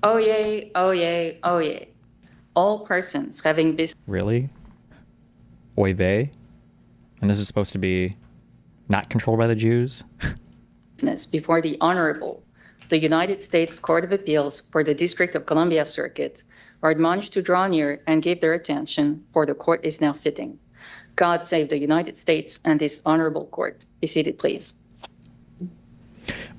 Oh yay, oh yay, oh yay. All persons having Really? Oy vey? And this is supposed to be not controlled by the Jews? business before the Honorable, the United States Court of Appeals for the District of Columbia Circuit are admonished to draw near and give their attention, for the court is now sitting. God save the United States and this honorable court. Be seated, please.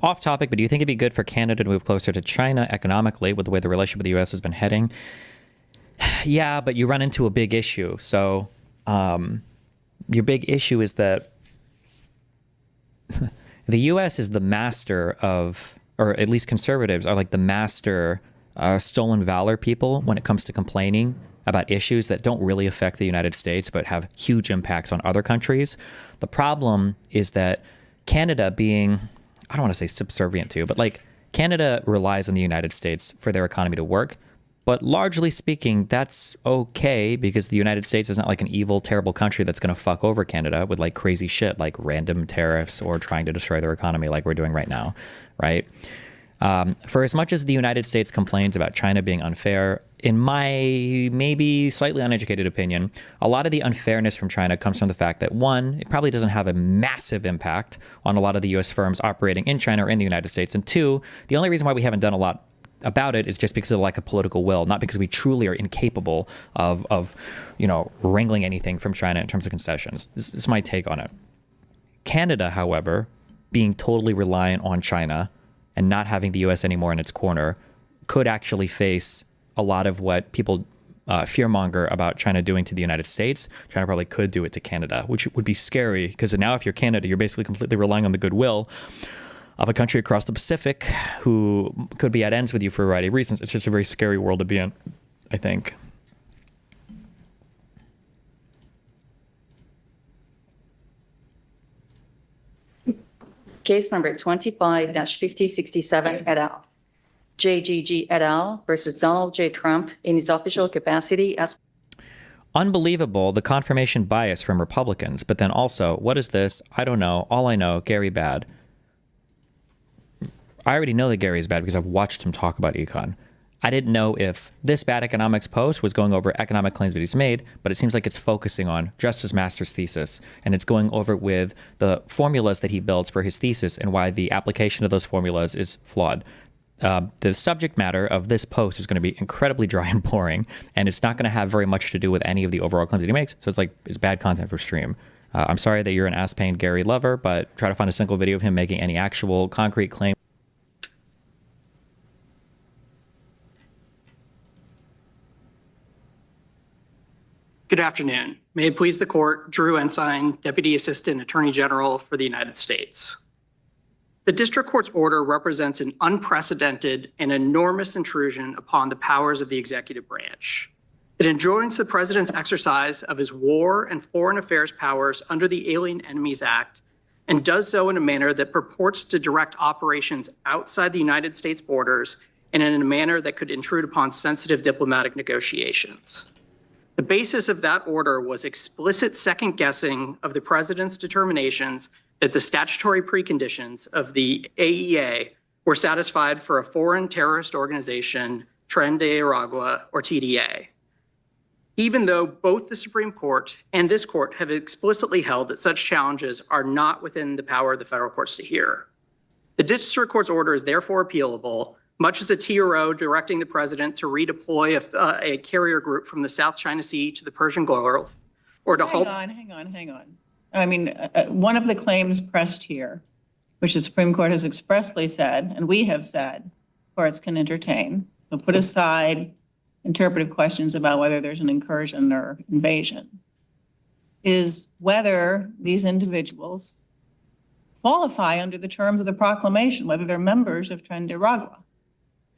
Off topic, but do you think it'd be good for Canada to move closer to China economically with the way the relationship with the U.S. has been heading? Yeah, but you run into a big issue. So your big issue is that the U.S. is the master of, or at least conservatives are like the master stolen valor people when it comes to complaining about issues that don't really affect the United States but have huge impacts on other countries. The problem is that Canada being, I don't want to say subservient to, but like Canada relies on the United States for their economy to work. But largely speaking, that's okay because the United States is not like an evil, terrible country that's going to fuck over Canada with like crazy shit like random tariffs or trying to destroy their economy like we're doing right now, right? For as much as the United States complains about China being unfair, in my maybe slightly uneducated opinion, a lot of the unfairness from China comes from the fact that, one, it probably doesn't have a massive impact on a lot of the U.S. firms operating in China or in the United States, and two, the only reason why we haven't done a lot about it is just because of like a political will, not because we truly are incapable of wrangling anything from China in terms of concessions. This is my take on it. Canada, however, being totally reliant on China and not having the U.S. anymore in its corner, could actually face a lot of what people fearmonger about China doing to the United States. China probably could do it to Canada, which would be scary because now if you're Canada, you're basically completely relying on the goodwill of a country across the Pacific who could be at ends with you for a variety of reasons. It's just a very scary world to be in, I think. Case number 25-5067 et al. JGG et al. Versus Donald J. Trump in his official capacity as Unbelievable, the confirmation bias from Republicans, but then also, what is this? I don't know. All I know, Gary bad. I already know that Gary is bad because I've watched him talk about econ. I didn't know if this bad economics post was going over economic claims that he's made, but it seems like it's focusing on just his master's thesis, and it's going over with the formulas that he builds for his thesis and why the application of those formulas is flawed. The subject matter of this post is going to be incredibly dry and boring, and it's not going to have very much to do with any of the overall claims that he makes, so it's bad content for stream. I'm sorry that you're an ass-paying Gary lover, but try to find a single video of him making any actual concrete claim. Good afternoon. May it please the court, Drew Ensign, Deputy Assistant Attorney General for the United States. The district court's order represents an unprecedented and enormous intrusion upon the powers of the executive branch. It enjoins the president's exercise of his war and foreign affairs powers under the Alien Enemies Act and does so in a manner that purports to direct operations outside the United States borders and in a manner that could intrude upon sensitive diplomatic negotiations. The basis of that order was explicit second guessing of the president's determinations that the statutory preconditions of the AEA were satisfied for a foreign terrorist organization, Tren de Aragua, or TDA. Even though both the Supreme Court and this court have explicitly held that such challenges are not within the power of the federal courts to hear. The district court's order is therefore appealable, much as a TRO directing the president to redeploy a carrier group from the South China Sea to the Persian Gulf, or to halt. Hang on. I mean, one of the claims pressed here, which the Supreme Court has expressly said, and we have said, courts can entertain, so put aside interpretive questions about whether there's an incursion or invasion, is whether these individuals qualify under the terms of the proclamation, whether they're members of Tren de Aragua.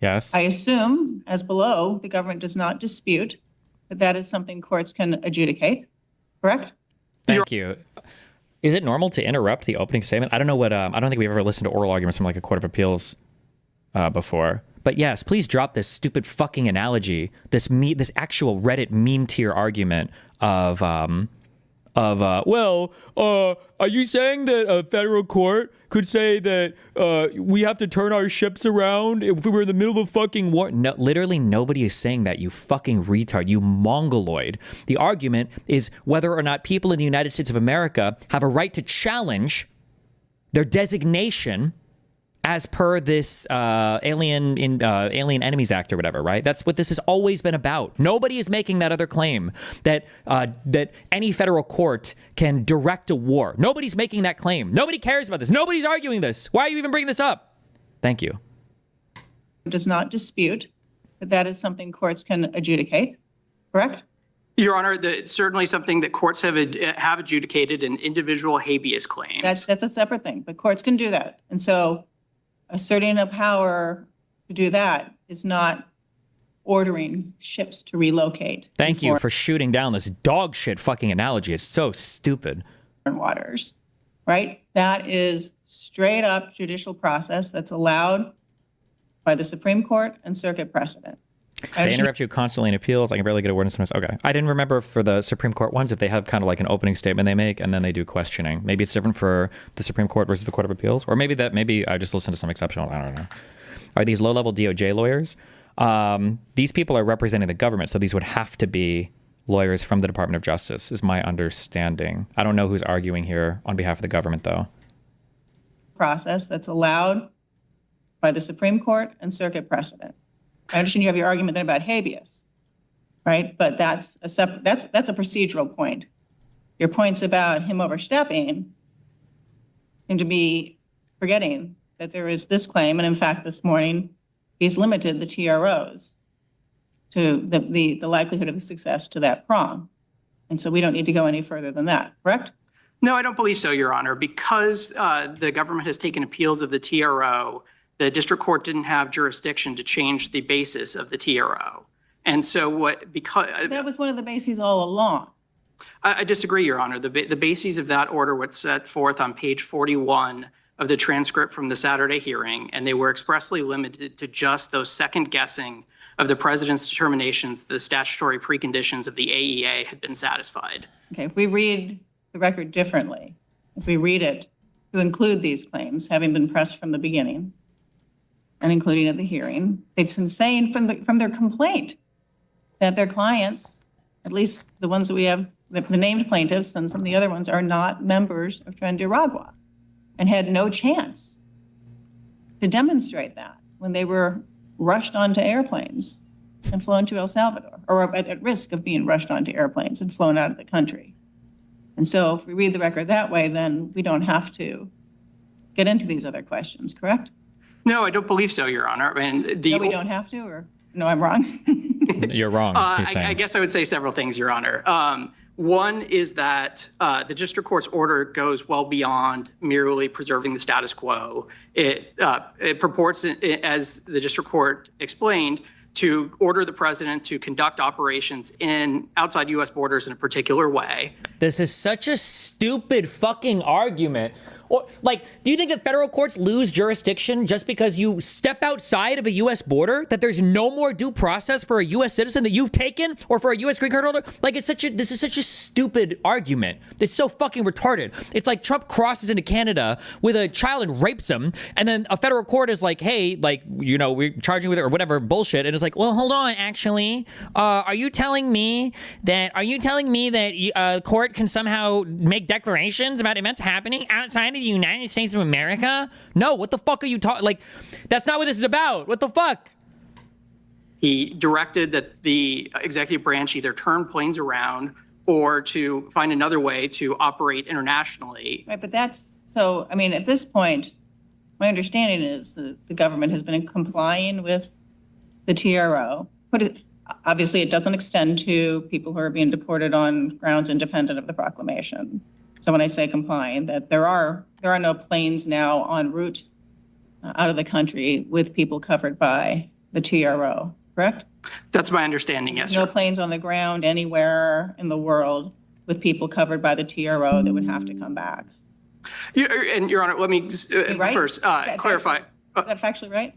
Yes. I assume, as below, the government does not dispute that that is something courts can adjudicate, correct? Thank you. Is it normal to interrupt the opening statement? I don't know what, I don't think we've ever listened to oral arguments from like a court of appeals before. But yes, please drop this stupid fucking analogy, this actual Reddit meme tier argument of of are you saying that a federal court could say that we have to turn our ships around if we were in the middle of a fucking war? No, literally nobody is saying that, you fucking retard, you mongoloid. The argument is whether or not people in the United States of America have a right to challenge their designation as per this Alien Enemies Act or whatever, right? That's what this has always been about. Nobody is making that other claim that that any federal court can direct a war. Nobody's making that claim. Nobody cares about this. Nobody's arguing this. Why are you even bringing this up? Thank you. Does not dispute that that is something courts can adjudicate, correct? Your Honor, it's certainly something that courts have adjudicated in individual habeas claims. That's a separate thing, but courts can do that. And so asserting a power to do that is not ordering ships to relocate. Thank you for shooting down this dog shit fucking analogy. It's so stupid. Waters, right? That is straight up judicial process that's allowed by the Supreme Court and circuit precedent. They interrupt you constantly in appeals. I can barely get a word in sometimes. Okay. I didn't remember for the Supreme Court ones if they have kind of like an opening statement they make and then they do questioning. Maybe it's different for the Supreme Court versus the Court of Appeals. Or maybe I just listened to some exceptional, I don't know. Are these low-level DOJ lawyers? These people are representing the government, so these would have to be lawyers from the Department of Justice, is my understanding. I don't know who's arguing here on behalf of the government, though. Process that's allowed by the Supreme Court and circuit precedent. I understand you have your argument then about habeas, right? But that's a procedural point. Your points about him overstepping seem to be forgetting that there is this claim, and in fact, this morning, he's limited the TROs to the likelihood of success to that prong. And so we don't need to go any further than that, correct? No, I don't believe so, Your Honor. Because the government has taken appeals of the TRO, the district court didn't have jurisdiction to change the basis of the TRO. And so that was one of the bases all along. I disagree, Your Honor. The bases of that order was set forth on page 41 of the transcript from the Saturday hearing, and they were expressly limited to just those second guessing of the president's determinations that the statutory preconditions of the AEA had been satisfied. Okay, if we read the record differently, if we read it to include these claims having been pressed from the beginning, and including at the hearing, they've been saying from their complaint that their clients, at least the ones that we have, the named plaintiffs and some of the other ones, are not members of Tren de Aragua and had no chance to demonstrate that when they were rushed onto airplanes and flown to El Salvador, or at risk of being rushed onto airplanes and flown out of the country. And so if we read the record that way, then we don't have to get into these other questions, correct? No, I don't believe so, Your Honor. No, we don't have to, or no, I'm wrong? You're wrong. I guess I would say several things, Your Honor. One is that the district court's order goes well beyond merely preserving the status quo. It purports, as the district court explained, to order the president to conduct operations outside U.S. borders in a particular way. This is such a stupid fucking argument. Or, like, do you think that federal courts lose jurisdiction just because you step outside of a U.S. border? That there's no more due process for a U.S. citizen that you've taken, or for a U.S. green card holder? Like, this is such a stupid argument. It's so fucking retarded. It's like Trump crosses into Canada with a child and rapes him, and then a federal court is like, hey, like, you know, we're charging with it or whatever bullshit, and it's like, well, hold on, actually, are you telling me that a court can somehow make declarations about events happening outside of the United States of America? No, what the fuck are you talking? Like, that's not what this is about. What the fuck? He directed that the executive branch either turn planes around or to find another way to operate internationally. Right, but that's, so, I mean, at this point, my understanding is that the government has been complying with the TRO. Obviously, it doesn't extend to people who are being deported on grounds independent of the proclamation. So when I say complying, that there are no planes now en route out of the country with people covered by the TRO, correct? That's my understanding, yes, sir. No planes on the ground anywhere in the world with people covered by the TRO that would have to come back. And Your Honor, let me just, right? first clarify. Is that factually right?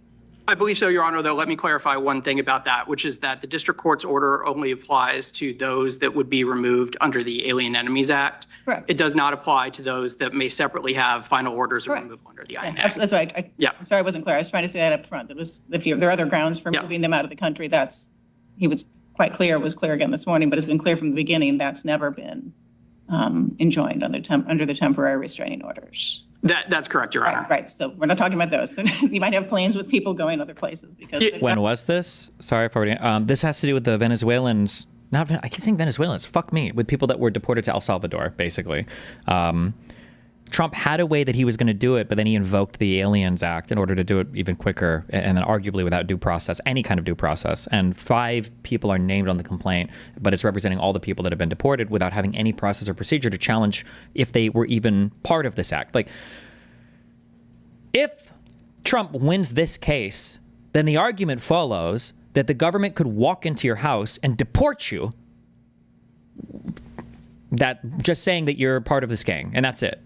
I believe so, Your Honor, though let me clarify one thing about that, which is that the district court's order only applies to those that would be removed under the Alien Enemies Act. Correct. It does not apply to those that may separately have final orders of Correct. removal under the Yes, INA. that's right. Yeah. I'm sorry I wasn't clear. I was trying to say that up front. That was, if there are other grounds for Yeah. moving them out of the country, he was quite clear, was clear again this morning, but it's been clear from the beginning, that's never been enjoined under the temporary restraining orders. That's correct, Your Honor. Right. So we're not talking about those. So you might have plans with people going other places because. When was this? Sorry for this has to do with the Venezuelans. I keep saying Venezuelans. Fuck me. With people that were deported to El Salvador, basically. Trump had a way that he was going to do it, but then he invoked the Aliens Act in order to do it even quicker, and then arguably without due process, any kind of due process. And 5 people are named on the complaint, but it's representing all the people that have been deported without having any process or procedure to challenge if they were even part of this act. Like, if Trump wins this case, then the argument follows that the government could walk into your house and deport you, that just saying that you're part of this gang, and that's it.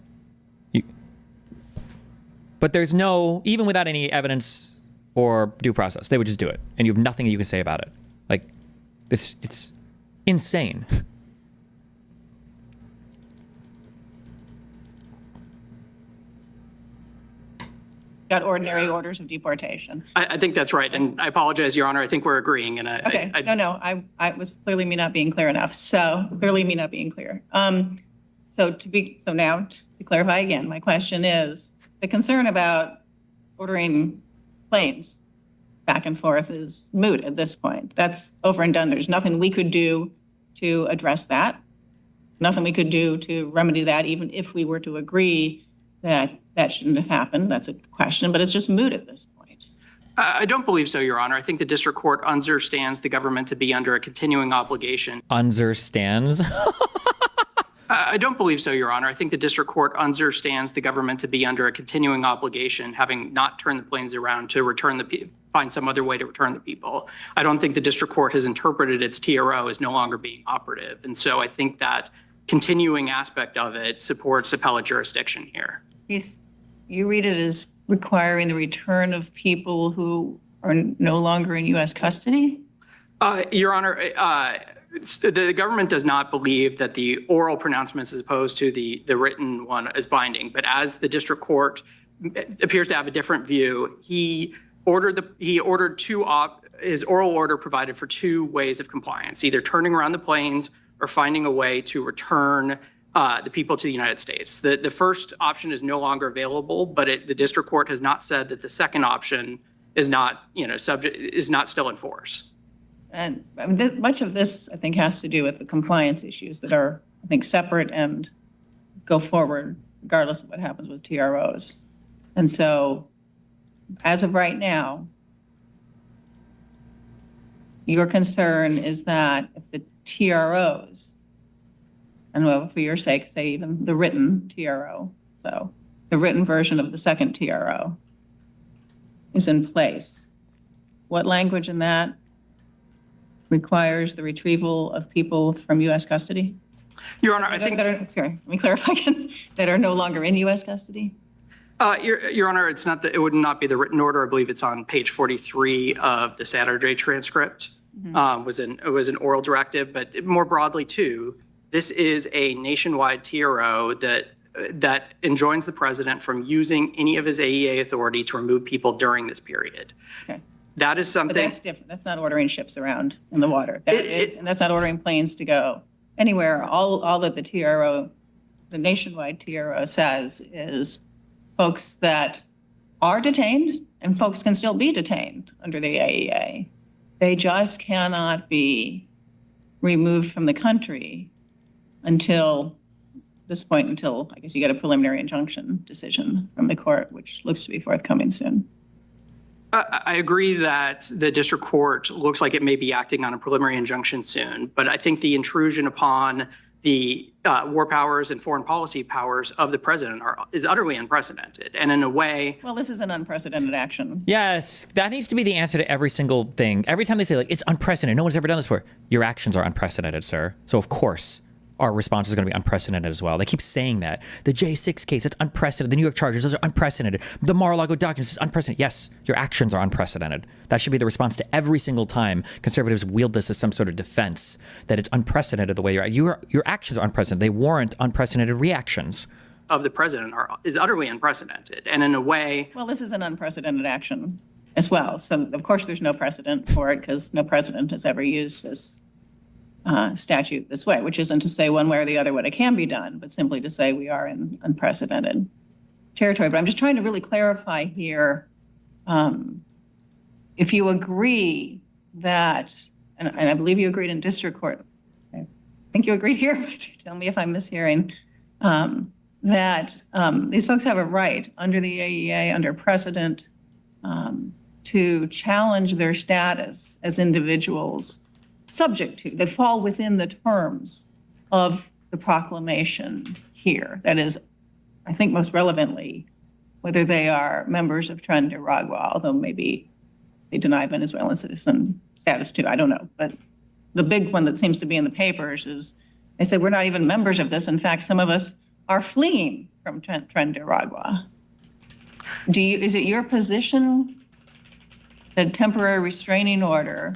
But there's no, even without any evidence or due process, they would just do it, and you have nothing you can say about it. Like, it's insane. Got ordinary orders of deportation. I think that's right. And I apologize, Your Honor. I think we're agreeing. And Okay. No. I was clearly me not being clear enough. So clearly me not being clear. So now to clarify again, my question is the concern about ordering planes back and forth is moot at this point. That's over and done. There's nothing we could do to address that. Nothing we could do to remedy that, even if we were to agree that that shouldn't have happened. That's a question, but it's just moot at this point. I don't believe so, Your Honor. I think the district court understands the government to be under a continuing obligation. Understands? I don't believe so, Your Honor. I think the district court understands the government to be under a continuing obligation, having not turned the planes around to find some other way to return the people. I don't think the district court has interpreted its TRO as no longer being operative. And so I think that continuing aspect of it supports appellate jurisdiction here. You read it as requiring the return of people who are no longer in U.S. custody? Your Honor, the government does not believe that the oral pronouncements as opposed to the written one is binding. But as the district court appears to have a different view, his oral order provided for 2 ways of compliance, either turning around the planes or finding a way to return the people to the United States. The first option is no longer available, but the district court has not said that the second option is not still in force. And much of this, I think, has to do with the compliance issues that are, I think, separate and go forward regardless of what happens with TROs. And so, as of right now, your concern is that if the TROs, and well, for your sake, say even the written TRO, so the written version of the second TRO is in place, what language in that requires the retrieval of people from U.S. custody? Your Honor, I think Sorry, let me clarify again, that are no longer in U.S. custody? Your Honor, it would not be the written order. I believe it's on page 43 of the Saturday transcript. It was an oral directive, but more broadly too, this is a nationwide TRO that enjoins the president from using any of his AEA authority to remove people during this period. Okay. That is something. But that's different. That's not ordering ships around in the water. And that's not ordering planes to go anywhere. All that the nationwide TRO says is folks that are detained and folks can still be detained under the AEA. They just cannot be removed from the country until this point, until I guess you get a preliminary injunction decision from the court, which looks to be forthcoming soon. I agree that the district court looks like it may be acting on a preliminary injunction soon, but I think the intrusion upon the war powers and foreign policy powers of the president is utterly unprecedented. And in a way... Well, this is an unprecedented action. Yes, that needs to be the answer to every single thing. Every time they say, like, it's unprecedented, no one's ever done this before. Your actions are unprecedented, sir. So, of course, our response is going to be unprecedented as well. They keep saying that. The J6 case, it's unprecedented. The New York charges, those are unprecedented. The Mar-a-Lago documents is unprecedented. Yes, your actions are unprecedented. That should be the response to every single time conservatives wield this as some sort of defense, that it's unprecedented the way your actions are unprecedented. They warrant unprecedented reactions. Of the president is utterly unprecedented. And in a way, Well, this is an unprecedented action as well. So of course, there's no precedent for it because no president has ever used this statute this way, which isn't to say one way or the other what it can be done, but simply to say we are in unprecedented territory. But I'm just trying to really clarify here, if you agree that, and I believe you agreed in district court, I think you agreed here, but tell me if I'm mishearing, that these folks have a right under the AEA, under precedent, to challenge their status as individuals subject to, that fall within the terms of the proclamation here. That is, I think most relevantly, whether they are members of Tren de Aragua, although maybe they deny Venezuelan citizen status too, I don't know. But the big one that seems to be in the papers is, they said, we're not even members of this. In fact, some of us are fleeing from Tren de Aragua. Is it your position that temporary restraining order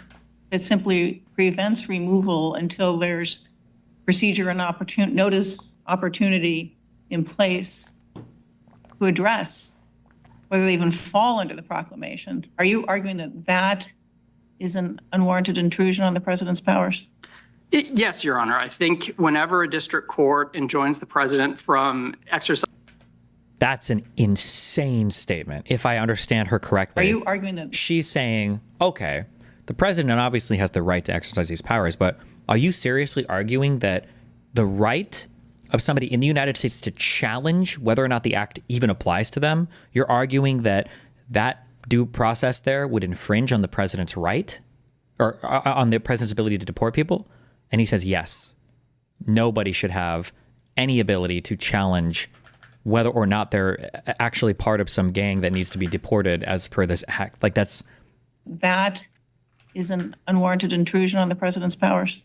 that simply prevents removal until there's procedure and notice opportunity in place to address whether they even fall under the proclamation? Are you arguing that that is an unwarranted intrusion on the president's powers? Yes, Your Honor. I think whenever a district court enjoins the president from exercising. That's an insane statement, if I understand her correctly. Are you arguing that she's saying, okay, the president obviously has the right to exercise these powers, but are you seriously arguing that the right of somebody in the United States to challenge whether or not the act even applies to them, you're arguing that that due process there would infringe on the president's right, or on the president's ability to deport people? And he says, yes, nobody should have any ability to challenge whether or not they're actually part of some gang that needs to be deported as per this act. Like that is an unwarranted intrusion on the president's powers?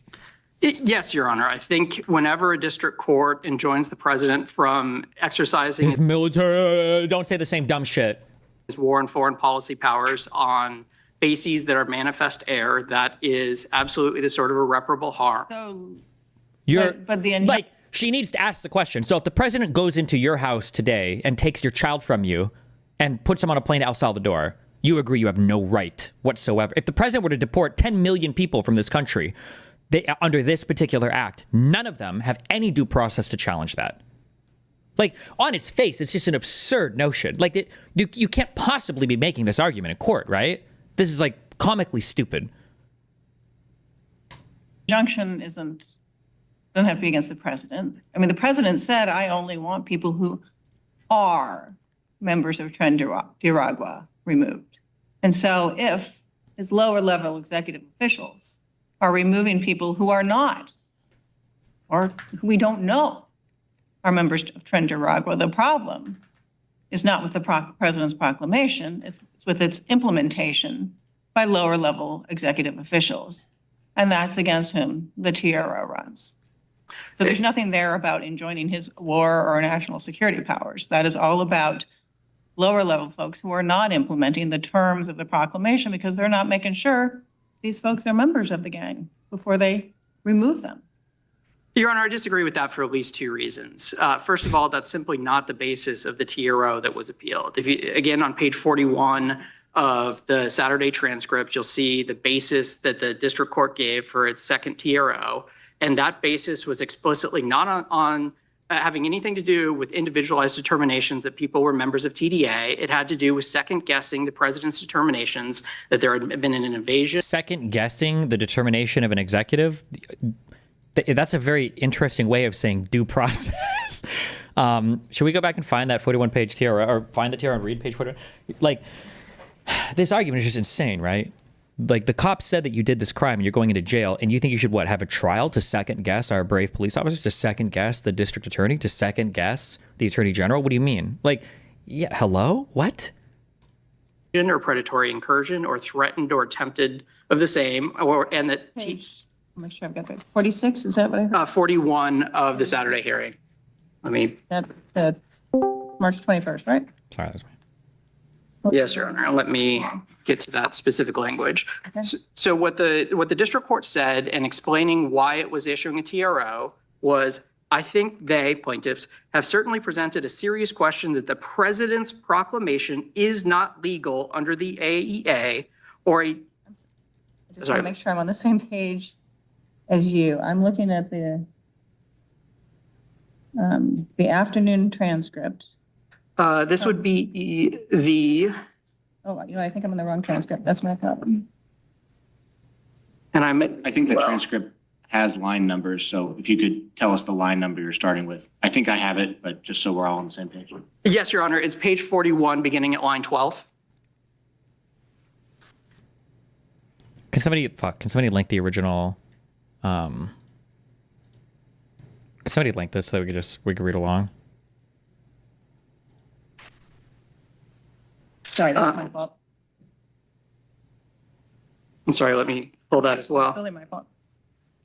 Yes, Your Honor. I think whenever a district court enjoins the president from exercising his military, don't say the same dumb shit, his war and foreign policy powers on bases that are manifest error, that is absolutely the sort of irreparable harm. So, but the she needs to ask the question. So if the president goes into your house today and takes your child from you and puts him on a plane to El Salvador, you agree you have no right whatsoever. If the president were to deport 10 million people from this country, under this particular act, none of them have any due process to challenge that. Like, on its face, it's just an absurd notion. Like, you can't possibly be making this argument in court, right? This is like comically stupid. Injunction doesn't have to be against the president. I mean, the president said, I only want people who are members of Tren de Aragua removed. And so if his lower level executive officials are removing people who are not, or who we don't know are members of Tren de Aragua, the problem is not with the president's proclamation, it's with its implementation by lower level executive officials. And that's against whom the TRO runs. So there's nothing there about enjoining his war or national security powers. That is all about lower level folks who are not implementing the terms of the proclamation because they're not making sure these folks are members of the gang before they remove them. Your Honor, I disagree with that for at least two reasons. First of all, that's simply not the basis of the TRO that was appealed. If you, again, on page 41 of the Saturday transcript, you'll see the basis that the district court gave for its second TRO. And that basis was explicitly not on having anything to do with individualized determinations that people were members of TDA. It had to do with second guessing the president's determinations that there had been an invasion. Second guessing the determination of an executive? That's a very interesting way of saying due process. Should we go back and find that 41-page TRO, or find the TRO and read page 41? Like, this argument is just insane, right? Like, the cop said that you did this crime and you're going into jail, and you think you should, what, have a trial to second guess our brave police officers, to second guess the district attorney, to second guess the attorney general? What do you mean? Like, yeah, hello? What? Or predatory incursion or threatened or attempted of the same, and that make sure I've got that. 46, is that what I heard? 41 of the Saturday hearing. Let me, That's March 21st, right? Sorry, that's me. yes, Your Honor, let me get to that specific language. Okay. So what the district court said in explaining why it was issuing a TRO was, I think they, plaintiffs, have certainly presented a serious question that the president's proclamation is not legal under the AEA or a, I just want Sorry. to make sure I'm on the same page as you. I'm looking at the afternoon transcript. this would be the, Oh, you know, I think I'm in the wrong transcript. That's my problem. and I'm, I think the transcript has line numbers, so if you could tell us the line number you're starting with. I think I have it, but just so we're all on the same page. yes, Your Honor, it's page 41, beginning at line 12. Can somebody link the original? Can somebody link this so we could read along? Sorry, that's my fault. I'm sorry, let me pull that as well. Totally my fault.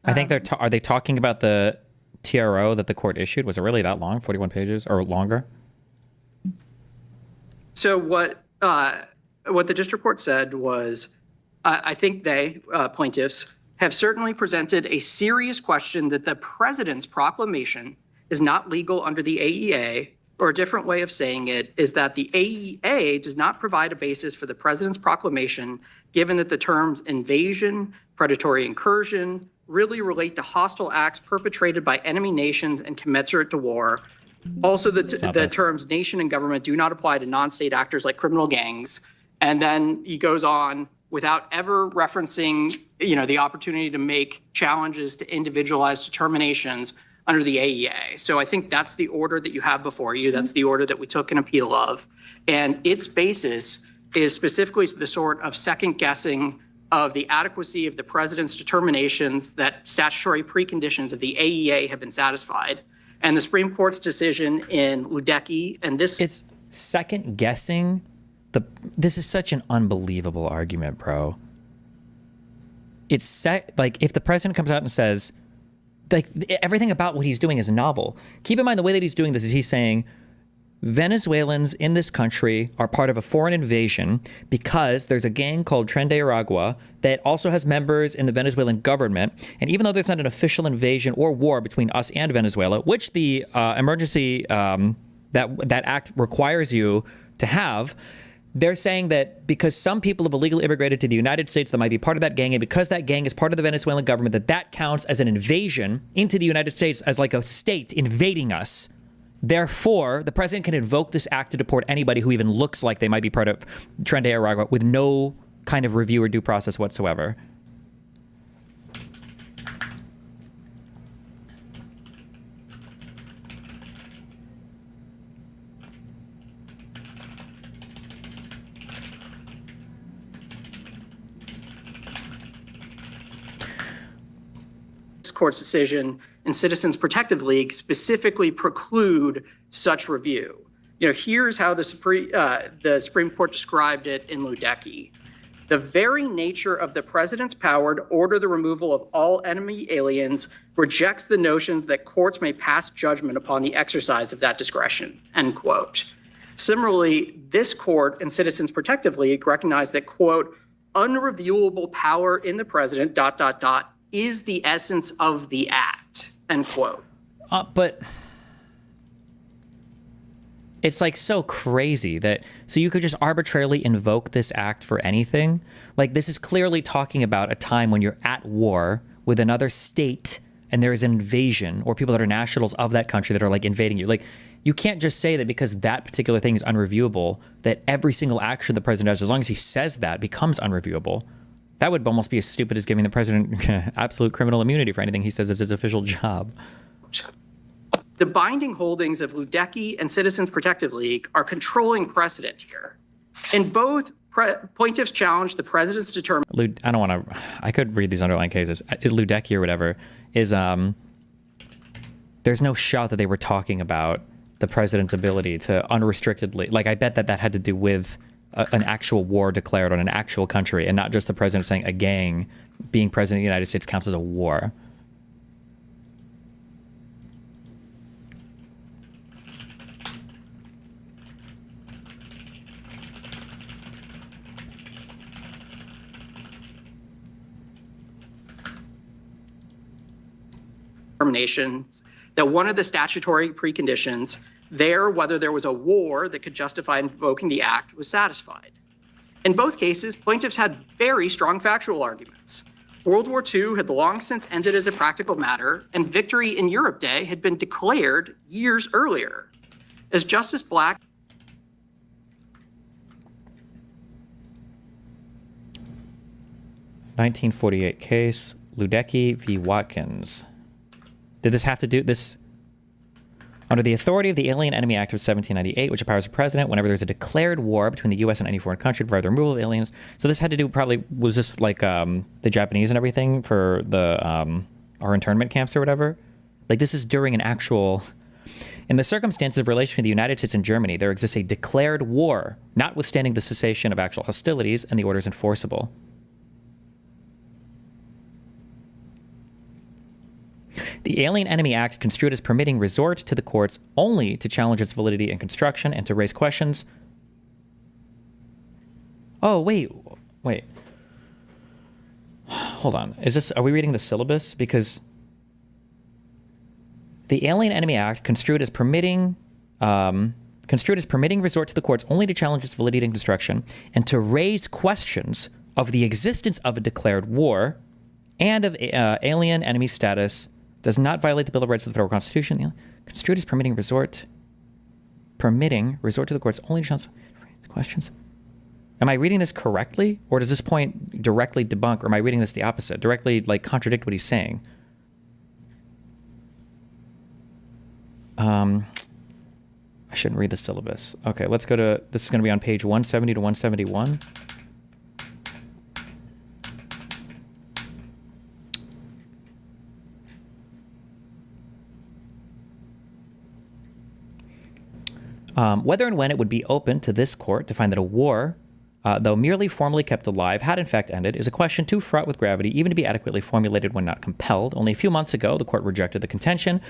I think are they talking about the TRO that the court issued? Was it really that long, 41 pages or longer? So what the district court said was, I think they, plaintiffs, have certainly presented a serious question that the president's proclamation is not legal under the AEA, or a different way of saying it is that the AEA does not provide a basis for the president's proclamation, given that the terms invasion, predatory incursion, really relate to hostile acts perpetrated by enemy nations and commensurate to war. Also, the this. terms nation and government do not apply to non-state actors like criminal gangs. And then he goes on without ever referencing, the opportunity to make challenges to individualized determinations under the AEA. So I think that's the order that you have before you. That's the order that we took an appeal of. And its basis is specifically the sort of second guessing of the adequacy of the president's determinations that statutory preconditions of the AEA have been satisfied. And the Supreme Court's decision in Ludecke and this... It's second guessing. This is such an unbelievable argument, bro. It's if the president comes out and says, everything about what he's doing is novel. Keep in mind the way that he's doing this is he's saying Venezuelans in this country are part of a foreign invasion because there's a gang called Tren de Aragua that also has members in the Venezuelan government. And even though there's not an official invasion or war between us and Venezuela, which the emergency that act requires you to have, they're saying that because some people have illegally immigrated to the United States that might be part of that gang, and because that gang is part of the Venezuelan government, that counts as an invasion into the United States as like a state invading us. Therefore, the president can invoke this act to deport anybody who even looks like they might be part of Tren de Aragua with no kind of review or due process whatsoever. Court's decision in Citizens Protective League specifically preclude such review. Here's how the Supreme Court described it in Ludecke. The very nature of the president's power to order the removal of all enemy aliens rejects the notions that courts may pass judgment upon the exercise of that discretion, end quote. Similarly, this court in Citizens Protective League recognized that, quote, unreviewable power in the president, ... is the essence of the act, end quote. But it's like so crazy that, so you could just arbitrarily invoke this act for anything? Like, this is clearly talking about a time when you're at war with another state and there is an invasion, or people that are nationals of that country that are like invading you. Like, you can't just say that because that particular thing is unreviewable, that every single action the president does, as long as he says that, becomes unreviewable. That would almost be as stupid as giving the president absolute criminal immunity for anything he says is his official job. The binding holdings of Ludecke and Citizens Protective League are controlling precedent here. In both, plaintiffs challenge the president's determination. I don't want to, I could read these underlying cases. Ludecke or whatever is, there's no shot that they were talking about the president's ability to unrestrictedly, like, I bet that had to do with an actual war declared on an actual country and not just the president saying a gang being president of the United States counts as a war. Determinations that one of the statutory preconditions there, whether there was a war that could justify invoking the act, was satisfied. In both cases, plaintiffs had very strong factual arguments. World War II had long since ended as a practical matter, and victory in Europe Day had been declared years earlier. As Justice Black 1948 case, Ludecke v. Watkins. Did this have to do this? Under the authority of the Alien Enemy Act of 1798, which empowers the president whenever there's a declared war between the U.S. and any foreign country to provide the removal of aliens. So this had to do probably, was this like the Japanese and everything for the our internment camps or whatever? Like this is during an actual, in the circumstances of relation between the United States and Germany, there exists a declared war, notwithstanding the cessation of actual hostilities, and the order is enforceable. The Alien Enemy Act construed as permitting resort to the courts only to challenge its validity and construction and to raise questions. Oh, wait. Hold on. Are we reading the syllabus? Because the Alien Enemy Act construed as permitting resort to the courts only to challenge its validity and construction and to raise questions of the existence of a declared war and of alien enemy status does not violate the Bill of Rights of the Federal Constitution. Construed as permitting resort to the courts only to challenge questions. Am I reading this correctly? Or does this point directly debunk, or am I reading this the opposite? Directly like contradict what he's saying? I shouldn't read the syllabus. Okay, let's go to, this is going to be on page 170 to 171. Whether and when it would be open to this court to find that a war, though merely formally kept alive, had in fact ended, is a question too fraught with gravity even to be adequately formulated when not compelled. Only a few months ago, the court rejected the contention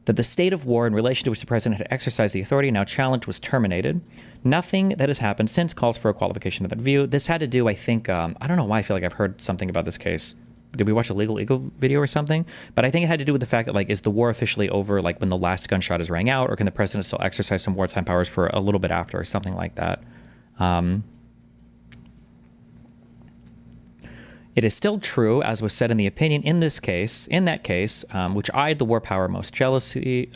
that the state of war in relation to which the president had exercised the authority now challenged was terminated. Nothing that has happened since calls for a qualification of that view. This had to do, I think, I don't know why I feel like I've heard something about this case. Did we watch a Legal Eagle video or something? But I think it had to do with the fact that, like, is the war officially over, like, when the last gunshot is rang out, or can the president still exercise some wartime powers for a little bit after, or something like that? It is still true, as was said in the opinion in that case, which eyed the war power most jealously,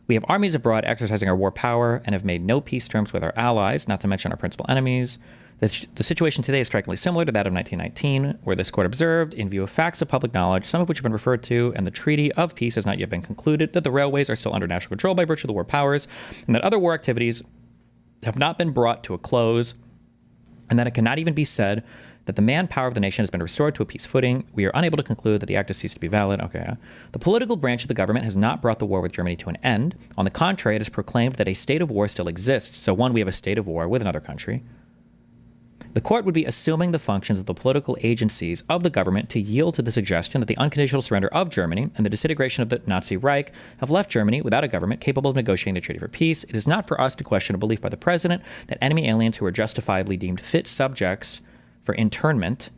we have armies abroad exercising our war power and have made no peace terms with our allies, not to mention our principal enemies. The situation today is strikingly similar to that of 1919, where this court observed, in view of facts of public knowledge, some of which have been referred to, and the treaty of peace has not yet been concluded, that the railways are still under national control by virtue of the war powers, and that other war activities have not been brought to a close, and that it cannot even be said that the manpower of the nation has been restored to a peace footing. We are unable to conclude that the act has ceased to be valid. Okay. The political branch of the government has not brought the war with Germany to an end. On the contrary, it has proclaimed that a state of war still exists. So one, we have a state of war with another country. The court would be assuming the functions of the political agencies of the government to yield to the suggestion that the unconditional surrender of Germany and the disintegration of the Nazi Reich have left Germany without a government capable of negotiating the treaty for peace. It is not for us to question a belief by the president that enemy aliens who are justifiably deemed fit subjects for internment,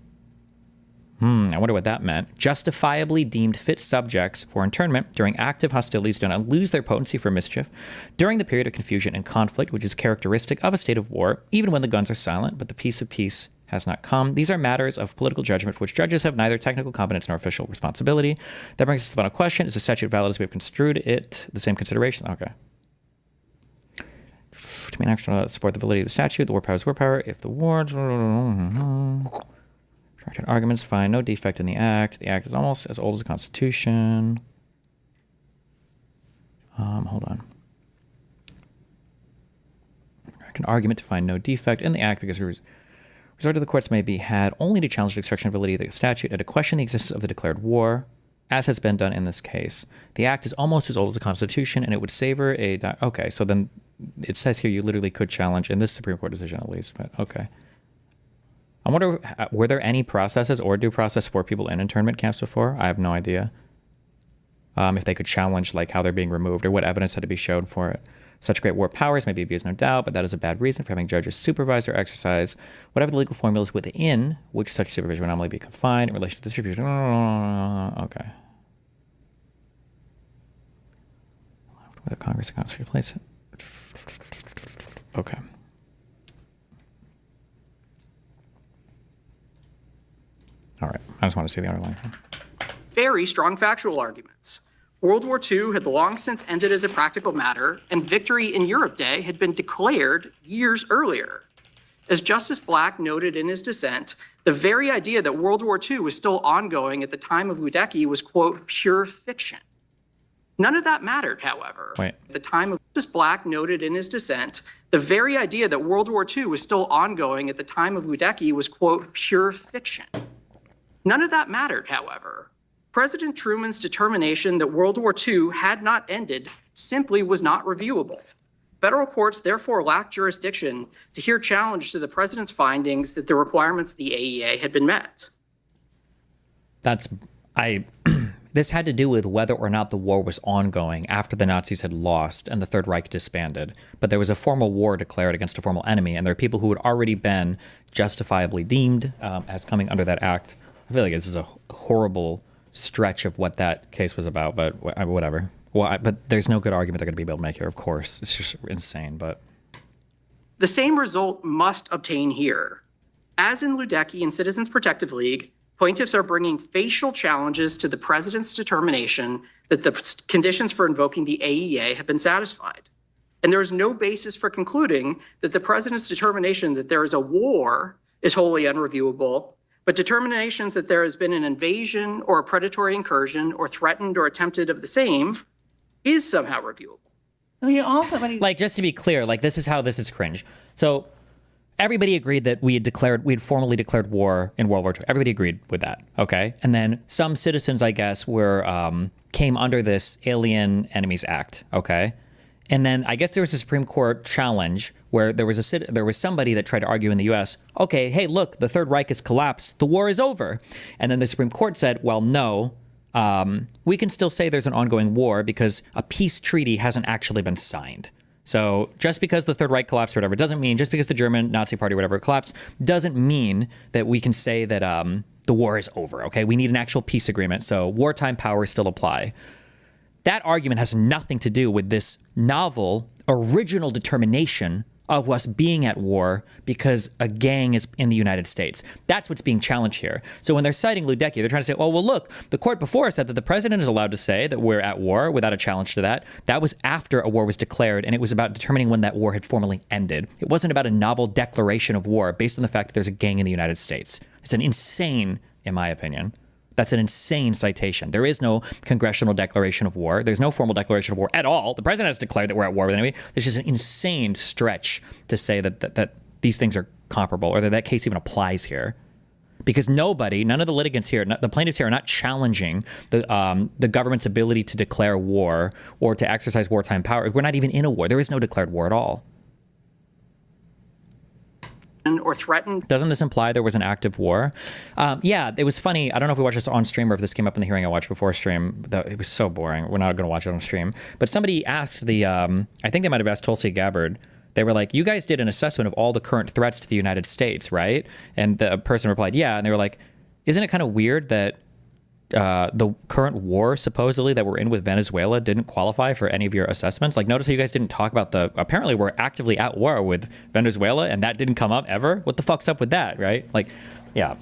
I wonder what that meant, justifiably deemed fit subjects for internment during active hostilities do not lose their potency for mischief during the period of confusion and conflict, which is characteristic of a state of war, even when the guns are silent, but the peace of peace has not come. These are matters of political judgment for which judges have neither technical competence nor official responsibility. That brings us to the final question. Is the statute valid as we have construed it? The same consideration? Okay. To mean action to support the validity of the statute, the war power is war power. If the war... Arguments find no defect in the act. The act is almost as old as the Constitution. Hold on. An argument to find no defect in the act because resort to the courts may be had only to challenge the extraction validity of the statute and to question the existence of the declared war, as has been done in this case. The act is almost as old as the Constitution, and it would savor a... Okay, so then it says here you literally could challenge, in this Supreme Court decision at least, but okay. I wonder, were there any processes or due process for people in internment camps before? I have no idea. If they could challenge like how they're being removed or what evidence had to be shown for it. Such great war powers may be abused, no doubt, but that is a bad reason for having judges supervise or exercise whatever the legal formulas within which such supervision would normally be confined in relation to distribution. Okay. Whether Congress accounts for replace it. Okay. All right. I just want to see the underlying thing. Very strong factual arguments. World War II had long since ended as a practical matter, and victory in Europe Day had been declared years earlier. As Justice Black noted in his dissent, the very idea that World War II was still ongoing at the time of Ludecke was, quote, pure fiction. None of that mattered, however. Wait. At the time of Justice Black noted in his dissent, the very idea that World War II was still ongoing at the time of Ludecke was, quote, pure fiction. None of that mattered, however. President Truman's determination that World War II had not ended simply was not reviewable. Federal courts therefore lacked jurisdiction to hear challenge to the president's findings that the requirements of the AEA had been met. This had to do with whether or not the war was ongoing after the Nazis had lost and the Third Reich disbanded. But there was a formal war declared against a formal enemy, and there are people who had already been justifiably deemed as coming under that act. I feel like this is a horrible stretch of what that case was about, but whatever. Well, but there's no good argument they're going to be able to make here, of course. It's just insane, but... The same result must obtain here. As in Ludecke and Citizens Protective League, plaintiffs are bringing facial challenges to the president's determination that the conditions for invoking the AEA have been satisfied. And there is no basis for concluding that the president's determination that there is a war is wholly unreviewable, but determinations that there has been an invasion or a predatory incursion or threatened or attempted of the same is somehow reviewable. So he also, Like, just to be clear, like, this is how this is cringe. So everybody agreed that we had formally declared war in World War II. Everybody agreed with that, okay? And then some citizens, I guess, came under this Alien Enemies Act, okay? And then I guess there was a Supreme Court challenge where there was somebody that tried to argue in the U.S., okay, hey, look, the Third Reich has collapsed. The war is over. And then the Supreme Court said, well, no, we can still say there's an ongoing war because a peace treaty hasn't actually been signed. So just because the Third Reich collapsed or whatever doesn't mean, just because the German Nazi Party or whatever collapsed, doesn't mean that we can say that the war is over, okay? We need an actual peace agreement, so wartime powers still apply. That argument has nothing to do with this novel, original determination of us being at war because a gang is in the United States. That's what's being challenged here. So when they're citing Ludecke, they're trying to say, oh, well, look, the court before said that the president is allowed to say that we're at war without a challenge to that. That was after a war was declared, and it was about determining when that war had formally ended. It wasn't about a novel declaration of war based on the fact that there's a gang in the United States. It's an insane, in my opinion. That's an insane citation. There is no congressional declaration of war. There's no formal declaration of war at all. The president has declared that we're at war with enemy. There's just an insane stretch to say that these things are comparable or that case even applies here. Because none of the litigants here, the plaintiffs here are not challenging the government's ability to declare war or to exercise wartime power. We're not even in a war. There is no declared war at all. Or threatened. Doesn't this imply there was an active war? Yeah, it was funny. I don't know if we watched this on stream or if this came up in the hearing I watched before stream. It was so boring. We're not going to watch it on stream. But somebody asked I think they might have asked Tulsi Gabbard. They were like, you guys did an assessment of all the current threats to the United States, right? And the person replied, yeah. And they were like, isn't it kind of weird that the current war supposedly that we're in with Venezuela didn't qualify for any of your assessments? Like, notice how you guys didn't talk about apparently we're actively at war with Venezuela and that didn't come up ever. What the fuck's up with that, right? Like, yeah.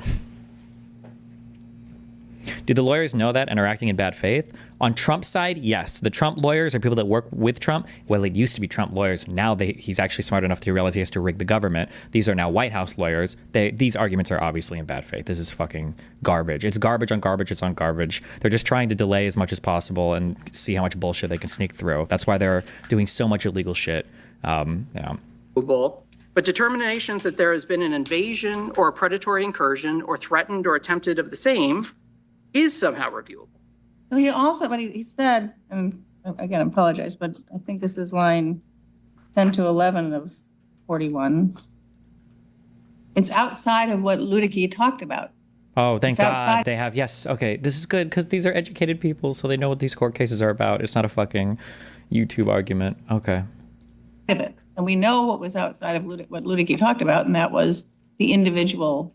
Do the lawyers know that and are acting in bad faith? On Trump's side, yes. The Trump lawyers are people that work with Trump. Well, it used to be Trump lawyers. Now he's actually smart enough to realize he has to rig the government. These are now White House lawyers. These arguments are obviously in bad faith. This is fucking garbage. It's garbage on garbage. It's on garbage. They're just trying to delay as much as possible and see how much bullshit they can sneak through. That's why they're doing so much illegal shit. Yeah. But determinations that there has been an invasion or a predatory incursion or threatened or attempted of the same is somehow reviewable. so he also, but he said, and again, I apologize, but I think this is line 10 to 11 of 41. It's outside of what Ludecke talked about. Oh, thank It's God outside- they have. Yes. Okay. This is good because these are educated people, so they know what these court cases are about. It's not a fucking YouTube argument. Okay. Pivot. And we know what was outside of what Ludecke talked about, and that was the individual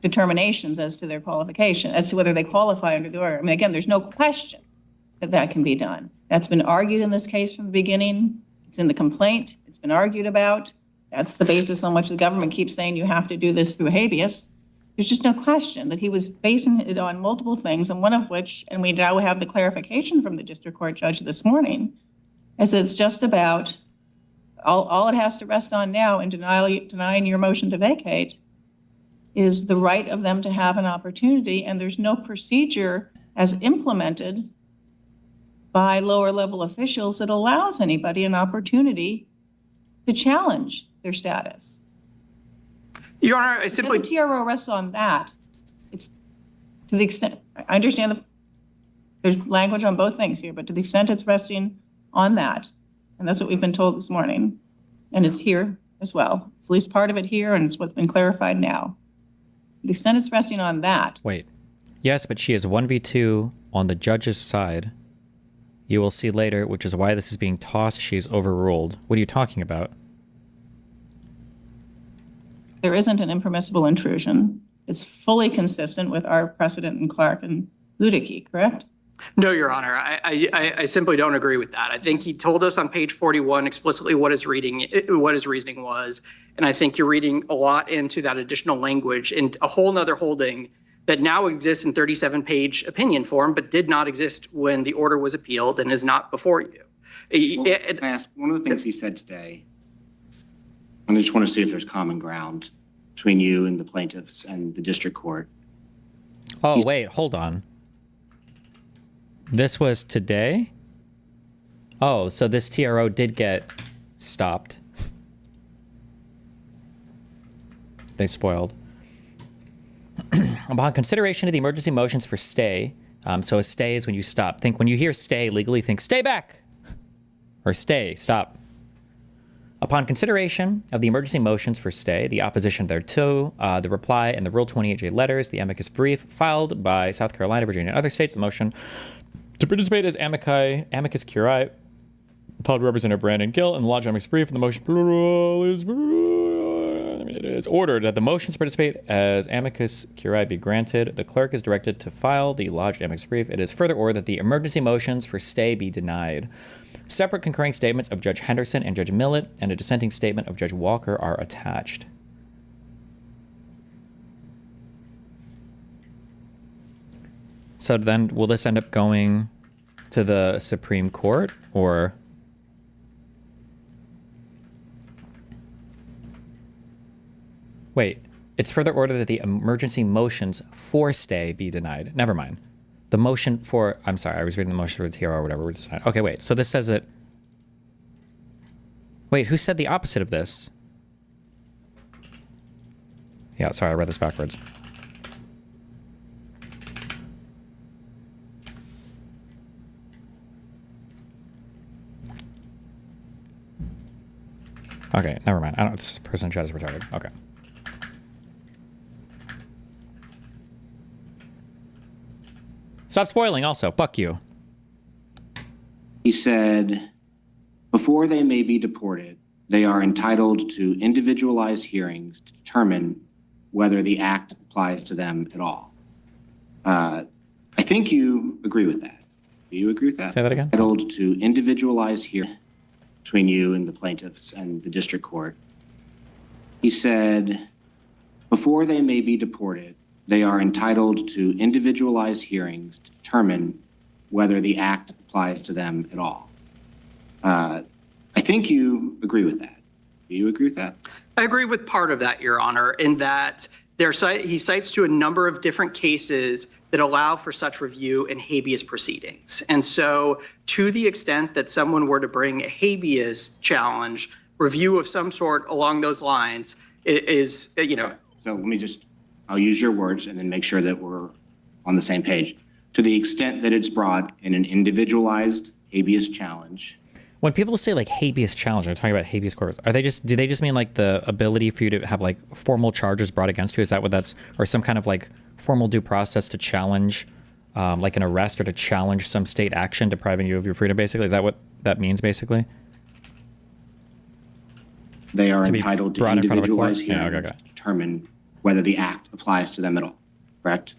determinations as to their qualification, as to whether they qualify under the order. I mean, again, there's no question that that can be done. That's been argued in this case from the beginning. It's in the complaint. It's been argued about. That's the basis on which the government keeps saying you have to do this through habeas. There's just no question that he was basing it on multiple things, and one of which, and we now have the clarification from the district court judge this morning, is that it's just about, all it has to rest on now in denying your motion to vacate is the right of them to have an opportunity, and there's no procedure as implemented by lower level officials that allows anybody an opportunity to challenge their status. Your Honor, I If simply, the TRO rests on that, it's to the extent, I understand that there's language on both things here, but to the extent it's resting on that, and that's what we've been told this morning, and it's here as well. It's at least part of it here, and it's what's been clarified now. To the extent it's resting on that, Wait. Yes, but she is 1v2 on the judge's side. You will see later, which is why this is being tossed. She is overruled. What are you talking about? there isn't an impermissible intrusion. It's fully consistent with our precedent in Clark and Ludecke, correct? no, Your Honor, I simply don't agree with that. I think he told us on page 41 explicitly what his reasoning was. And I think you're reading a lot into that additional language and a whole nother holding that now exists in 37-page opinion form, but did not exist when the order was appealed and is not before you. Well, can I ask, one of the things he said today, I just want to see if there's common ground between you and the plaintiffs and the district court. Oh, wait, hold on. This was today? Oh, so this TRO did get stopped. They spoiled. Upon consideration of the emergency motions for stay, so a stay is when you stop. Think when you hear stay, legally think stay back or stay, stop. Upon consideration of the emergency motions for stay, the opposition thereto, the reply, and the Rule 28J letters, the amicus brief filed by South Carolina, Virginia, and other states, the motion to participate as amicus curiae, filed Representative Brandon Gill, and the lodged amicus brief, and the motion it is ordered that the motions to participate as amicus curiae be granted. The clerk is directed to file the lodged amicus brief. It is further ordered that the emergency motions for stay be denied. Separate concurring statements of Judge Henderson and Judge Millett and a dissenting statement of Judge Walker are attached. So then, will this end up going to the Supreme Court, or? Wait, it's further ordered that the emergency motions for stay be denied. Never mind. The motion for, I'm sorry, I was reading the motion for the TRO or whatever. Okay, wait, so this says it. Wait, who said the opposite of this? Yeah, sorry, I read this backwards. Okay, never mind. I don't, this person in chat is retarded. Okay. Stop spoiling also. Fuck you. He said, before they may be deported, they are entitled to individualized hearings to determine whether the act applies to them at all. I think you agree with that. Do you agree with that? Say that again. Entitled to individualized hearings between you and the plaintiffs and the district court. He said, before they may be deported, they are entitled to individualized hearings to determine whether the act applies to them at all. I think you agree with that. Do you agree with that? I agree with part of that, Your Honor, in that he cites to a number of different cases that allow for such review in habeas proceedings. And so to the extent that someone were to bring a habeas challenge, review of some sort along those lines is, you know. So let me just, I'll use your words and then make sure that we're on the same page. To the extent that it's brought in an individualized habeas challenge. When people say like habeas challenge, they're talking about habeas corpus. Do they just mean like the ability for you to have like formal charges brought against you? Is that what that's, or some kind of like formal due process to challenge, like an arrest or to challenge some state action depriving you of your freedom, basically? Is that what that means, basically? They are To be entitled to brought in front of a court? individualized Yeah, hearings okay. to determine whether the act applies to them at all, correct?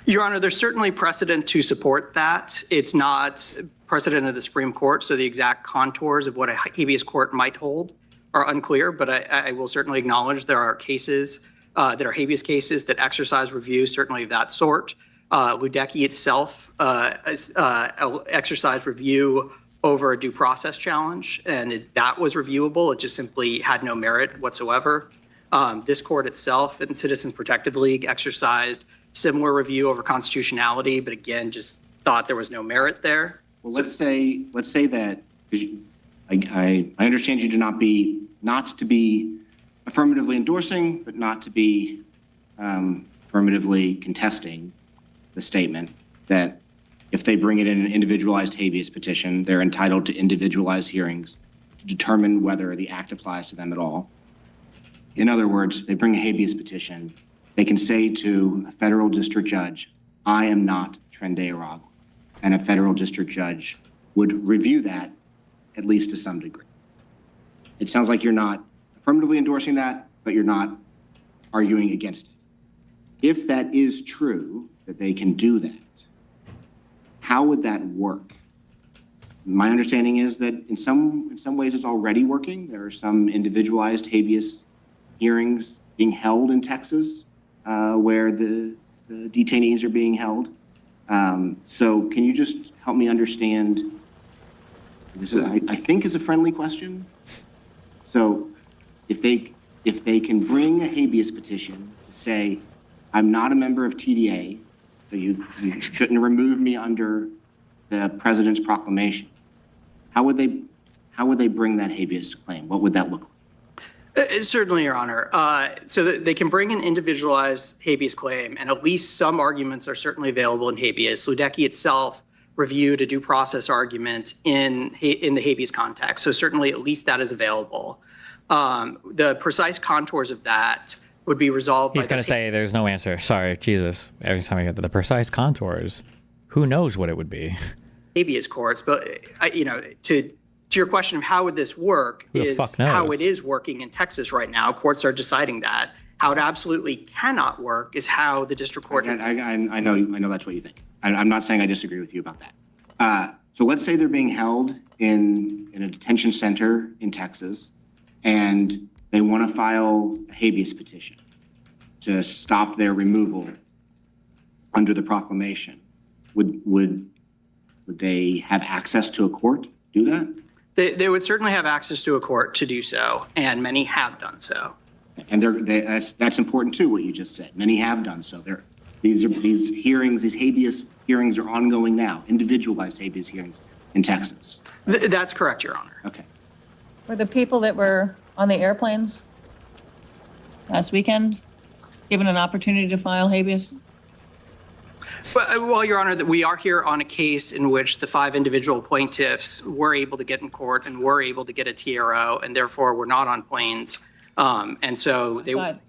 Your Honor, there's certainly precedent to support that. It's not precedent of the Supreme Court, so the exact contours of what a habeas court might hold are unclear, but I will certainly acknowledge there are cases that are habeas cases that exercise review, certainly of that sort. Ludecke itself exercised review over a due process challenge, and that was reviewable. It just simply had no merit whatsoever. This court itself and Citizens Protective League exercised similar review over constitutionality, but again, just thought there was no merit there. Well, let's say that, 'cause I understand you not to be affirmatively endorsing, but not to be affirmatively contesting the statement that if they bring it in an individualized habeas petition, they're entitled to individualized hearings to determine whether the act applies to them at all. In other words, they bring a habeas petition, they can say to a federal district judge, I am not Trende Aragua. And a federal district judge would review that, at least to some degree. It sounds like you're not affirmatively endorsing that, but you're not arguing against it. If that is true, that they can do that, how would that work? My understanding is that in some ways it's already working. There are some individualized habeas hearings being held in Texas where the detainees are being held. So can you just help me understand? This is, I think, is a friendly question. So if they can bring a habeas petition to say, I'm not a member of TDA, so you shouldn't remove me under the president's proclamation, how would they bring that habeas claim? What would that look like? Certainly, Your Honor. So that they can bring an individualized habeas claim, and at least some arguments are certainly available in habeas. Ludecke itself reviewed a due process argument in the habeas context, so certainly at least that is available. The precise contours of that would be resolved by He's going to say there's no answer. Sorry, Jesus. Every time I get to the precise contours, who knows what it would be? habeas courts. But, to your question of how would this work Who the is fuck knows? how it is working in Texas right now. Courts are deciding that. How it absolutely cannot work is how the district court is. I know that's what you think. I'm not saying I disagree with you about that. So let's say they're being held in a detention center in Texas, and they want to file a habeas petition to stop their removal under the proclamation. Would they have access to a court to do that? They would certainly have access to a court to do so, and many have done so. And that's important too, what you just said. Many have done so. These habeas hearings are ongoing now, individualized habeas hearings in Texas. That's correct, Your Honor. Okay. Were the people that were on the airplanes last weekend given an opportunity to file habeas? Well, Your Honor, that we are here on a case in which the 5 individual plaintiffs were able to get in court and were able to get a TRO, and therefore were not on planes. And so they. But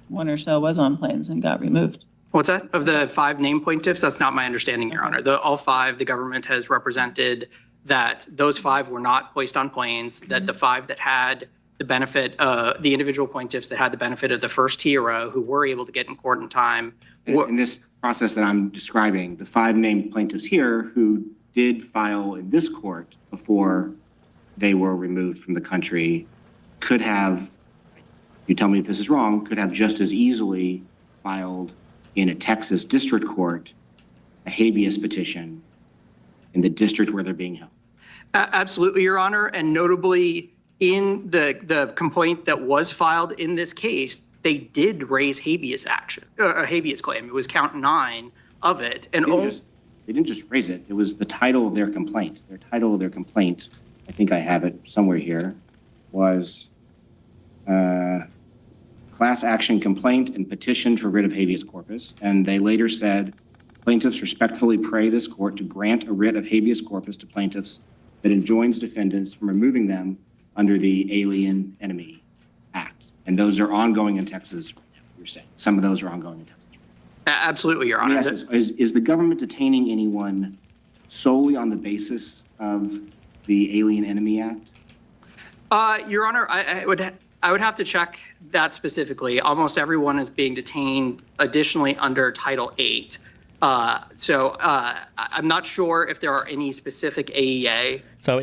one or so was on planes and got removed. What's that? Of the 5 named plaintiffs? That's not my understanding, Your Honor. All 5, the government has represented that those 5 were not placed on planes, that the 5 that had the benefit, the individual plaintiffs that had the benefit of the first TRO who were able to get in court in time. In this process that I'm describing, the 5 named plaintiffs here who did file in this court before they were removed from the country could have, you tell me if this is wrong, could have just as easily filed in a Texas district court a habeas petition in the district where they're being held. Absolutely, Your Honor. And notably, in the complaint that was filed in this case, they did raise habeas action, a habeas claim. It was count 9 of it. And They didn't just raise it. It was the title of their complaint. Their title of their complaint, I think I have it somewhere here, was class action complaint and petition for writ of habeas corpus. And they later said, plaintiffs respectfully pray this court to grant a writ of habeas corpus to plaintiffs that enjoins defendants from removing them under the Alien Enemy Act. And those are ongoing in Texas, you're saying. Some of those are ongoing in Texas. Absolutely, Your Let me Honor. ask this. Is the government detaining anyone solely on the basis of the Alien Enemy Act? Your Honor, I would have to check that specifically. Almost everyone is being detained additionally under Title VIII. I'm not sure if there are any specific AEA. So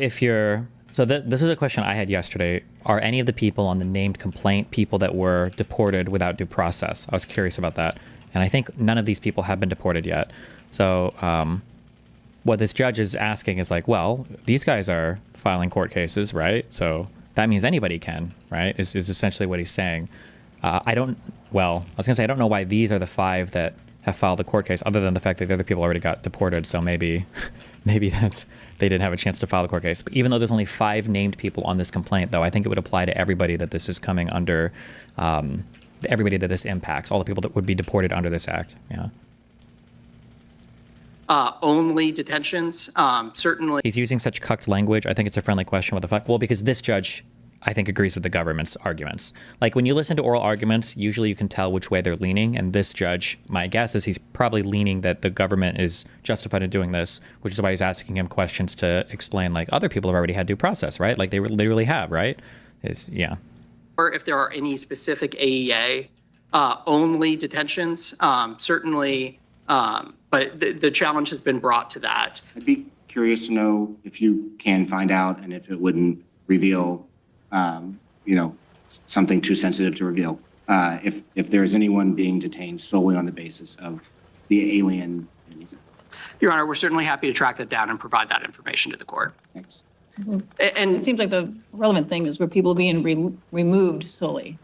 this is a question I had yesterday. Are any of the people on the named complaint people that were deported without due process? I was curious about that. And I think none of these people have been deported yet. So what this judge is asking is like, well, these guys are filing court cases, right? So that means anybody can, right? Is essentially what he's saying. I was gonna say, I don't know why these are the 5 that have filed the court case, other than the fact that the other people already got deported. So maybe that's, they didn't have a chance to file the court case. But even though there's only 5 named people on this complaint, though, I think it would apply to everybody that this is coming under, everybody that this impacts, all the people that would be deported under this act. Yeah. Only detentions, certainly. He's using such cucked language. I think it's a friendly question. What the fuck? Well, because this judge, I think, agrees with the government's arguments. Like when you listen to oral arguments, usually you can tell which way they're leaning. And this judge, my guess is he's probably leaning that the government is justified in doing this, which is why he's asking him questions to explain, like, other people have already had due process, right? Like they literally have, right? Yeah. Or if there are any specific AEA, only detentions, certainly. But the challenge has been brought to that. I'd be curious to know if you can find out and if it wouldn't reveal, something too sensitive to reveal. If there's anyone being detained solely on the basis of the Alien Enemies Act. Your Honor, we're certainly happy to track that down and provide that information to the court. Thanks. And It seems like the relevant thing is where people being removed solely,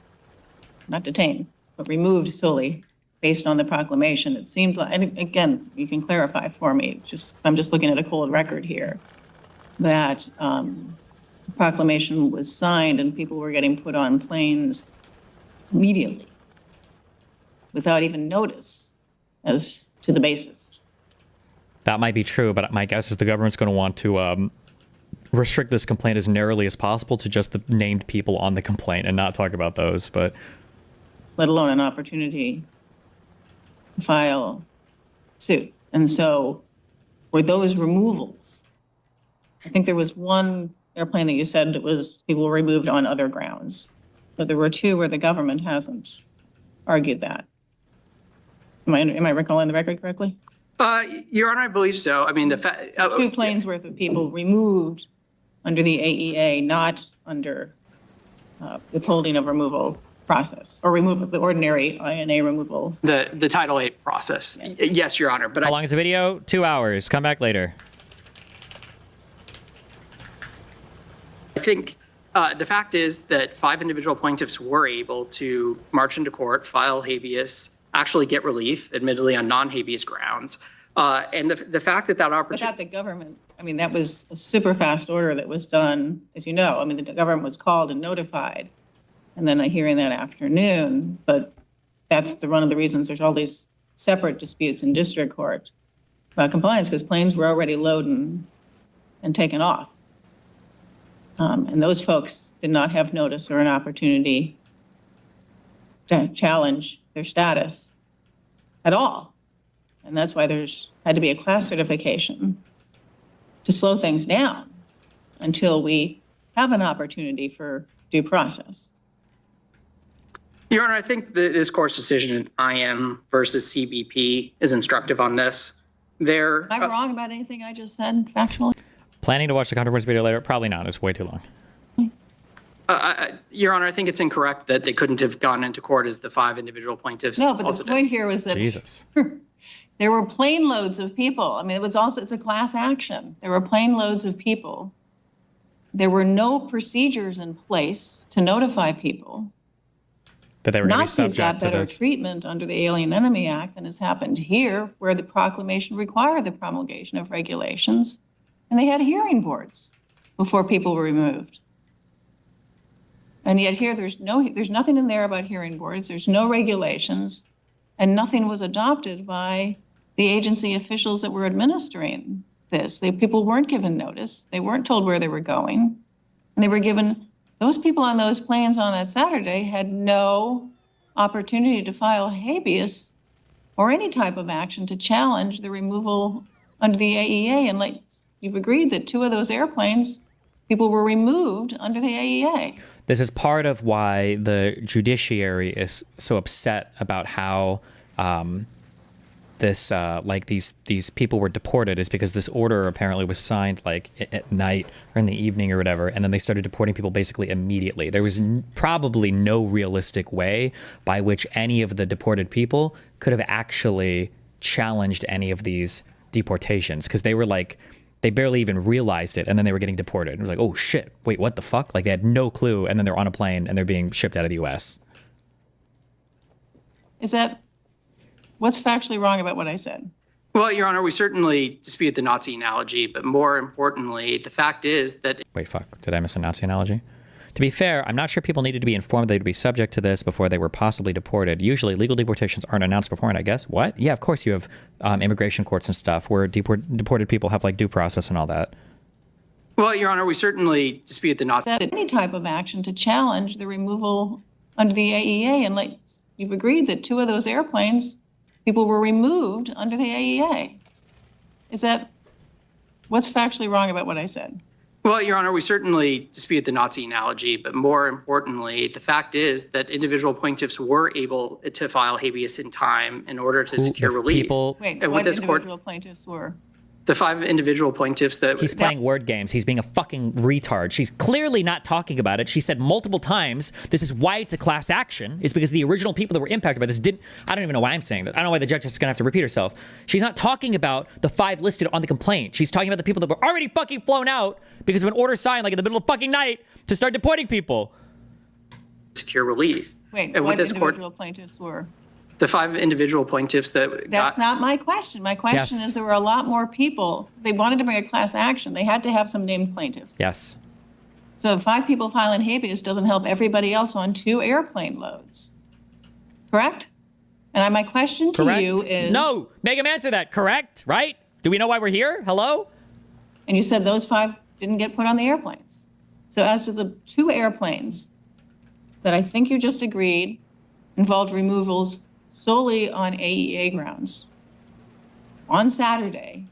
not detained, but removed solely based on the proclamation. It seemed like, and again, you can clarify for me, I'm just looking at a cold record here, that the proclamation was signed and people were getting put on planes immediately without even notice as to the basis. That might be true, but my guess is the government's going to want to restrict this complaint as narrowly as possible to just the named people on the complaint and not talk about those. But Let alone an opportunity to file suit. And so for those removals, I think there was one airplane that you said that was people were removed on other grounds, but there were 2 where the government hasn't argued that. Am I recalling the record correctly? Your Honor, I believe so. I mean, 2 planes worth of people removed under the AEA, not under withholding of removal process, or removal of the ordinary INA removal. the Title VIII process. Yes, Your Honor. But how long is the video? 2 hours. Come back later. I think the fact is that 5 individual plaintiffs were able to march into court, file habeas, actually get relief, admittedly on non-habeas grounds. And the fact that opportunity. Without the government, I mean, that was a super fast order that was done, as you know. I mean, the government was called and notified, and then a hearing that afternoon. But that's one of the reasons there's all these separate disputes in district court about compliance, because planes were already loading and taken off. And those folks did not have notice or an opportunity to challenge their status at all. And that's why there's had to be a class certification to slow things down until we have an opportunity for due process. Your Honor, I think this court's decision in IM versus CBP is instructive on this. Am I wrong about anything I just said factually? Planning to watch the controversy video later? Probably not. It's way too long. Your Honor, I think it's incorrect that they couldn't have gone into court as the 5 individual plaintiffs. No, but also the did. point here was that Jesus. there were plane loads of people. I mean, it's a class action. There were plane loads of people. There were no procedures in place to notify people. That they were going to be Nazis got subject to better this. treatment under the Alien Enemy Act than has happened here, where the proclamation required the promulgation of regulations, and they had hearing boards before people were removed. And yet here, there's nothing in there about hearing boards. There's no regulations, and nothing was adopted by the agency officials that were administering this. People weren't given notice. They weren't told where they were going. And they were given, those people on those planes on that Saturday had no opportunity to file habeas or any type of action to challenge the removal under the AEA. And like you've agreed that 2 of those airplanes, people were removed under the AEA. This is part of why the judiciary is so upset about how these people were deported, is because this order apparently was signed like at night or in the evening or whatever, and then they started deporting people basically immediately. There was probably no realistic way by which any of the deported people could have actually challenged any of these deportations, because they were like, they barely even realized it, and then they were getting deported. It was like, oh shit, wait, what the fuck? Like they had no clue, and then they're on a plane and they're being shipped out of the US. What's factually wrong about what I said? Well, Your Honor, we certainly dispute the Nazi analogy, but more importantly, the fact is that... Wait, fuck, did I miss a Nazi analogy? To be fair, I'm not sure people needed to be informed they'd be subject to this before they were possibly deported. Usually, legal deportations aren't announced beforehand, I guess. What? Yeah, of course you have immigration courts and stuff where deported people have like due process and all that. Well, Your Honor, we certainly dispute the Nazi... That any type of action to challenge the removal under the AEA. And like you've agreed that 2 of those airplanes, people were removed under the AEA. What's factually wrong about what I said? Well, Your Honor, we certainly dispute the Nazi analogy, but more importantly, the fact is that individual plaintiffs were able to file habeas in time in order to secure relief. Wait, And what with this court, individual plaintiffs were? the 5 individual plaintiffs that... He's playing word games. He's being a fucking retard. She's clearly not talking about it. She said multiple times, this is why it's a class action. It's because the original people that were impacted by this didn't... I don't even know why I'm saying that. I don't know why the judge is going to have to repeat herself. She's not talking about the 5 listed on the complaint. She's talking about the people that were already fucking flown out because of an order signed like in the middle of fucking night to start deporting people. Secure relief. Wait, And with what this court, individual plaintiffs were? the 5 individual plaintiffs that That's got... not my question. My question Yes. is there were a lot more people. They wanted to bring a class action. They had to have some named plaintiffs. Yes. So 5 people filing habeas doesn't help everybody else on 2 airplane loads. Correct? And my question to Correct? you is... No! Make him answer that. Correct? Right? Do we know why we're here? Hello? And you said those 5 didn't get put on the airplanes. So as to the 2 airplanes that I think you just agreed involved removals solely on AEA grounds, on Saturday,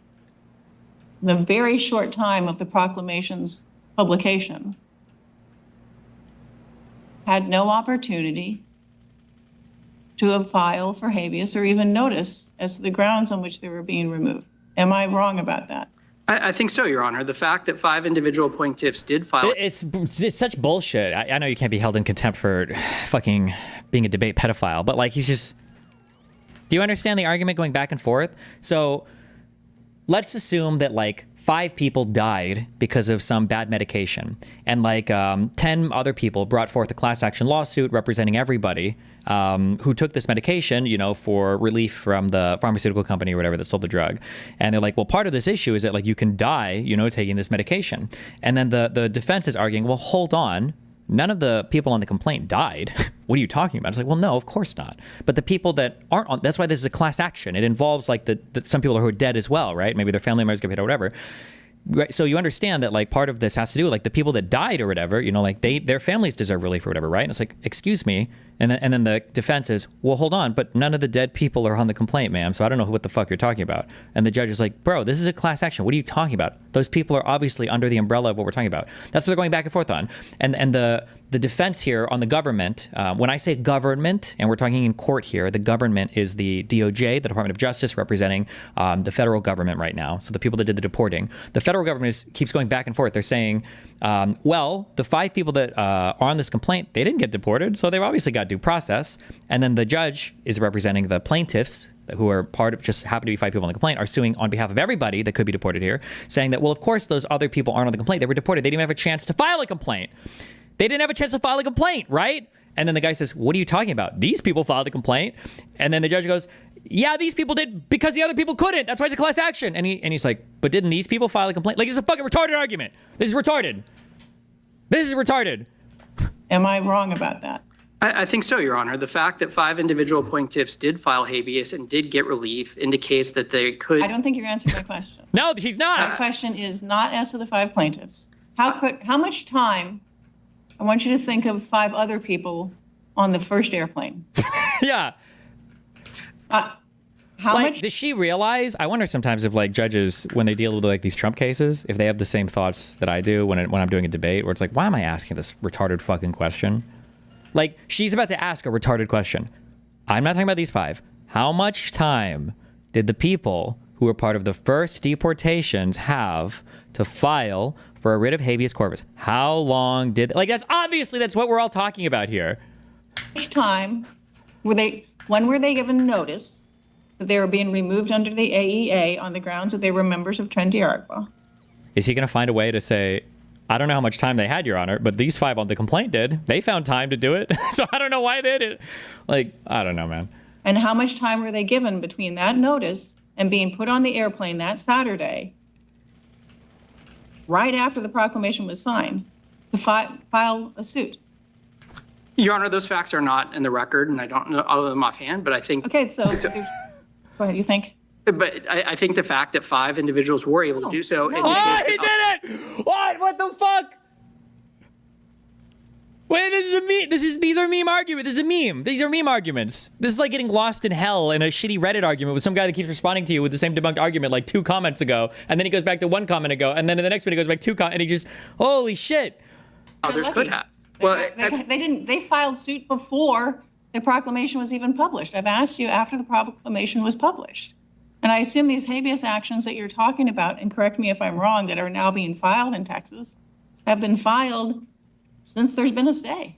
the very short time of the proclamation's publication, had no opportunity to file for habeas or even notice as to the grounds on which they were being removed. Am I wrong about that? I think so, Your Honor. The fact that 5 individual plaintiffs did file... It's such bullshit. I know you can't be held in contempt for fucking being a debate pedophile, but like he's just... Do you understand the argument going back and forth? So let's assume that like 5 people died because of some bad medication, and like 10 other people brought forth a class action lawsuit representing everybody who took this medication, you know, for relief from the pharmaceutical company or whatever that sold the drug. And they're like, well, part of this issue is that like you can die, you know, taking this medication. And then the defense is arguing, well, hold on. None of the people on the complaint died. What are you talking about? It's like, well, no, of course not. But the people that aren't on, that's why this is a class action. It involves like some people who are dead as well, right? Maybe their family members get paid or whatever. Right. So you understand that like part of this has to do with like the people that died or whatever, you know, like their families deserve relief or whatever, right? And it's like, excuse me. And then the defense is, well, hold on, but none of the dead people are on the complaint, ma'am. So I don't know what the fuck you're talking about. And the judge is like, bro, this is a class action. What are you talking about? Those people are obviously under the umbrella of what we're talking about. That's what they're going back and forth on. And the defense here on the government, when I say government, and we're talking in court here, the government is the DOJ, the Department of Justice, representing the federal government right now. So the people that did the deporting. The federal government keeps going back and forth. They're saying, well, the 5 people that are on this complaint, they didn't get deported, so they've obviously got due process. And then the judge is representing the plaintiffs, who are part of, just happen to be 5 people on the complaint, are suing on behalf of everybody that could be deported here, saying that, well, of course, those other people aren't on the complaint. They were deported. They didn't even have a chance to file a complaint. They didn't have a chance to file a complaint, right? And then the guy says, what are you talking about? These people filed a complaint. And then the judge goes, yeah, these people did because the other people couldn't. That's why it's a class action. And he's like, but didn't these people file a complaint? Like, it's a fucking retarded argument. This is retarded. This is retarded. Am I wrong about that? I think so, Your Honor. The fact that 5 individual plaintiffs did file habeas and did get relief indicates that they could. I don't think you're answering my question. No, he's My not. question is not as to the 5 plaintiffs. How much time, I want you to think of 5 other people on the first airplane. Yeah. How Like, much, does she realize? I wonder sometimes if like judges, when they deal with like these Trump cases, if they have the same thoughts that I do when I'm doing a debate, where it's like, why am I asking this retarded fucking question? Like, she's about to ask a retarded question. I'm not talking about these 5. How much time did the people who were part of the first deportations have to file for a writ of habeas corpus? How long did, like, that's what we're all talking about here. time when were they given notice that they were being removed under the AEA on the grounds that they were members of Tren de Aragua? Is he going to find a way to say, I don't know how much time they had, Your Honor, but these 5 on the complaint did. They found time to do it. So I don't know why they did it. Like, I don't know, man. And how much time were they given between that notice and being put on the airplane that Saturday, right after the proclamation was signed, to file a suit? Your Honor, those facts are not in the record, and I don't know all of them offhand, but I think. Okay, so go ahead, you think? But I think the fact that 5 individuals were able to do so. No. Oh, he did it! What the fuck? Wait, this is a meme. These are meme arguments. This is a meme. These are meme arguments. This is like getting lost in hell in a shitty Reddit argument with some guy that keeps responding to you with the same debunked argument like 2 comments ago, and then he goes back to 1 comment ago, and then in the next one he goes back 2 comments, and he just, holy shit. Others could have. They filed suit before the proclamation was even published. I've asked you after the proclamation was published. And I assume these habeas actions that you're talking about, and correct me if I'm wrong, that are now being filed in Texas, have been filed since there's been a stay.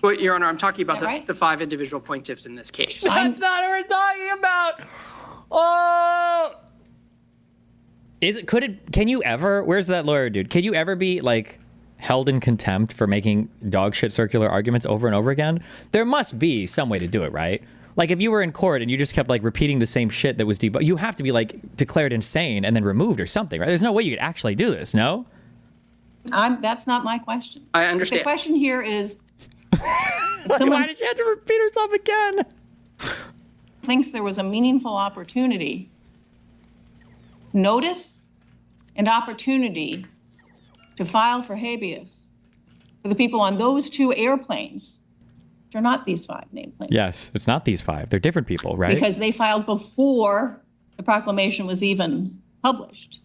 Well, Your Honor, I'm talking about Is that right? the 5 individual plaintiffs in this case. That's not what we're talking about. Oh. Can you ever, where's that lawyer dude? Can you ever be like held in contempt for making dog shit circular arguments over and over again? There must be some way to do it, right? Like if you were in court and you just kept like repeating the same shit that was debunked, you have to be like declared insane and then removed or something, right? There's no way you could actually do this, no? That's not my question. I understand. The question here is, Why did she have to repeat herself again? thinks there was a meaningful opportunity, notice and opportunity to file for habeas for the people on those 2 airplanes, which are not these 5 named plaintiffs. Yes, it's not these 5. They're different people, right? Because they filed before the proclamation was even published.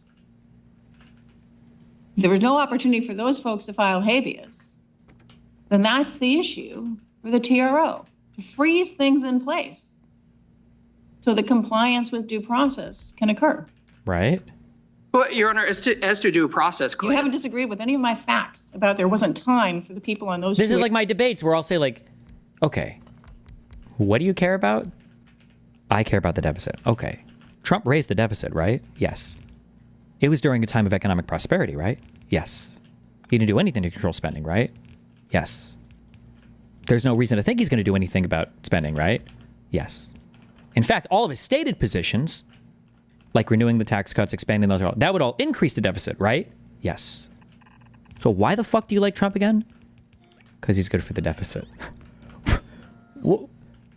If there was no opportunity for those folks to file habeas, then that's the issue for the TRO, to freeze things in place so that compliance with due process can occur. Right? Well, Your Honor, as to due process You claim. haven't disagreed with any of my facts about there wasn't time for the people on those This 2 is like my debates where I'll say like, okay, what do you care about? I care about the deficit. Okay. Trump raised the deficit, right? Yes. It was during a time of economic prosperity, right? Yes. He didn't do anything to control spending, right? Yes. There's no reason to think he's going to do anything about spending, right? Yes. In fact, all of his stated positions, like renewing the tax cuts, expanding those, that would all increase the deficit, right? Yes. So why the fuck do you like Trump again? Because he's good for the deficit.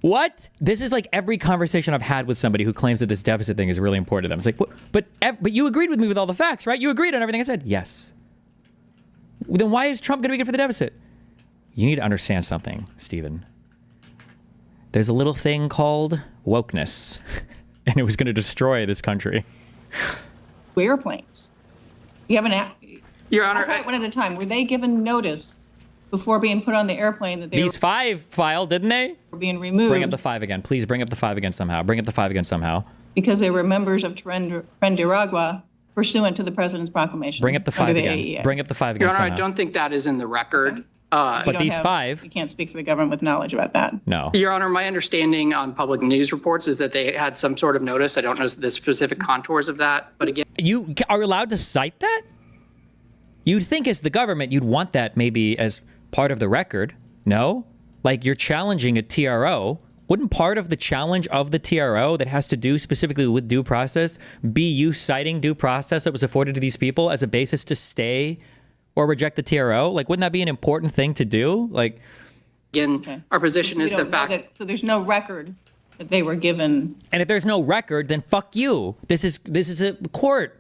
What? This is like every conversation I've had with somebody who claims that this deficit thing is really important to them. It's like, but you agreed with me with all the facts, right? You agreed on everything I said. Yes. Then why is Trump going to be good for the deficit? You need to understand something, Stephen. There's a little thing called wokeness, and it was going to destroy this country. airplanes. You haven't Your Honor, one at a time. Were they given notice before being put on the airplane that they These 5 filed, didn't they? were being removed Bring up the 5 again. Please bring up the 5 again somehow. Bring up the 5 again somehow. because they were members of Tren de Aragua pursuant to the president's proclamation? Bring up the 5 under again. AEA? Bring up the 5 again Your Honor, I somehow. don't think that is in the record. But don't these have- 5, You can't speak for the government with knowledge about that. no. Your Honor, my understanding on public news reports is that they had some sort of notice. I don't know the specific contours of that, but again, You are allowed to cite that? You'd think as the government, you'd want that maybe as part of the record. No? Like you're challenging a TRO. Wouldn't part of the challenge of the TRO that has to do specifically with due process be you citing due process that was afforded to these people as a basis to stay or reject the TRO? Like, wouldn't that be an important thing to do? Like, Again, our position We is the don't know fact. that- So there's no record that they were given. And if there's no record, then fuck you. This is a court.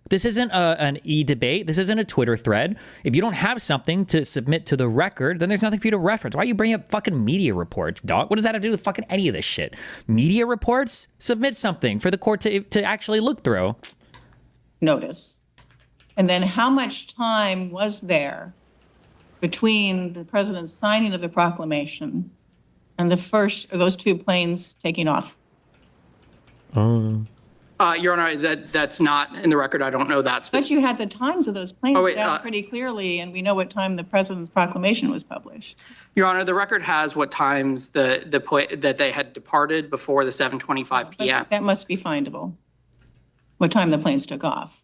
This isn't an e-debate. This isn't a Twitter thread. If you don't have something to submit to the record, then there's nothing for you to reference. Why are you bringing up fucking media reports, dog? What does that have to do with fucking any of this shit? Media reports? Submit something for the court to actually look through. Notice. And then how much time was there between the president's signing of the proclamation and those two planes taking off? Your Honor, that's not in the record. I don't know that But specific. you had the times of those planes Oh, wait, down pretty clearly, and we know what time the president's proclamation was published. Your Honor, the record has what times that they had departed before the 7:25 But p.m. that must be findable, what time the planes took off.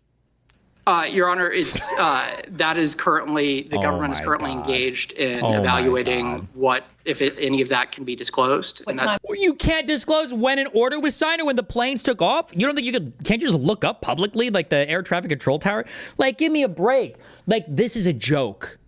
Your Honor, it's that is currently the government is my currently God. engaged in Oh, my evaluating God. what if any of that can be disclosed. What And that's time? Well, you can't disclose when an order was signed or when the planes took off. You don't think can't you just look up publicly like the air traffic control tower? Like, give me a break. Like, this is a joke.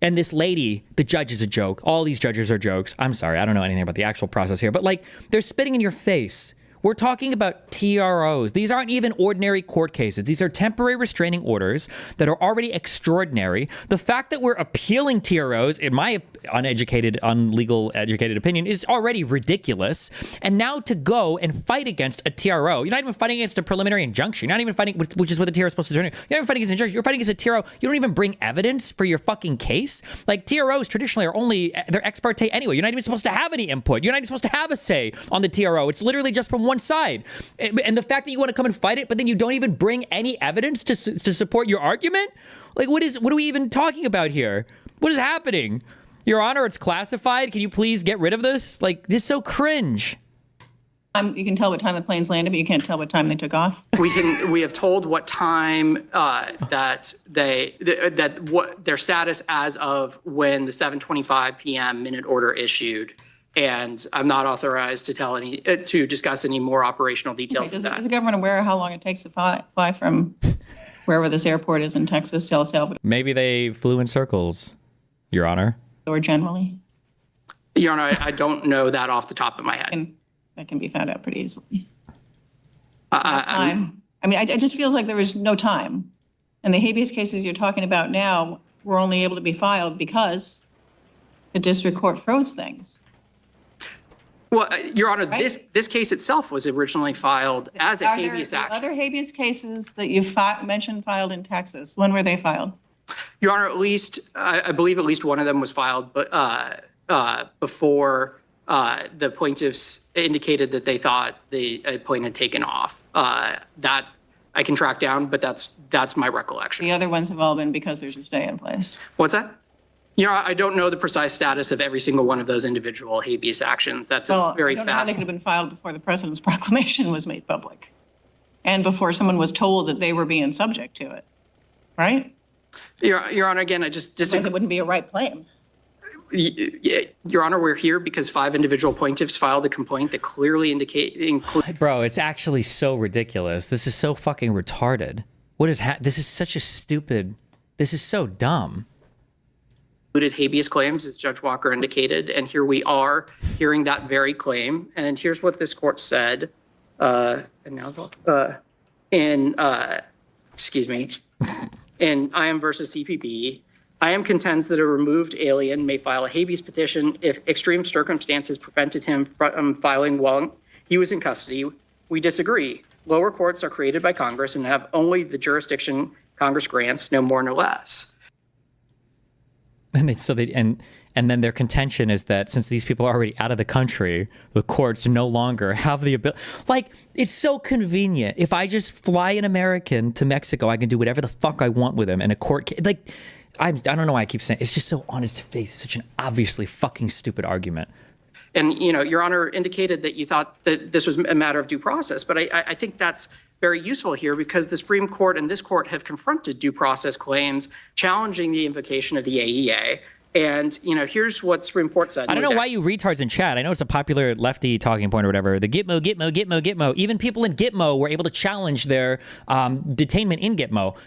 And this lady, the judge is a joke. All these judges are jokes. I'm sorry, I don't know anything about the actual process here, but like, they're spitting in your face. We're talking about TROs. These aren't even ordinary court cases. These are temporary restraining orders that are already extraordinary. The fact that we're appealing TROs, in my unlegal educated opinion, is already ridiculous. And now to go and fight against a TRO, you're not even fighting against a preliminary injunction. You're not even fighting, which is what the TRO is supposed to do. You're not even fighting against an injunction. You're fighting against a TRO. You don't even bring evidence for your fucking case. Like, TROs traditionally are they're ex parte anyway. You're not even supposed to have any input. You're not even supposed to have a say on the TRO. It's literally just from one side. And the fact that you want to come and fight it, but then you don't even bring any evidence to support your argument? Like, what are we even talking about here? What is happening? Your Honor, it's classified. Can you please get rid of this? Like, this is so cringe. You can tell what time the planes landed, but you can't tell what time they took off. we have told what time that what their status as of when the 7:25 p.m. minute order issued. And I'm not authorized to discuss any more operational details Is of that. the government aware of how long it takes to fly from wherever this airport is in Texas to El Salvador, Maybe they flew in circles, Your Honor. or generally? Your Honor, I don't know that off the top of my head. And that can be found out pretty easily. I'm- Time. I mean, it just feels like there was no time. And the habeas cases you're talking about now were only able to be filed because the district court froze things. Well, Your Honor, Right? this case itself was originally filed as a Are there habeas action. other habeas cases that you mentioned filed in Texas? When were they filed? Your Honor, at least I believe at least one of them was filed, but before the plaintiffs indicated that they thought a plane had taken off. That I can track down, but that's my recollection. The other ones have all been because there's a stay in place. What's that? You know, I don't know the precise status of every single one of those individual habeas actions. That's a very I don't know how they fast. could have been filed before the president's proclamation was made public and before someone was told that they were being subject to it, right? Your Honor, again, I just Otherwise, disagree. it wouldn't be a right claim. Your Honor, we're here because 5 individual plaintiffs filed a complaint that clearly Bro, it's actually so ridiculous. This is so fucking retarded. This is such a stupid, this is so dumb. included habeas claims, as Judge Walker indicated, and here we are hearing that very claim. And here's what this court said, in IM versus CPB. IM contends that a removed alien may file a habeas petition if extreme circumstances prevented him from filing while he was in custody. We disagree. Lower courts are created by Congress and have only the jurisdiction Congress grants, no more, no less. And then their contention is that since these people are already out of the country, the courts no longer have the ability. Like, it's so convenient. If I just fly an American to Mexico, I can do whatever the fuck I want with him in a court case. Like, I don't know why I keep saying it's just so on its face. It's such an obviously fucking stupid argument. And, you know, Your Honor indicated that you thought that this was a matter of due process, but I think that's very useful here because the Supreme Court and this court have confronted due process claims challenging the invocation of the AEA. And, here's what Supreme Court said. I don't know why you retards in chat. I know it's a popular lefty talking point or whatever. The Gitmo, Gitmo, Gitmo, Gitmo. Even people in Gitmo were able to challenge their detainment in Gitmo.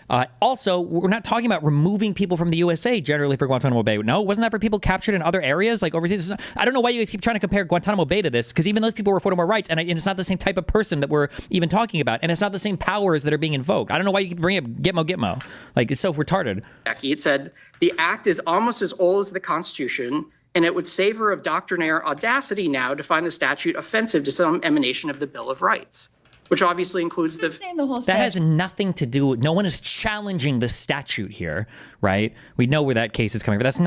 Also, we're not talking about removing people from the USA generally for Guantanamo Bay. No, wasn't that for people captured in other areas like overseas? I don't know why you guys keep trying to compare Guantanamo Bay to this, because even those people were afforded more rights, and it's not the same type of person that we're even talking about, and it's not the same powers that are being invoked. I don't know why you keep bringing up Gitmo, Gitmo. Like, it's so retarded. It said, the act is almost as old as the Constitution, and it would savor of doctrinaire audacity now to find the statute offensive to some emanation of the Bill of Rights, which obviously includes I'm saying the whole That has statute. nothing to do with, no one is challenging the statute here, right? We know where that case is coming from.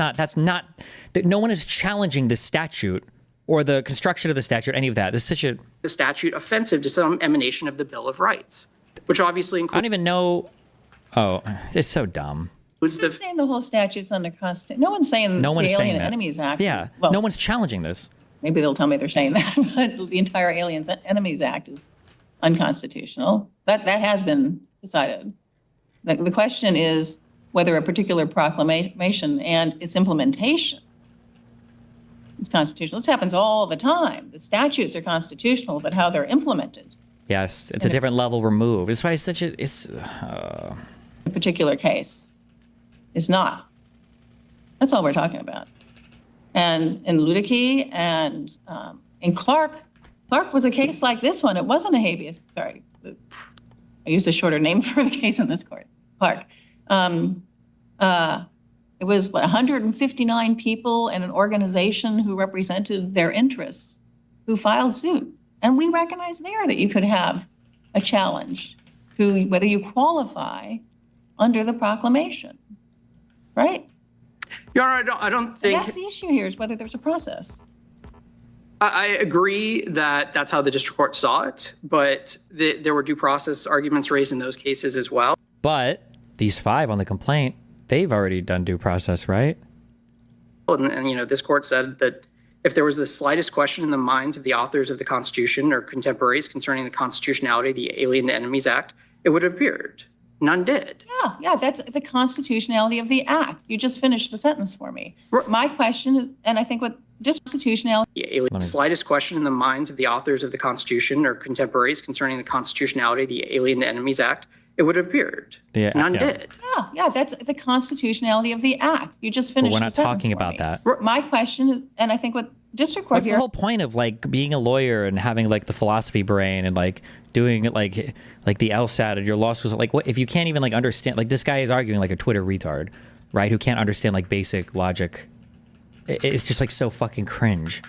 No one is challenging the statute or the construction of the statute, any of that. This is such a, the statute offensive to some emanation of the Bill of Rights, which obviously I don't even know. Oh, it's so dumb. includes I'm saying the whole statute's under Constitution. No one's saying No one's the saying Alien that. Enemies Act. Yeah, is, well, no one's challenging this. maybe they'll tell me they're saying that, but the entire Alien Enemies Act is unconstitutional. That has been decided. The question is whether a particular proclamation and its implementation is constitutional. This happens all the time. The statutes are constitutional, but how they're implemented Yes, it's a different level removed. That's why it's such a, it's, in a particular case is not. That's all we're talking about. And in Ludecke and in Clark was a case like this one. It wasn't a habeas. Sorry, I used a shorter name for the case in this court. Clark. It was 159 people and an organization who represented their interests who filed suit. And we recognize there that you could have a challenge to whether you qualify under the proclamation, right? Your Honor, I don't think That's the issue here, is whether there's a process. I agree that that's how the district court saw it, but there were due process arguments raised in those cases as well. but these 5 on the complaint, they've already done due process, right? And this court said that if there was the slightest question in the minds of the authors of the Constitution or contemporaries concerning the constitutionality of the Alien Enemies Act, it would have appeared. None did. Yeah, that's the constitutionality of the act. You just finished the sentence for me. My question is, and I think what just constitutionality. The slightest question in the minds of the authors of the Constitution or contemporaries concerning the constitutionality of the Alien Enemies Act, it would have appeared. None did. Yeah, that's the constitutionality of the act. You just finished We're the not sentence talking for about me. that. My question is, and I think what district court What's the here. whole point of like being a lawyer and having like the philosophy brain and like doing it like the LSAT and your law school? Like, what if you can't even like understand? Like, this guy is arguing like a Twitter retard, right? Who can't understand like basic logic. It's just like so fucking cringe.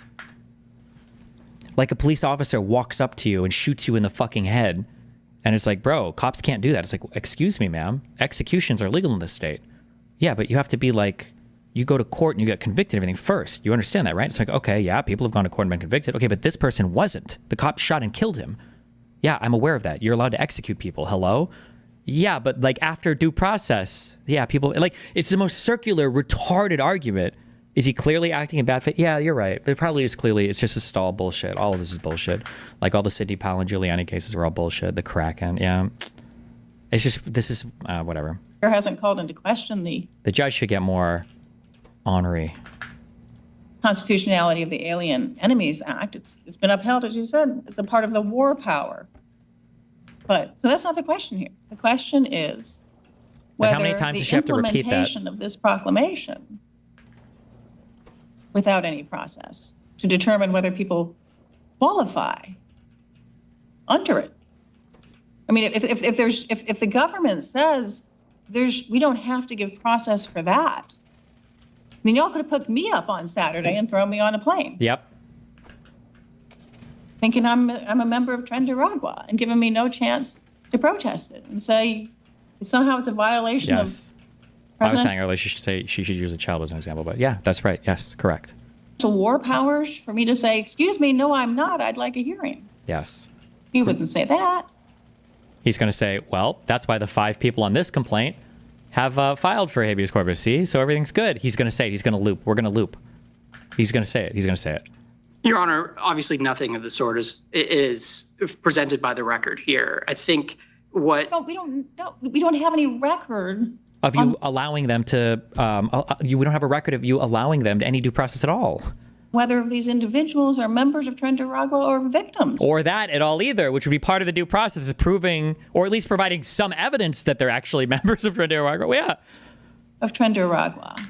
Like a police officer walks up to you and shoots you in the fucking head. And it's like, bro, cops can't do that. It's like, excuse me, ma'am. Executions are legal in this state. Yeah, but you have to be like, you go to court and you get convicted and everything first. You understand that, right? It's like, okay, yeah, people have gone to court and been convicted. Okay, but this person wasn't. The cop shot and killed him. Yeah, I'm aware of that. You're allowed to execute people. Hello? Yeah, but like after due process, yeah, people, like, it's the most circular, retarded argument. Is he clearly acting in bad faith? Yeah, you're right. It probably is clearly, it's just a stall bullshit. All of this is bullshit. Like all the Sidney Powell and Giuliani cases were all bullshit. The Kraken, yeah. It's just, this is, whatever. Hasn't called into question the The judge should get more ornery. constitutionality of the Alien Enemies Act. It's been upheld, as you said, as a part of the war power. But, so that's not the question here. The question is Like, whether how many times the does she have to repeat that? implementation of this proclamation without any process to determine whether people qualify under it. I mean, if the government says we don't have to give process for that, then y'all could have picked me up on Saturday and thrown me on a plane, Yep. thinking I'm a member of Trinidad and giving me no chance to protest it and say somehow it's a violation Yes. of I was presidential saying earlier she should use a child as an example, but yeah, that's right. Yes, correct. war powers for me to say, excuse me, no, I'm not. I'd like a hearing. Yes. You wouldn't say that. He's going to say, well, that's why the 5 people on this complaint have filed for habeas corpus. See, so everything's good. He's going to say it. He's going to loop. We're going to loop. He's going to say it. He's going to say it. Your Honor, obviously nothing of the sort is presented by the record here. I think what No, we don't have any record of you allowing them to, we don't have a record of you allowing them to any due process at all. Whether these individuals are members of Trendaragua or victims. Or that at all either, which would be part of the due process, is proving, or at least providing some evidence that they're actually members of Trendaragua. Well, yeah. Of Trendaragua.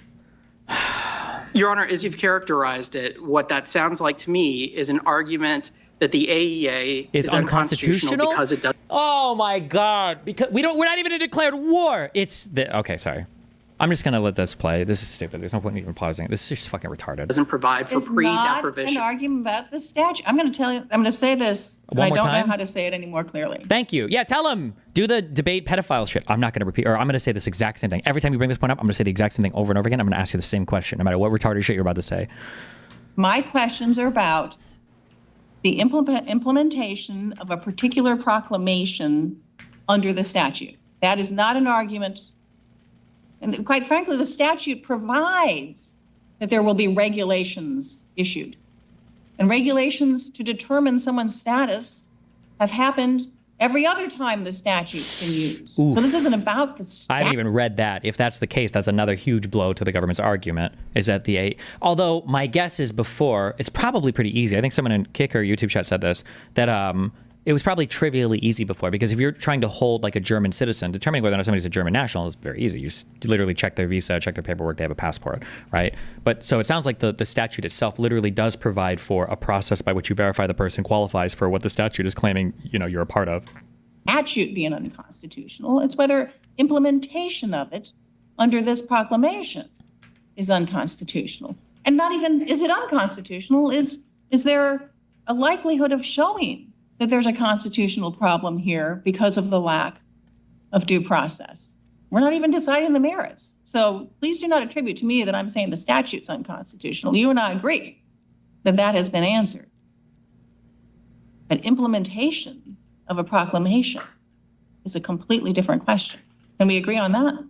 Your Honor, as you've characterized it, what that sounds like to me is an argument that the AEA is unconstitutional because it does. Oh my God! Because we're not even in a declared war. Okay, sorry. I'm just gonna let this play. This is stupid. There's no point in even pausing. This is just fucking retarded. Doesn't provide for It's pre-deprivation. not an argument about the statute. I'm going to say this. One more I don't time? know how to say it any more clearly. Thank you. Yeah, tell him. Do the debate pedophile shit. I'm not gonna repeat, or I'm gonna say this exact same thing. Every time you bring this point up, I'm gonna say the exact same thing over and over again. I'm gonna ask you the same question, no matter what retarded shit you're about to say. My questions are about the implementation of a particular proclamation under the statute. That is not an argument. And quite frankly, the statute provides that there will be regulations issued. And regulations to determine someone's status have happened every other time the statute's been used. Oof. So this isn't about the I statute. haven't even read that. If that's the case, that's another huge blow to the government's argument, is that although my guess is before, it's probably pretty easy. I think someone in Kicker YouTube chat said this, that it was probably trivially easy before, because if you're trying to hold like a German citizen, determining whether or not somebody's a German national is very easy. You literally check their visa, check their paperwork, they have a passport, right? But so it sounds like the statute itself literally does provide for a process by which you verify the person qualifies for what the statute is claiming, you're a part of. Statute being unconstitutional. It's whether implementation of it under this proclamation is unconstitutional. And not even, is it unconstitutional? Is there a likelihood of showing that there's a constitutional problem here because of the lack of due process? We're not even deciding the merits. So please do not attribute to me that I'm saying the statute's unconstitutional. You and I agree that that has been answered. But implementation of a proclamation is a completely different question. Can we agree on that?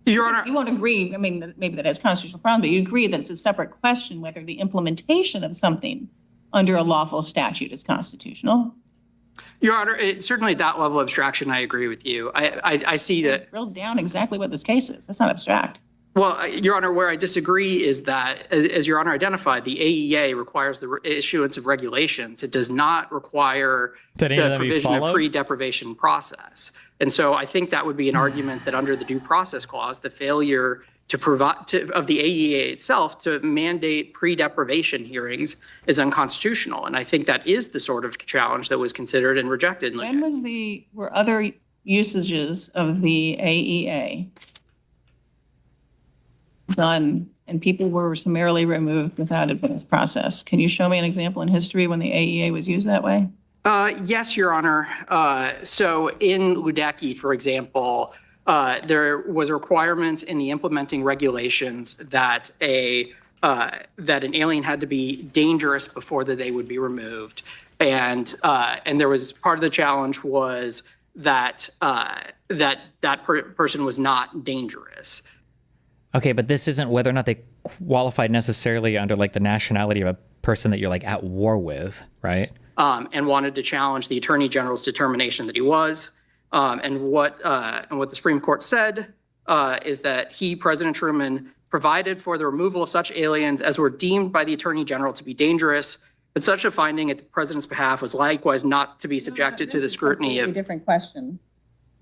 Your Honor, You won't agree, I mean, maybe that it's a constitutional problem, but you agree that it's a separate question whether the implementation of something under a lawful statute is constitutional. Your Honor, certainly at that level of abstraction, I agree with you. I see that. Drill down exactly what this case is. That's not abstract. Well, Your Honor, where I disagree is that, as Your Honor identified, the AEA requires the issuance of regulations. It does not require the provision of pre-deprivation process. And so I think that would be an argument that under the due process clause, the failure to provide of the AEA itself to mandate pre-deprivation hearings is unconstitutional. And I think that is the sort of challenge that was considered and rejected. When were other usages of the AEA done and people were summarily removed without advanced process? Can you show me an example in history when the AEA was used that way? Yes, Your Honor. So in Ludecke, for example, there was a requirement in the implementing regulations that that an alien had to be dangerous before that they would be removed, and there was part of the challenge was that person was not dangerous. Okay, but this isn't whether or not they qualified necessarily under like the nationality of a person that you're like at war with, right? And wanted to challenge the Attorney General's determination that he was. And what the Supreme Court said is that President Truman, provided for the removal of such aliens as were deemed by the Attorney General to be dangerous, but such a finding at the President's behalf was likewise not to be subjected to the scrutiny of. Different question.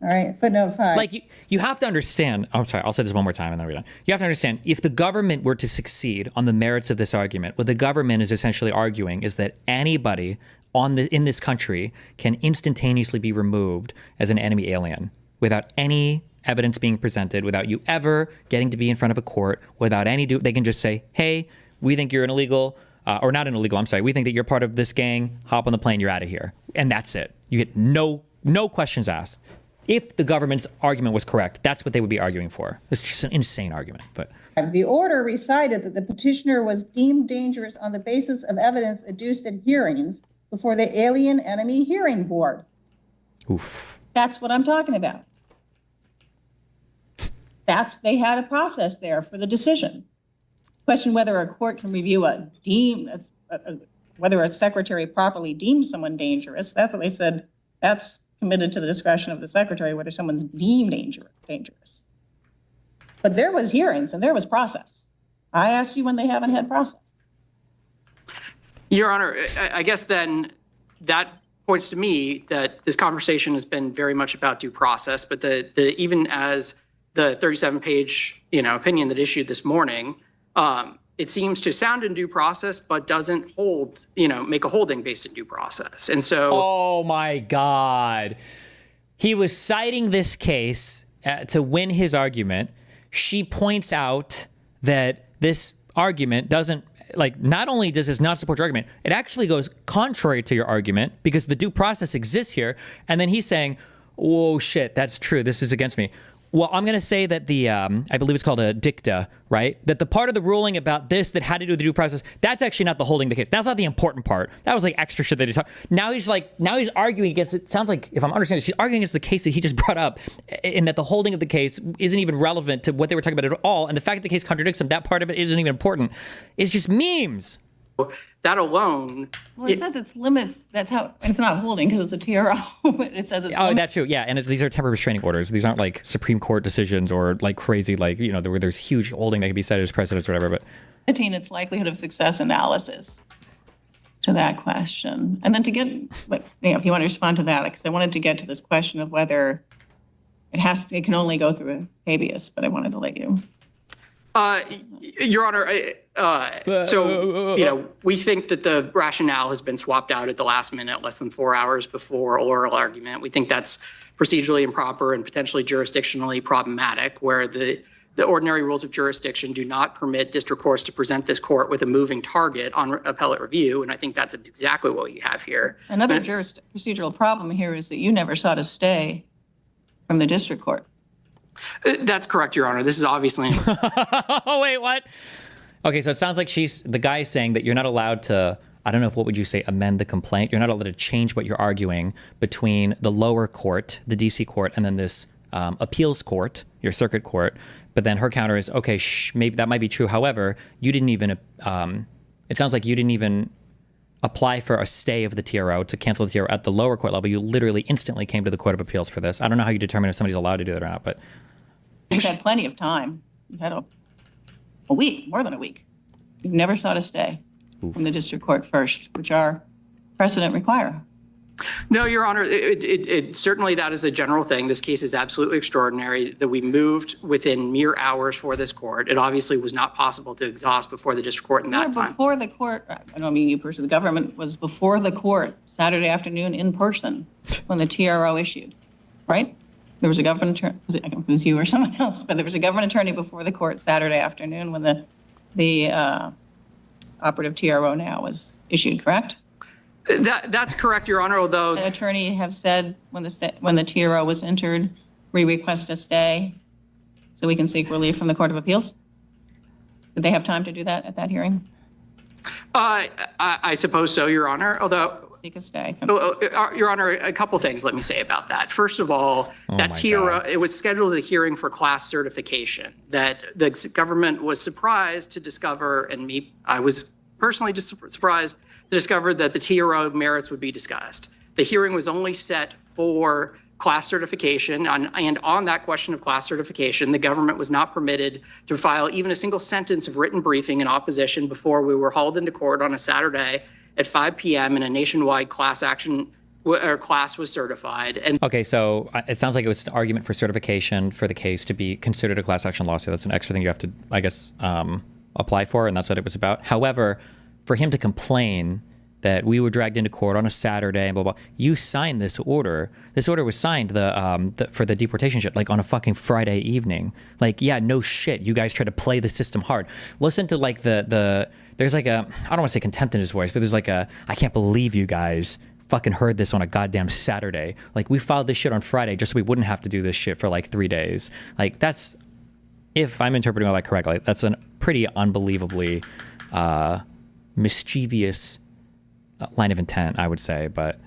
All right, footnote 5. Like you have to understand, I'm sorry, I'll say this one more time and then we're done. You have to understand, if the government were to succeed on the merits of this argument, what the government is essentially arguing is that anybody in this country can instantaneously be removed as an enemy alien without any evidence being presented, without you ever getting to be in front of a court, without they can just say, hey, we think you're an illegal, or not an illegal, I'm sorry, we think that you're part of this gang, hop on the plane, you're out of here. And that's it. You get no questions asked. If the government's argument was correct, that's what they would be arguing for. It's just an insane argument, but. The order recited that the petitioner was deemed dangerous on the basis of evidence adduced at hearings before the Alien Enemy Hearing Board. Oof. That's what I'm talking about. They had a process there for the decision. Question whether a court can review whether a secretary properly deemed someone dangerous. That's what they said. That's committed to the discretion of the secretary, whether someone's deemed dangerous. But there was hearings and there was process. I asked you when they haven't had process. Your Honor, I guess then that points to me that this conversation has been very much about due process, but even as the 37-page, opinion that issued this morning, it seems to sound in due process, but doesn't hold, make a holding based in due process. And so, oh my God, he was citing this case to win his argument. She points out that this argument doesn't, not only does this not support your argument, it actually goes contrary to your argument because the due process exists here. And then he's saying, oh shit, that's true. This is against me. Well, I'm going to say that the, I believe it's called a dicta, right? That the part of the ruling about this that had to do with the due process, that's actually not the holding the case. That's not the important part. That was extra shit that he talked. Now he's arguing against, it sounds like, if I'm understanding, she's arguing against the case that he just brought up, in that the holding of the case isn't even relevant to what they were talking about at all. And the fact that the case contradicts him, that part of it isn't even important. It's just memes. that alone. Well, it says it's limits. That's how, it's not holding because it's a TRO. It says it's limits. That's true. Yeah. And these are temporary restraining orders. These aren't Supreme Court decisions or crazy, where there's huge holding that can be cited as precedents or whatever. But Its likelihood of success analysis to that question. And then to get, if you want to respond to that, because I wanted to get to this question of whether it can only go through a habeas, but I wanted to let you. Your Honor, we think that the rationale has been swapped out at the last minute, less than 4 hours before oral argument. We think that's procedurally improper and potentially jurisdictionally problematic, where the ordinary rules of jurisdiction do not permit district courts to present this court with a moving target on appellate review. And I think that's exactly what you have here. Another procedural problem here is that you never sought a stay from the district court. That's correct, Your Honor. This is obviously. Oh, wait, what? Okay, so it sounds like the guy is saying that you're not allowed to, I don't know what would you say, amend the complaint. You're not allowed to change what you're arguing between the lower court, the DC court, and then this appeals court, your circuit court. But then her counter is, okay, maybe that might be true. However, you didn't even, it sounds like you didn't even apply for a stay of the TRO to cancel the TRO at the lower court level. You literally instantly came to the Court of Appeals for this. I don't know how you determine if somebody's allowed to do that or not, but. You've had plenty of time. You've had a week, more than a week. You've never sought a stay from the district court first, which our precedent require. No, Your Honor, it certainly that is a general thing. This case is absolutely extraordinary that we moved within mere hours for this court. It obviously was not possible to exhaust before the district court in that time. Before the court, I don't mean you personally, the government was before the court Saturday afternoon in person when the TRO issued, right? There was a government attorney, I don't know if it was you or someone else, but there was a government attorney before the court Saturday afternoon when the operative TRO now was issued, correct? That's correct, Your Honor, although. The attorney have said when the TRO was entered, we request a stay so we can seek relief from the Court of Appeals. Did they have time to do that at that hearing? I suppose so, Your Honor, although. Seek a stay. Your Honor, a couple things let me say about that. First of all, that TRO, it was scheduled as a hearing for class certification that the government was surprised to discover, and I was personally just surprised to discover that the TRO merits would be discussed. The hearing was only set for class certification, and on that question of class certification, the government was not permitted to file even a single sentence of written briefing in opposition before we were hauled into court on a Saturday at 5 p.m. and a nationwide class action or class was certified. And okay, so it sounds like it was an argument for certification for the case to be considered a class action lawsuit. That's an extra thing you have to, I guess, apply for, and that's what it was about. However, for him to complain that we were dragged into court on a Saturday and blah, blah, you signed this order. This order was signed for the deportation shit, on a fucking Friday evening. Yeah, no shit. You guys try to play the system hard. Listen to there's I don't want to say contempt in his voice, but there's I can't believe you guys fucking heard this on a goddamn Saturday. We filed this shit on Friday just so we wouldn't have to do this shit for 3 days. That's, if I'm interpreting all that correctly, that's a pretty unbelievably mischievous line of intent, I would say. But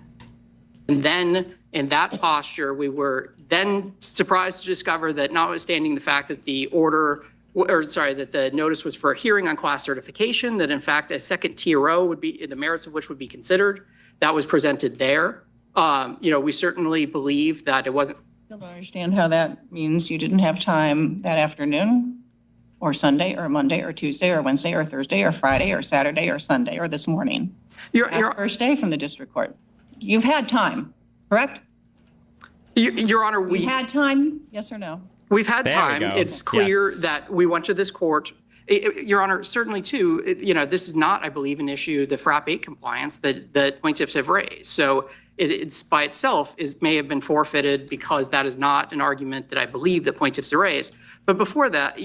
and then in that posture, we were then surprised to discover that, notwithstanding the fact that the notice was for a hearing on class certification, that in fact a second TRO would be, the merits of which would be considered, that was presented there. We certainly believe that it wasn't Still don't understand how that means you didn't have time that afternoon, or Sunday, or Monday, or Tuesday, or Wednesday, or Thursday, or Friday, or Saturday, or Sunday, or this morning. Ask first day from the district court. You've had time, correct? Your Honor, You had time, yes or no? we've had There we time. go. It's clear Yes. that we went to this court. Your Honor, certainly too, this is not, I believe, an issue, the FRAP 8 compliance that plaintiffs have raised. So it's by itself may have been forfeited because that is not an argument that I believe that plaintiffs have raised. But before that,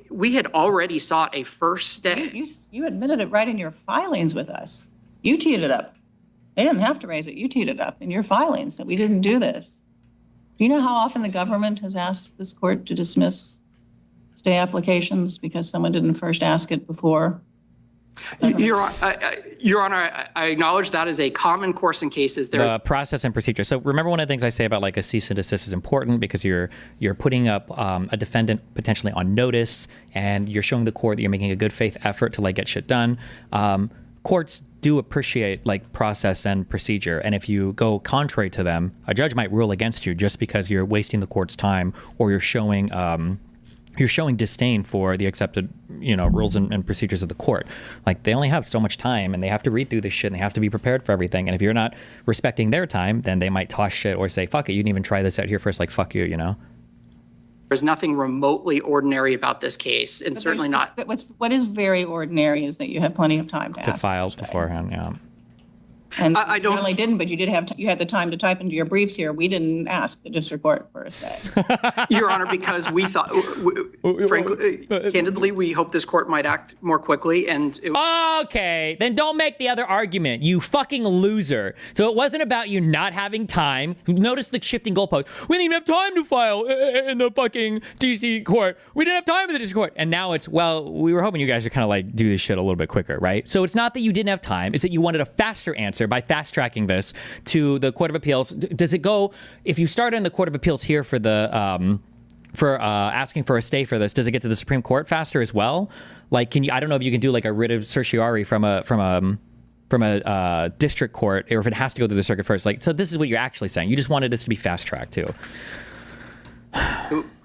we had already sought a first stay. You admitted it right in your filings with us. You teed it up. They didn't have to raise it. You teed it up in your filings that we didn't do this. Do you know how often the government has asked this court to dismiss stay applications because someone didn't first ask it before? Your Honor, I acknowledge that is a common course in cases. The process and procedure. So remember, one of the things I say about like a cease and desist is important because you're putting up a defendant potentially on notice, and you're showing the court that you're making a good faith effort to like get shit done. Courts do appreciate like process and procedure, and if you go contrary to them, a judge might rule against you just because you're wasting the court's time, or you're showing disdain for the accepted, rules and procedures of the court. Like, they only have so much time, and they have to read through this shit, and they have to be prepared for everything. And if you're not respecting their time, then they might toss shit or say, fuck it, you didn't even try this out here first. Like, fuck you, There's nothing remotely ordinary about this case, and certainly not. What is very ordinary is that you had plenty of time to ask file for a stay. beforehand, yeah. And I don't- you only didn't, but you did have, you had the time to type into your briefs here. We didn't ask the district court for a stay. Your Honor, because we thought, frankly, candidly, we hope this court might act more quickly. And Okay, then don't make the other argument, you fucking loser. So it wasn't about you not having time. Notice the shifting goalposts. We didn't even have time to file in the fucking DC court. We didn't have time in the district court. And now it's, well, we were hoping you guys would kind of like do this shit a little bit quicker, right? So it's not that you didn't have time. It's that you wanted a faster answer by fast tracking this to the Court of Appeals. Does it go, if you start in the Court of Appeals here for the, asking for a stay for this, does it get to the Supreme Court faster as well? Like, can you, I don't know if you can do like a writ of certiorari from a district court, or if it has to go through the circuit first. Like, so this is what you're actually saying. You just wanted this to be fast tracked too.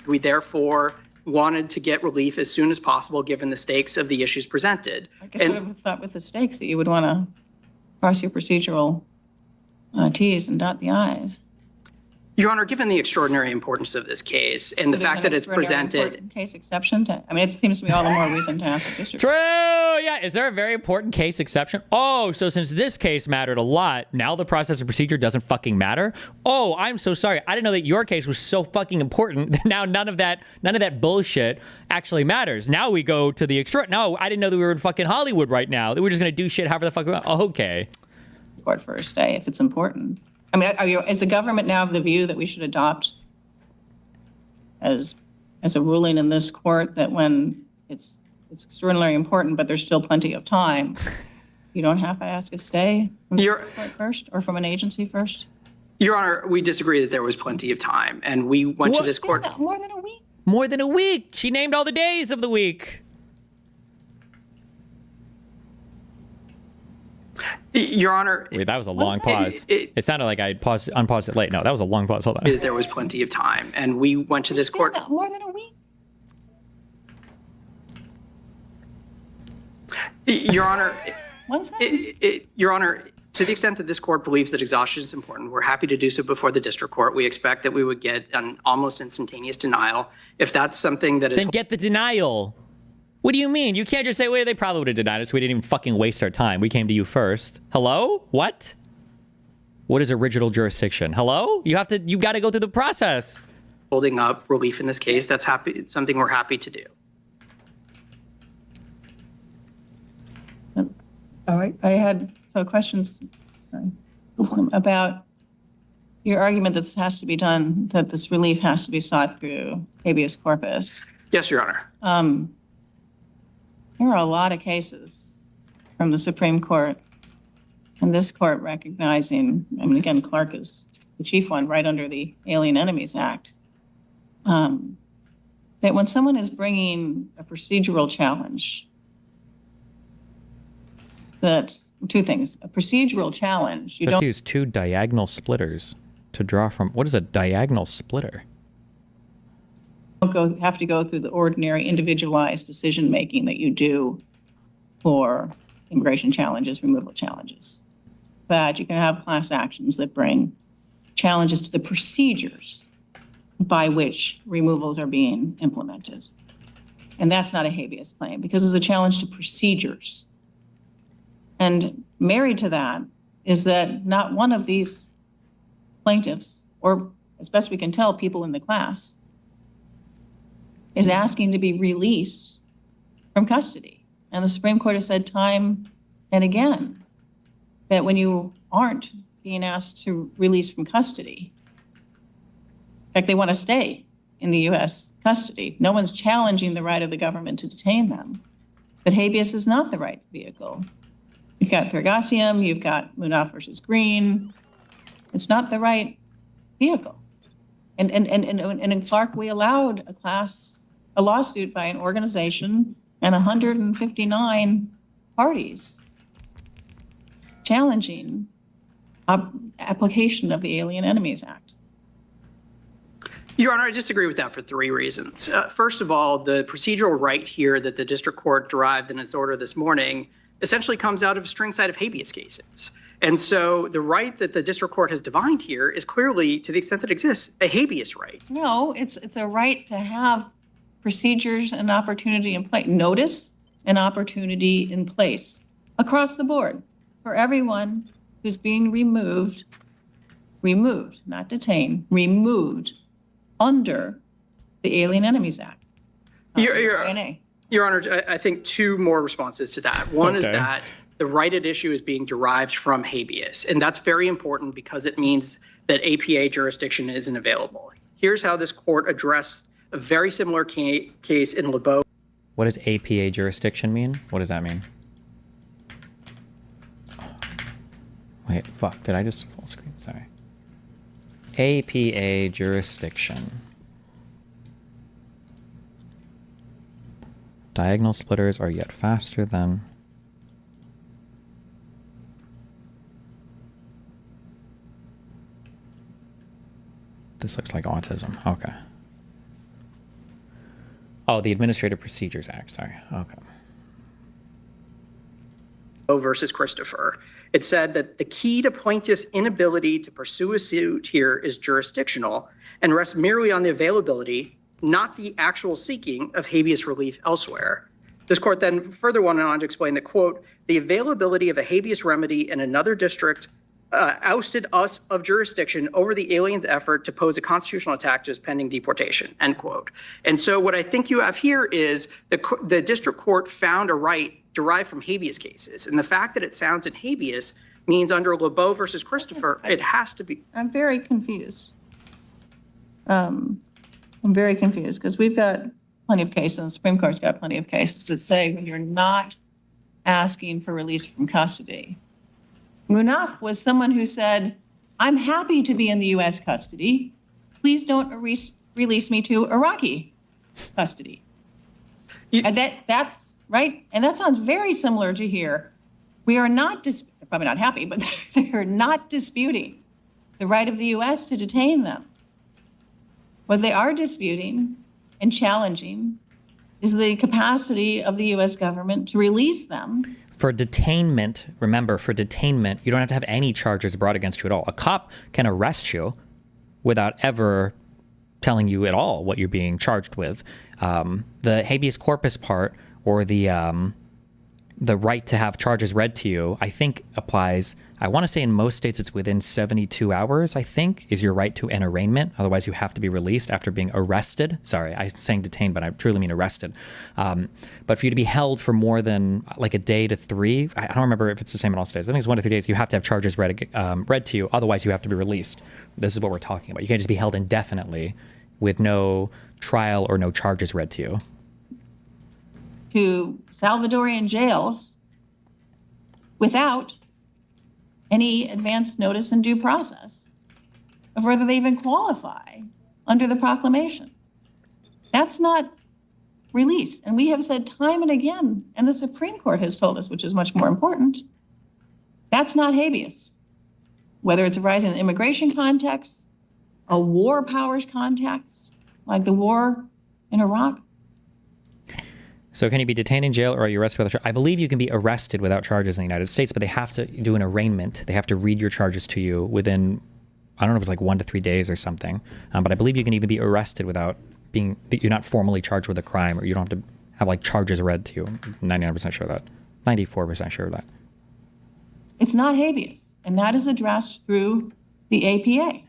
we therefore wanted to get relief as soon as possible, given the stakes of the issues presented. I guess I would have thought with the stakes that you would want to cross your procedural T's and dot the I's. Your Honor, given the extraordinary importance of this case and the There's fact an that it's extraordinary presented, important case exception to, I mean, it seems to me all the more reason to ask the district. True. Yeah. Is there a very important case exception? Oh, so since this case mattered a lot, now the process and procedure doesn't fucking matter? Oh, I'm so sorry. I didn't know that your case was so fucking important that now none of that bullshit actually matters. Now we go to the extra. No, I didn't know that we were in fucking Hollywood right now. That we're just going to do shit however the fuck we want. Oh, okay. Court for a stay if it's important. I mean, is the government now of the view that we should adopt as a ruling in this court that when it's extraordinarily important, but there's still plenty of time, you don't have to ask a stay from the court first or from an agency first? Your Honor, we disagree that there was plenty of time, and we went to this court. More than a week. More than a week. She named all the days of the week. Your Honor. Wait, that was a long pause. It sounded like I unpaused it late. No, that was a long pause. Hold on. There was plenty of time, and we went to this court. More than a week. Your Honor, One sentence. Your Honor, to the extent that this court believes that exhaustion is important, we're happy to do so before the district court. We expect that we would get an almost instantaneous denial. If that's something that is... Then get the denial. What do you mean? You can't just say, wait, they probably would have denied us. We didn't even fucking waste our time. We came to you first. Hello? What? What is original jurisdiction? Hello? You got to go through the process. Holding up relief in this case, that's something we're happy to do. All right. I had questions about your argument that this has to be done, that this relief has to be sought through habeas corpus. Yes, Your Honor. There are a lot of cases from the Supreme Court and this court recognizing, I mean, again, Clark is the chief one right under the Alien Enemies Act, that when someone is bringing a procedural challenge, that two things, a procedural challenge, you Let's don't use two diagonal splitters. to draw from. What is a diagonal splitter? Don't have to go through the ordinary individualized decision-making that you do for immigration challenges, removal challenges. That you can have class actions that bring challenges to the procedures by which removals are being implemented. And that's not a habeas claim because it's a challenge to procedures. And married to that is that not one of these plaintiffs, or as best we can tell, people in the class, is asking to be released from custody. And the Supreme Court has said time and again that when you aren't being asked to release from custody, in fact, they want to stay in the U.S. custody. No one's challenging the right of the government to detain them. But habeas is not the right vehicle. You've got Thurgasium, you've got Munaf versus Green. It's not the right vehicle. And in Clark, we allowed a lawsuit by an organization and 159 parties challenging application of the Alien Enemies Act. Your Honor, I disagree with that for three reasons. First of all, the procedural right here that the district court derived in its order this morning essentially comes out of a string side of habeas cases. And so the right that the district court has divined here is clearly, to the extent that it exists, a habeas right. No, it's a right to have procedures and opportunity in place, notice and opportunity in place across the board for everyone who's being removed, not detained, removed under the Alien Enemies Act. Your Honor, I think two more responses to that. One is that the right at issue is being derived from habeas, and that's very important because it means that APA jurisdiction isn't available. Here's how this court addressed a very similar case in Lebeau. What does APA jurisdiction mean? What does that mean? Wait, fuck, did I just full screen? Sorry. APA jurisdiction. Diagonal splitters are yet faster than... This looks like autism. Okay. Oh, the Administrative Procedures Act. Sorry. Okay. Versus Christopher. It said that the key to plaintiff's inability to pursue a suit here is jurisdictional and rests merely on the availability, not the actual seeking of habeas relief elsewhere. This court then further went on to explain that, quote, the availability of a habeas remedy in another district ousted us of jurisdiction over the alien's effort to pose a constitutional attack to his pending deportation, end quote. And so what I think you have here is the district court found a right derived from habeas cases. And the fact that it sounds in habeas means under Lebeau versus Christopher, it has to be. I'm very confused. I'm very confused because we've got plenty of cases, and the Supreme Court's got plenty of cases that say when you're not asking for release from custody. Munaf was someone who said, I'm happy to be in the U.S. custody. Please don't release me to Iraqi custody. And that's right. And that sounds very similar to here. We are not, probably not happy, but they're not disputing the right of the U.S. to detain them. What they are disputing and challenging is the capacity of the U.S. government to release them. For detainment, remember, for detainment, you don't have to have any charges brought against you at all. A cop can arrest you without ever telling you at all what you're being charged with. The habeas corpus part, or the right to have charges read to you, I think applies. I want to say in most states it's within 72 hours, I think, is your right to an arraignment. Otherwise, you have to be released after being arrested. Sorry, I'm saying detained, but I truly mean arrested. But for you to be held for more than like a day to 3, I don't remember if it's the same in all states. I think it's 1 to 3 days. You have to have charges read to you. Otherwise, you have to be released. This is what we're talking about. You can't just be held indefinitely with no trial or no charges read to you. To Salvadorian jails without any advance notice and due process of whether they even qualify under the proclamation. That's not release. And we have said time and again, and the Supreme Court has told us, which is much more important, that's not habeas. Whether it's arising in the immigration context a war powers context, like the war in Iraq? So can you be detained in jail or are you arrested without charges? I believe you can be arrested without charges in the United States, but they have to do an arraignment. They have to read your charges to you within, I don't know if it's like 1 to 3 days or something. But I believe you can even be arrested without being, you're not formally charged with a crime, or you don't have to have like charges read to you. 99% sure of that. 94% sure of that. It's not habeas, and that is addressed through the APA.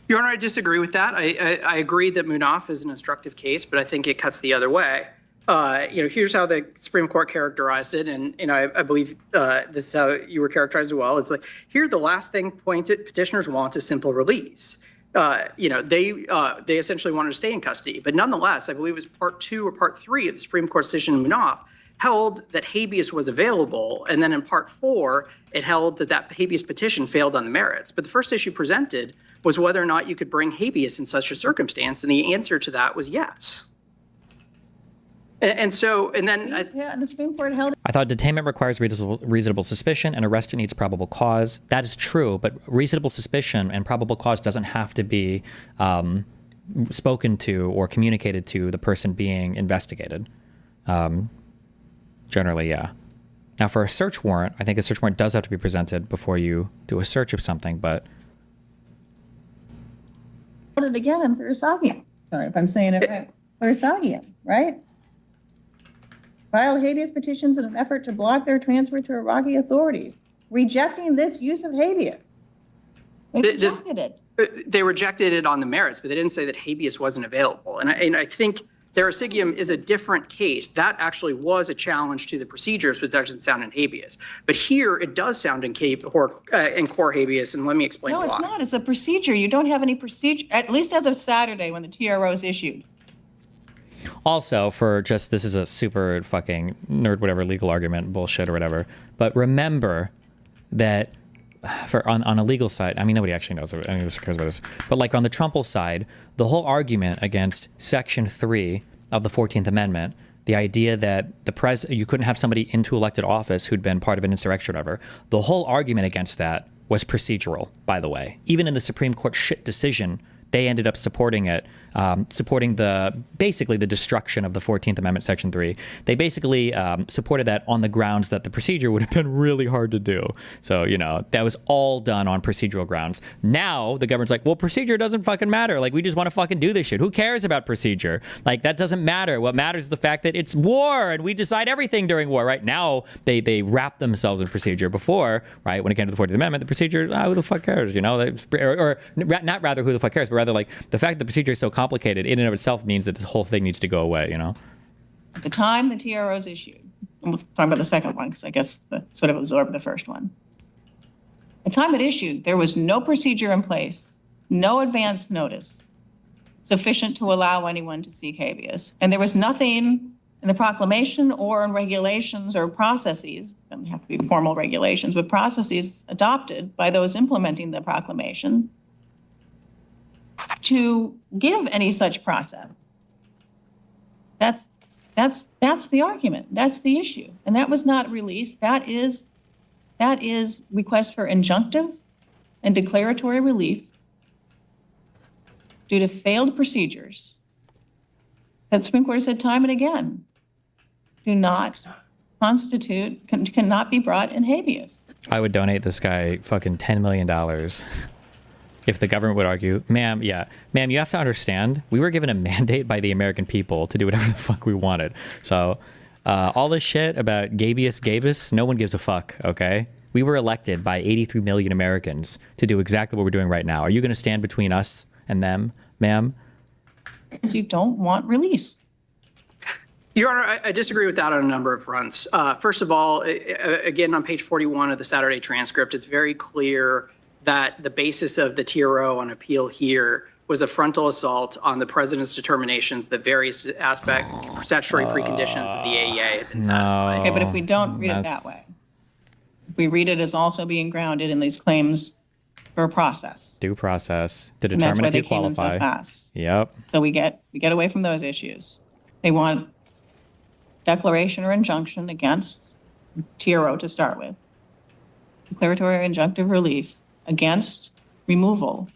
Your Honor, I disagree with that. I agree that Munaf is an instructive case, but I think it cuts the other way. Here's how the Supreme Court characterized it, and I believe this is how you were characterized as well. It's like, here the last thing petitioners want is simple release. They essentially wanted to stay in custody, but nonetheless, I believe it was Part 2 or Part 3 of the Supreme Court decision in Munaf held that habeas was available, and then in Part 4, it held that habeas petition failed on the merits. But the first issue presented was whether or not you could bring habeas in such a circumstance, and the answer to that was yes. And then And the Supreme Court held. I thought detainment requires reasonable suspicion and arrest needs probable cause. That is true, but reasonable suspicion and probable cause doesn't have to be spoken to or communicated to the person being investigated. Generally, yeah. Now, for a search warrant, I think a search warrant does have to be presented before you do a search of something, but... It again in Farasagian. Sorry if I'm saying it right. Farasagian, right? Filed habeas petitions in an effort to block their transfer to Iraqi authorities, rejecting this use of habeas. They rejected it. They rejected it on the merits, but they didn't say that habeas wasn't available. And I think Therasighium is a different case. That actually was a challenge to the procedures, which doesn't sound in habeas. But here, it does sound in core habeas, and let me explain why. No, it's not. It's a procedure. You don't have any procedure, at least as of Saturday when the TRO is issued. Also, for just, this is a super fucking nerd, whatever, legal argument, bullshit or whatever. But remember that on a legal side, I mean, nobody actually knows, any of us cares about this, but like on the Trumpel side, the whole argument against Section 3 of the 14th Amendment, the idea that you couldn't have somebody into elected office who'd been part of an insurrection or whatever, the whole argument against that was procedural, by the way. Even in the Supreme Court shit decision, they ended up supporting it, supporting basically the destruction of the 14th Amendment, Section 3. They basically supported that on the grounds that the procedure would have been really hard to do. So, that was all done on procedural grounds. Now the government's like, well, procedure doesn't fucking matter. Like, we just want to fucking do this shit. Who cares about procedure? Like, that doesn't matter. What matters is the fact that it's war and we decide everything during war. Right now, they wrap themselves in procedure. Before, right, when it came to the 14th Amendment, the procedure, who the fuck cares? Or not rather who the fuck cares, but rather like the fact that the procedure is so complicated in and of itself means that this whole thing needs to go away, At the time the TRO is issued, and we'll talk about the second one because I guess that sort of absorbed the first one. At the time it issued, there was no procedure in place, no advance notice sufficient to allow anyone to seek habeas. And there was nothing in the proclamation or in regulations or processes, don't have to be formal regulations, but processes adopted by those implementing the proclamation to give any such process. That's the argument. That's the issue. And that was not released. That is request for injunctive and declaratory relief due to failed procedures that the Supreme Court has said time and again do not constitute, cannot be brought in habeas. I would donate this guy fucking $10 million if the government would argue, ma'am, you have to understand, we were given a mandate by the American people to do whatever the fuck we wanted. So all this shit about Gabeus, no one gives a fuck, okay? We were elected by 83 million Americans to do exactly what we're doing right now. Are you going to stand between us and them, ma'am? Because you don't want release. Your Honor, I disagree with that on a number of fronts. First of all, again, on page 41 of the Saturday transcript, it's very clear that the basis of the TRO on appeal here was a frontal assault on the president's determinations that various statutory preconditions of the AEA had been satisfied. Okay, but if we don't read it that way, if we read it as also being grounded in these claims for a process. Due process to And that's determine why if they you came in so qualify. fast. Yep. So we get away from those issues. They want declaration or injunction against TRO to start with. Declaratory or injunctive relief against removal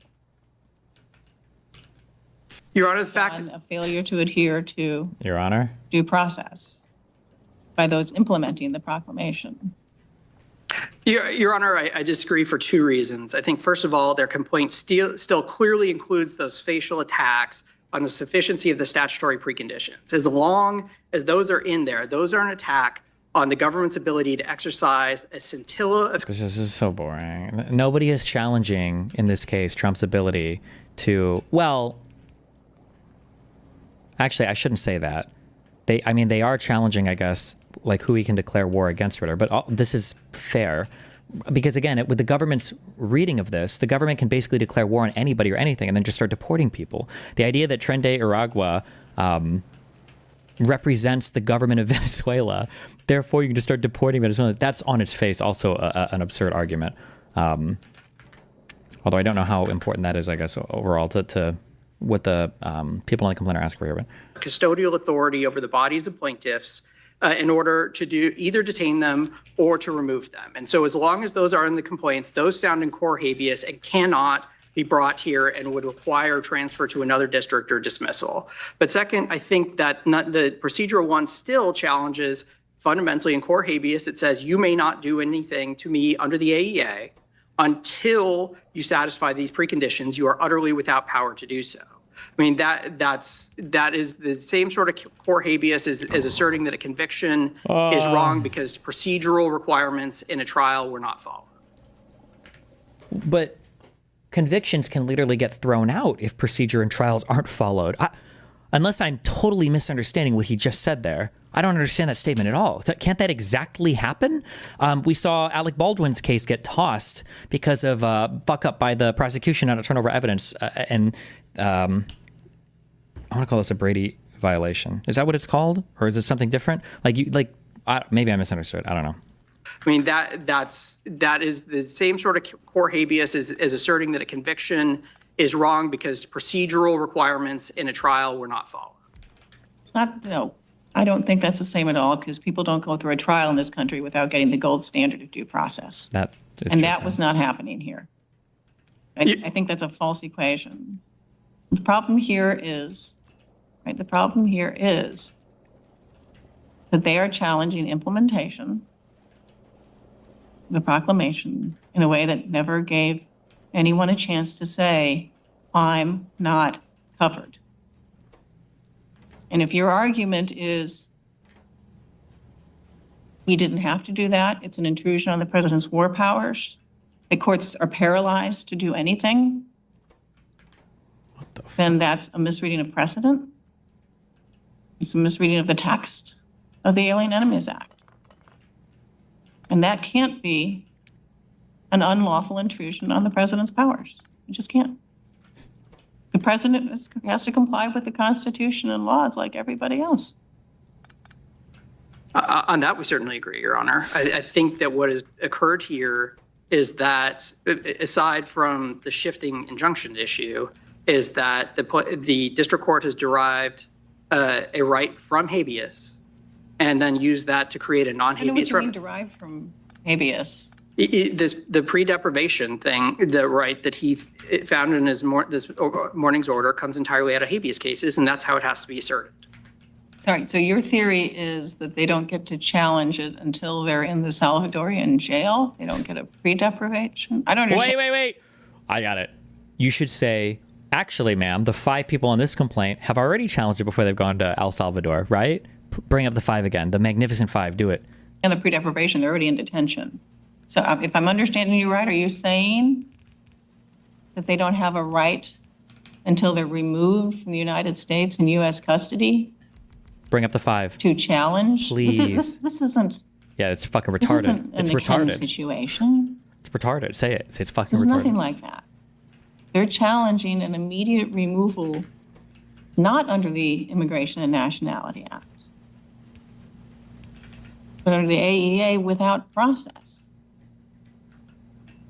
Your Honor, the fact on a failure to adhere to Your Honor. due process by those implementing the proclamation. Your Honor, I disagree for two reasons. I think, first of all, their complaint still clearly includes those facial attacks on the sufficiency of the statutory preconditions. As long as those are in there, those are an attack on the government's ability to exercise a scintilla of. This is so boring. Nobody is challenging, in this case, Trump's ability to, well, actually, I shouldn't say that. They are challenging, I guess, like who he can declare war against or whatever, but this is fair. Because again, with the government's reading of this, the government can basically declare war on anybody or anything and then just start deporting people. The idea that Tren de Aragua represents the government of Venezuela, therefore you can just start deporting Venezuela, that's on its face also an absurd argument. Although I don't know how important that is, I guess, overall to what the people on the complaint are asking for here. But Custodial authority over the bodies of plaintiffs in order to either detain them or to remove them. And so as long as those are in the complaints, those sound in core habeas and cannot be brought here and would require transfer to another district or dismissal. But second, I think that the procedural one still challenges fundamentally in core habeas. It says you may not do anything to me under the AEA until you satisfy these preconditions. You are utterly without power to do so. I mean, that is the same sort of core habeas as asserting that a conviction is wrong because procedural requirements in a trial were not followed. But convictions can literally get thrown out if procedure and trials aren't followed. Unless I'm totally misunderstanding what he just said there. I don't understand that statement at all. Can't that exactly happen? We saw Alec Baldwin's case get tossed because of fuck up by the prosecution on a turnover evidence. I want to call this a Brady violation. Is that what it's called? Or is it something different? Maybe I misunderstood. I don't know. I mean, that is the same sort of core habeas as asserting that a conviction is wrong because procedural requirements in a trial were not followed. No, I don't think that's the same at all because people don't go through a trial in this country without getting the gold standard of due process. That is and true, that was not happening here. I think that's a false equation. The problem here is, that they are challenging implementation of the proclamation in a way that never gave anyone a chance to say, I'm not covered. And if your argument is he didn't have to do that, it's an intrusion on the president's war powers, the courts are paralyzed to do anything, then that's a misreading of precedent. It's a misreading of the text of the Alien Enemies Act. And that can't be an unlawful intrusion on the president's powers. It just can't. The president has to comply with the Constitution and laws like everybody else. On that, we certainly agree, Your Honor. I think that what has occurred here is that, aside from the shifting injunction issue, is that the district court has derived a right from habeas and then used that to create a non-habeas right. Derived from habeas. The pre-deprivation thing, the right that he found in his this morning's order comes entirely out of habeas cases, and that's how it has to be asserted. Sorry, so your theory is that they don't get to challenge it until they're in the Salvadorian jail? They don't get a pre-deprivation? I don't understand. Wait. I got it. You should say, actually, ma'am, the 5 people on this complaint have already challenged it before they've gone to El Salvador, right? Bring up the 5 again, the magnificent 5, do it. And the pre-deprivation, they're already in detention. So if I'm understanding you right, are you saying that they don't have a right until they're removed from the United States in U.S. custody? Bring up the 5. To challenge? Please. This isn't. Yeah, it's fucking retarded. This isn't It's an McKen retarded. situation. It's retarded. Say it. Say it's fucking There's retarded. nothing like that. They're challenging an immediate removal, not under the Immigration and Nationality Act, but under the AEA without process.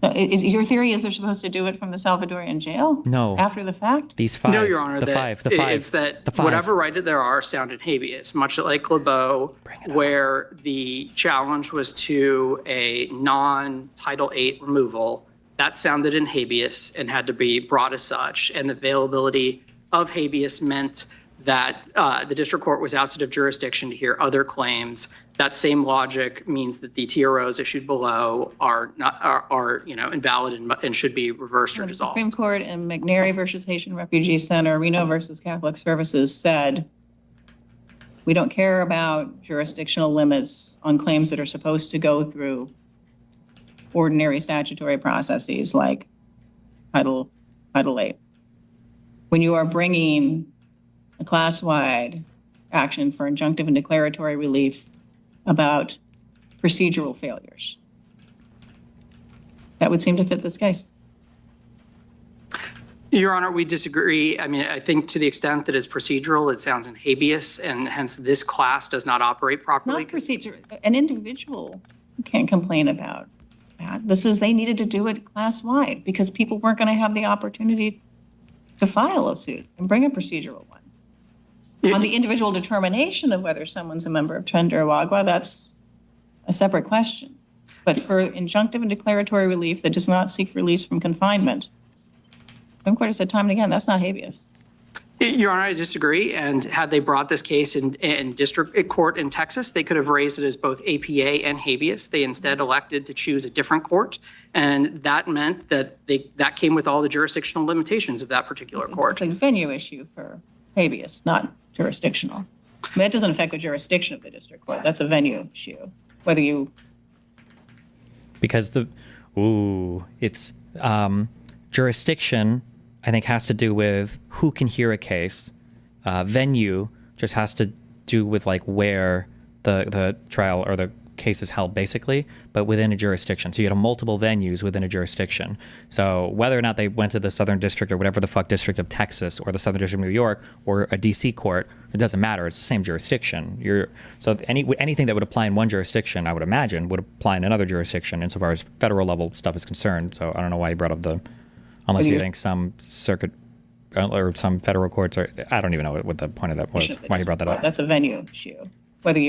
So your theory is they're supposed to do it from the Salvadorian jail? No. After the fact? These 5. No, Your Honor. The 5. The 5. It's that the 5. whatever right there are sound in habeas, much like Lebeau, where the challenge was to a non-Title VIII removal. That sounded in habeas and had to be brought as such, and the availability of habeas meant that the district court was ousted of jurisdiction to hear other claims. That same logic means that the TROs issued below are invalid and should be reversed or The dissolved. Supreme Court in McNary versus Haitian Refugee Center, Reno versus Catholic Services said, we don't care about jurisdictional limits on claims that are supposed to go through ordinary statutory processes like Title 8. When you are bringing a class-wide action for injunctive and declaratory relief about procedural failures, that would seem to fit this case. Your Honor, we disagree. I mean, I think to the extent that it's procedural, it sounds in habeas, and hence this class does not operate properly. Not procedure. An individual can't complain about that. They needed to do it class-wide because people weren't going to have the opportunity to file a suit and bring a procedural one. On the individual determination of whether someone's a member of Tender or Wagwa, that's a separate question. But for injunctive and declaratory relief that does not seek release from confinement, the Supreme Court has said time and again, that's not habeas. Your Honor, I disagree. And had they brought this case in district court in Texas, they could have raised it as both APA and habeas. They instead elected to choose a different court. And that meant that that came with all the jurisdictional limitations of that particular court. It's a venue issue for habeas, not jurisdictional. I mean, that doesn't affect the jurisdiction of the district court. That's a venue issue. Whether you, Because it's jurisdiction, I think, has to do with who can hear a case. Venue just has to do with like where the trial or the case is held, basically, but within a jurisdiction. So you have multiple venues within a jurisdiction. So whether or not they went to the Southern District or whatever the fuck district of Texas or the Southern District of New York or a DC court, it doesn't matter. It's the same jurisdiction. So anything that would apply in one jurisdiction, I would imagine, would apply in another jurisdiction insofar as federal level stuff is concerned. So I don't know why you brought up unless you think some circuit or some federal courts are, I don't even know what the point of that was, why you brought that up. that's a venue issue. Whether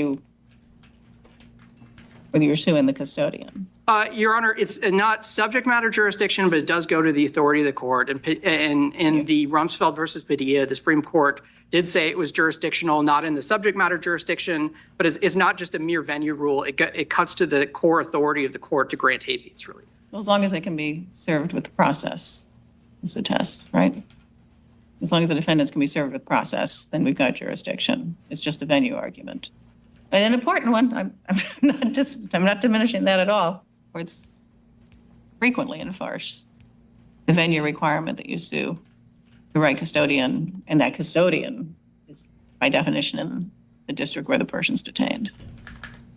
you're suing the custodian. Your Honor, it's not subject matter jurisdiction, but it does go to the authority of the court. And in the Rumsfeld versus Padilla, the Supreme Court did say it was jurisdictional, not in the subject matter jurisdiction, but it's not just a mere venue rule. It cuts to the core authority of the court to grant habeas relief. Well, as long as it can be served with the process is the test, right? As long as the defendants can be served with process, then we've got jurisdiction. It's just a venue argument. And an important one, I'm not diminishing that at all, where it's frequently enforced, the venue requirement that you sue the right custodian, and that custodian is by definition in the district where the person's detained.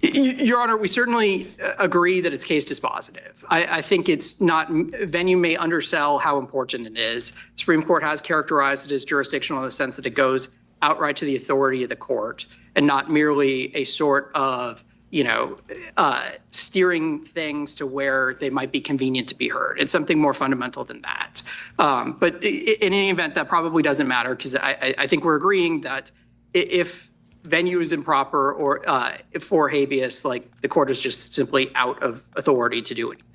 Your Honor, we certainly agree that it's case dispositive. I think it's not, venue may undersell how important it is. Supreme Court has characterized it as jurisdictional in the sense that it goes outright to the authority of the court and not merely a sort of, steering things to where they might be convenient to be heard. It's something more fundamental than that. But in any event, that probably doesn't matter because I think we're agreeing that if venue is improper or for habeas, like the court is just simply out of authority to do anything.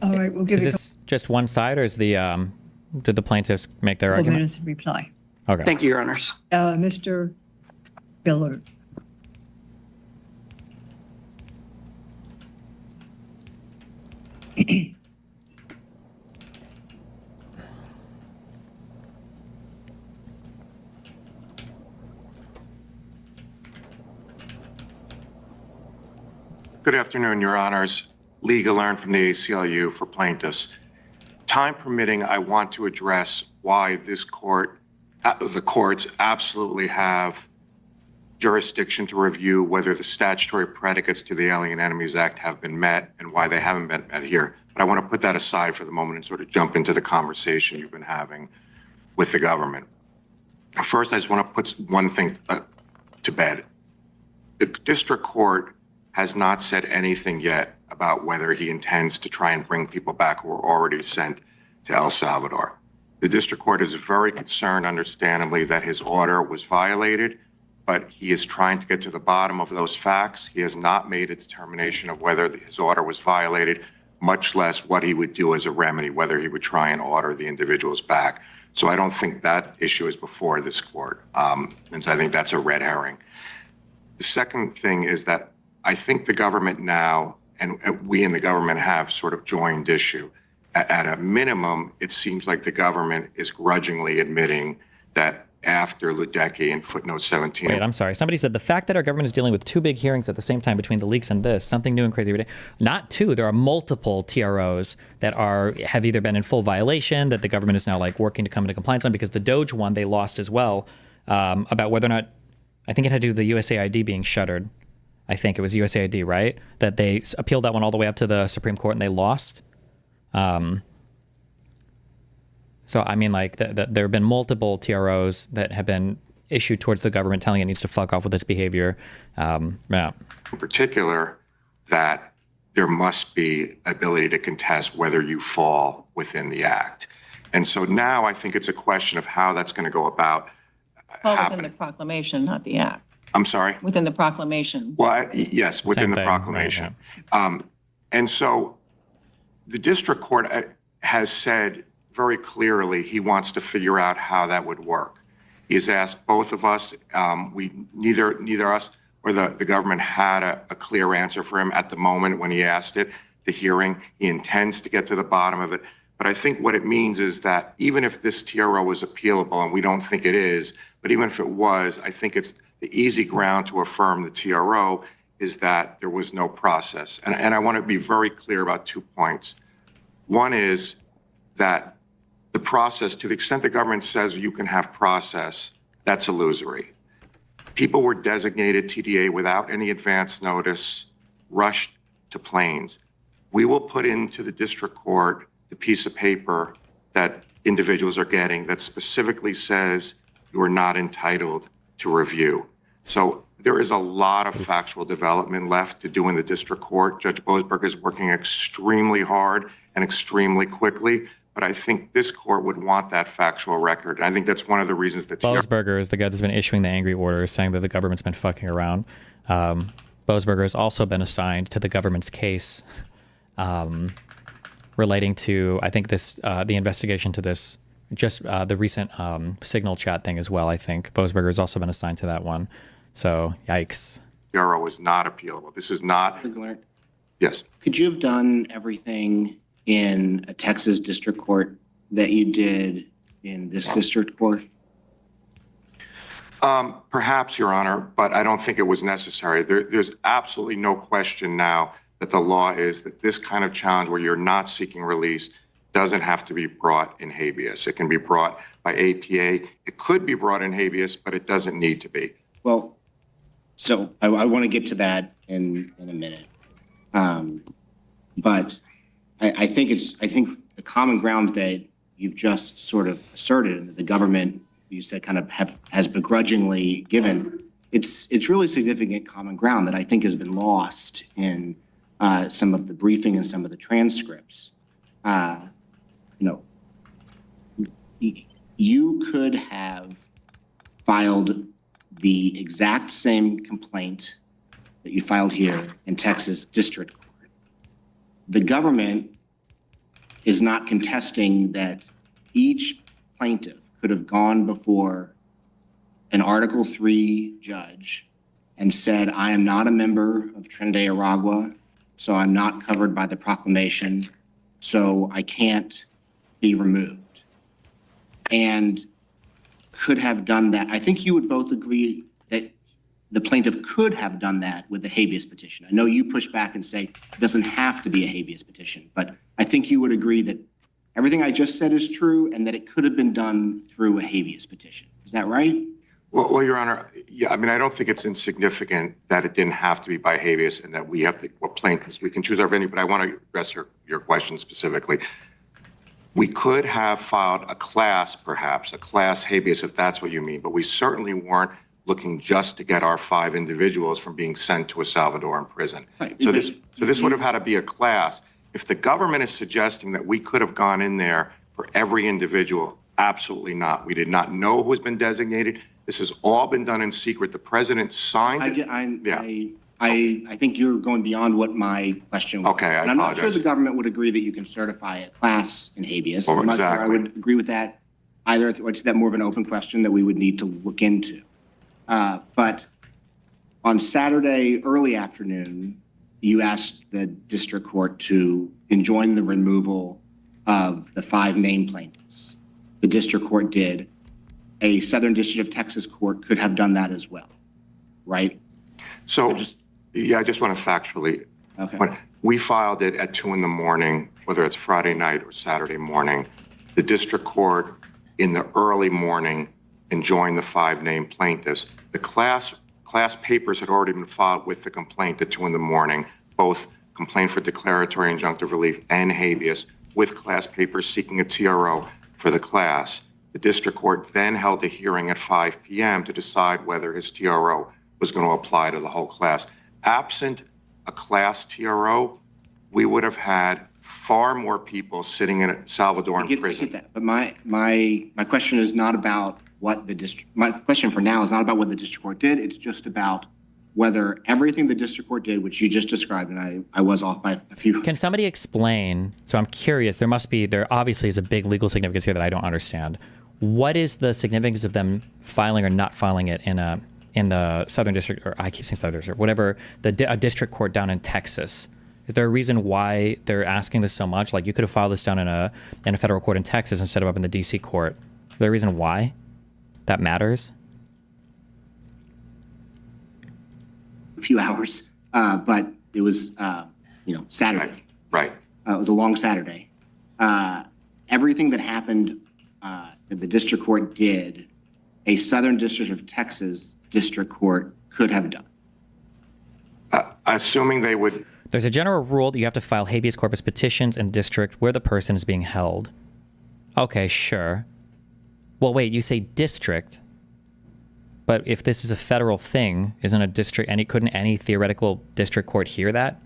All right, we'll give Is you this just one side, or is did the plaintiffs make their a couple argument? minutes to reply. Okay. Thank you, Your Honors. Mr. Billard. Good afternoon, Your Honors. Lee Galern from the ACLU for plaintiffs. Time permitting, I want to address why this court, the courts absolutely have jurisdiction to review whether the statutory predicates to the Alien Enemies Act have been met and why they haven't been met here. But I want to put that aside for the moment and sort of jump into the conversation you've been having with the government. First, I just want to put one thing to bed. The district court has not said anything yet about whether he intends to try and bring people back who were already sent to El Salvador. The district court is very concerned, understandably, that his order was violated but he is trying to get to the bottom of those facts. He has not made a determination of whether his order was violated, much less what he would do as a remedy, whether he would try and order the individuals back. So I don't think that issue is before this court. And so I think that's a red herring. The second thing is that I think the government now, and we in the government have sort of joined issue. At a minimum, it seems like the government is grudgingly admitting that after Ludecke in footnote 17. Wait, I'm sorry. Somebody said the fact that our government is dealing with 2 big hearings at the same time between the leaks and this, something new and crazy every day. Not 2. There are multiple TROs that have either been in full violation that the government is now like working to come into compliance on, because the Doge one they lost as well, about whether or not, I think it had to do with the USAID being shuttered. I think it was USAID, right? That they appealed that one all the way up to the Supreme Court and they lost. So, I mean, like, there have been multiple TROs that have been issued towards the government telling it needs to fuck off with its behavior. Yeah. In particular, that there must be ability to contest whether you fall within the act. And so now I think it's a question of how that's going to go about Well, within happening. the proclamation, not the act. I'm sorry? Within the proclamation. Well, yes, within Same the thing, proclamation. right, And so the district court has said very clearly he wants to figure out how that would work. He has asked both of us. Neither us or the government had a clear answer for him at the moment when he asked it, the hearing. He intends to get to the bottom of it. But I think what it means is that even if this TRO was appealable, and we don't think it is, but even if it was, I think it's the easy ground to affirm the TRO is that there was no process. And I want to be very clear about 2 points. One is that the process, to the extent the government says you can have process, that's illusory. People were designated TDA without any advance notice, rushed to Plains. We will put into the district court the piece of paper that individuals are getting that specifically says you are not entitled to review. So there is a lot of factual development left to do in the district court. Judge Boasberg is working extremely hard and extremely quickly, but I think this court would want that factual record. And I think that's one of the reasons that Boasberger is the guy that's been issuing the angry orders saying that the government's been fucking around. Boasberger has also been assigned to the government's case relating to, I think, this the investigation to this, just the recent Signal chat thing as well, I think. Boasberger has also been assigned to that one. So, yikes. TRO is not appealable. This is not, yes. Could you have done everything in a Texas district court that you did in this district court? Perhaps, Your Honor, but I don't think it was necessary. There's absolutely no question now that the law is that this kind of challenge where you're not seeking release doesn't have to be brought in habeas. It can be brought by APA. It could be brought in habeas, but it doesn't need to be. Well, so I want to get to that in a minute. But I think the common ground that you've just sort of asserted and that the government, you said, kind of has begrudgingly given, it's really significant common ground that I think has been lost in some of the briefing and some of the transcripts. You could have filed the exact same complaint that you filed here in Texas District Court. The government is not contesting that each plaintiff could have gone before an Article III judge and said, I am not a member of Trinidad Aragua, so I'm not covered by the proclamation, so I can't be removed. And could have done that. I think you would both agree that the plaintiff could have done that with the habeas petition. I know you push back and say it doesn't have to be a habeas petition, but I think you would agree that everything I just said is true and that it could have been done through a habeas petition. Is that right? Well, Your Honor, yeah, I mean, I don't think it's insignificant that it didn't have to be by habeas and that we have to, well, plaintiffs, we can choose our venue, but I want to address your question specifically. We could have filed a class, perhaps, a class habeas, if that's what you mean, but we certainly weren't looking just to get our 5 individuals from being sent to a Salvadoran prison. Right. So this would have had to be a class. If the government is suggesting that we could have gone in there for every individual, absolutely not. We did not know who has been designated. This has all been done in secret. The president signed it. I think you're going beyond what my question was. Okay, I And I'm not sure apologize. the government would agree that you can certify a class in habeas. Oh, I'm not sure I exactly. would agree with that either. It's that more of an open question that we would need to look into. But on Saturday, early afternoon, you asked the district court to enjoin the removal of the 5 named plaintiffs. The district court did. A Southern District of Texas court could have done that as well, right? So, I just want to factually, Okay. when we filed it at 2 a.m, whether it's Friday night or Saturday morning, the district court in the early morning enjoined the 5 named plaintiffs. The class papers had already been filed with the complaint at 2 a.m, both complaint for declaratory injunctive relief and habeas, with class papers seeking a TRO for the class. The district court then held a hearing at 5 p.m. to decide whether his TRO was going to apply to the whole class. Absent a class TRO, we would have had far more people sitting in a Salvadoran I get prison. that, but my question is not about what the district, my question for now is not about what the district court did. It's just about whether everything the district court did, which you just described, and I was off by a few. Can somebody explain? So I'm curious. There obviously is a big legal significance here that I don't understand. What is the significance of them filing or not filing it in the Southern District, or I keep saying Southern District, whatever, a district court down in Texas? Is there a reason why they're asking this so much? Like, you could have filed this down in a federal court in Texas instead of up in the DC court. Is there a reason why that matters? A few hours, but it was, Saturday. Right. It was a long Saturday. Everything that happened that the district court did, a Southern District of Texas district court could have done. Assuming they would. There's a general rule that you have to file habeas corpus petitions in district where the person is being held. Okay, sure. Well, wait, you say district, but if this is a federal thing, isn't a district, couldn't any theoretical district court hear that?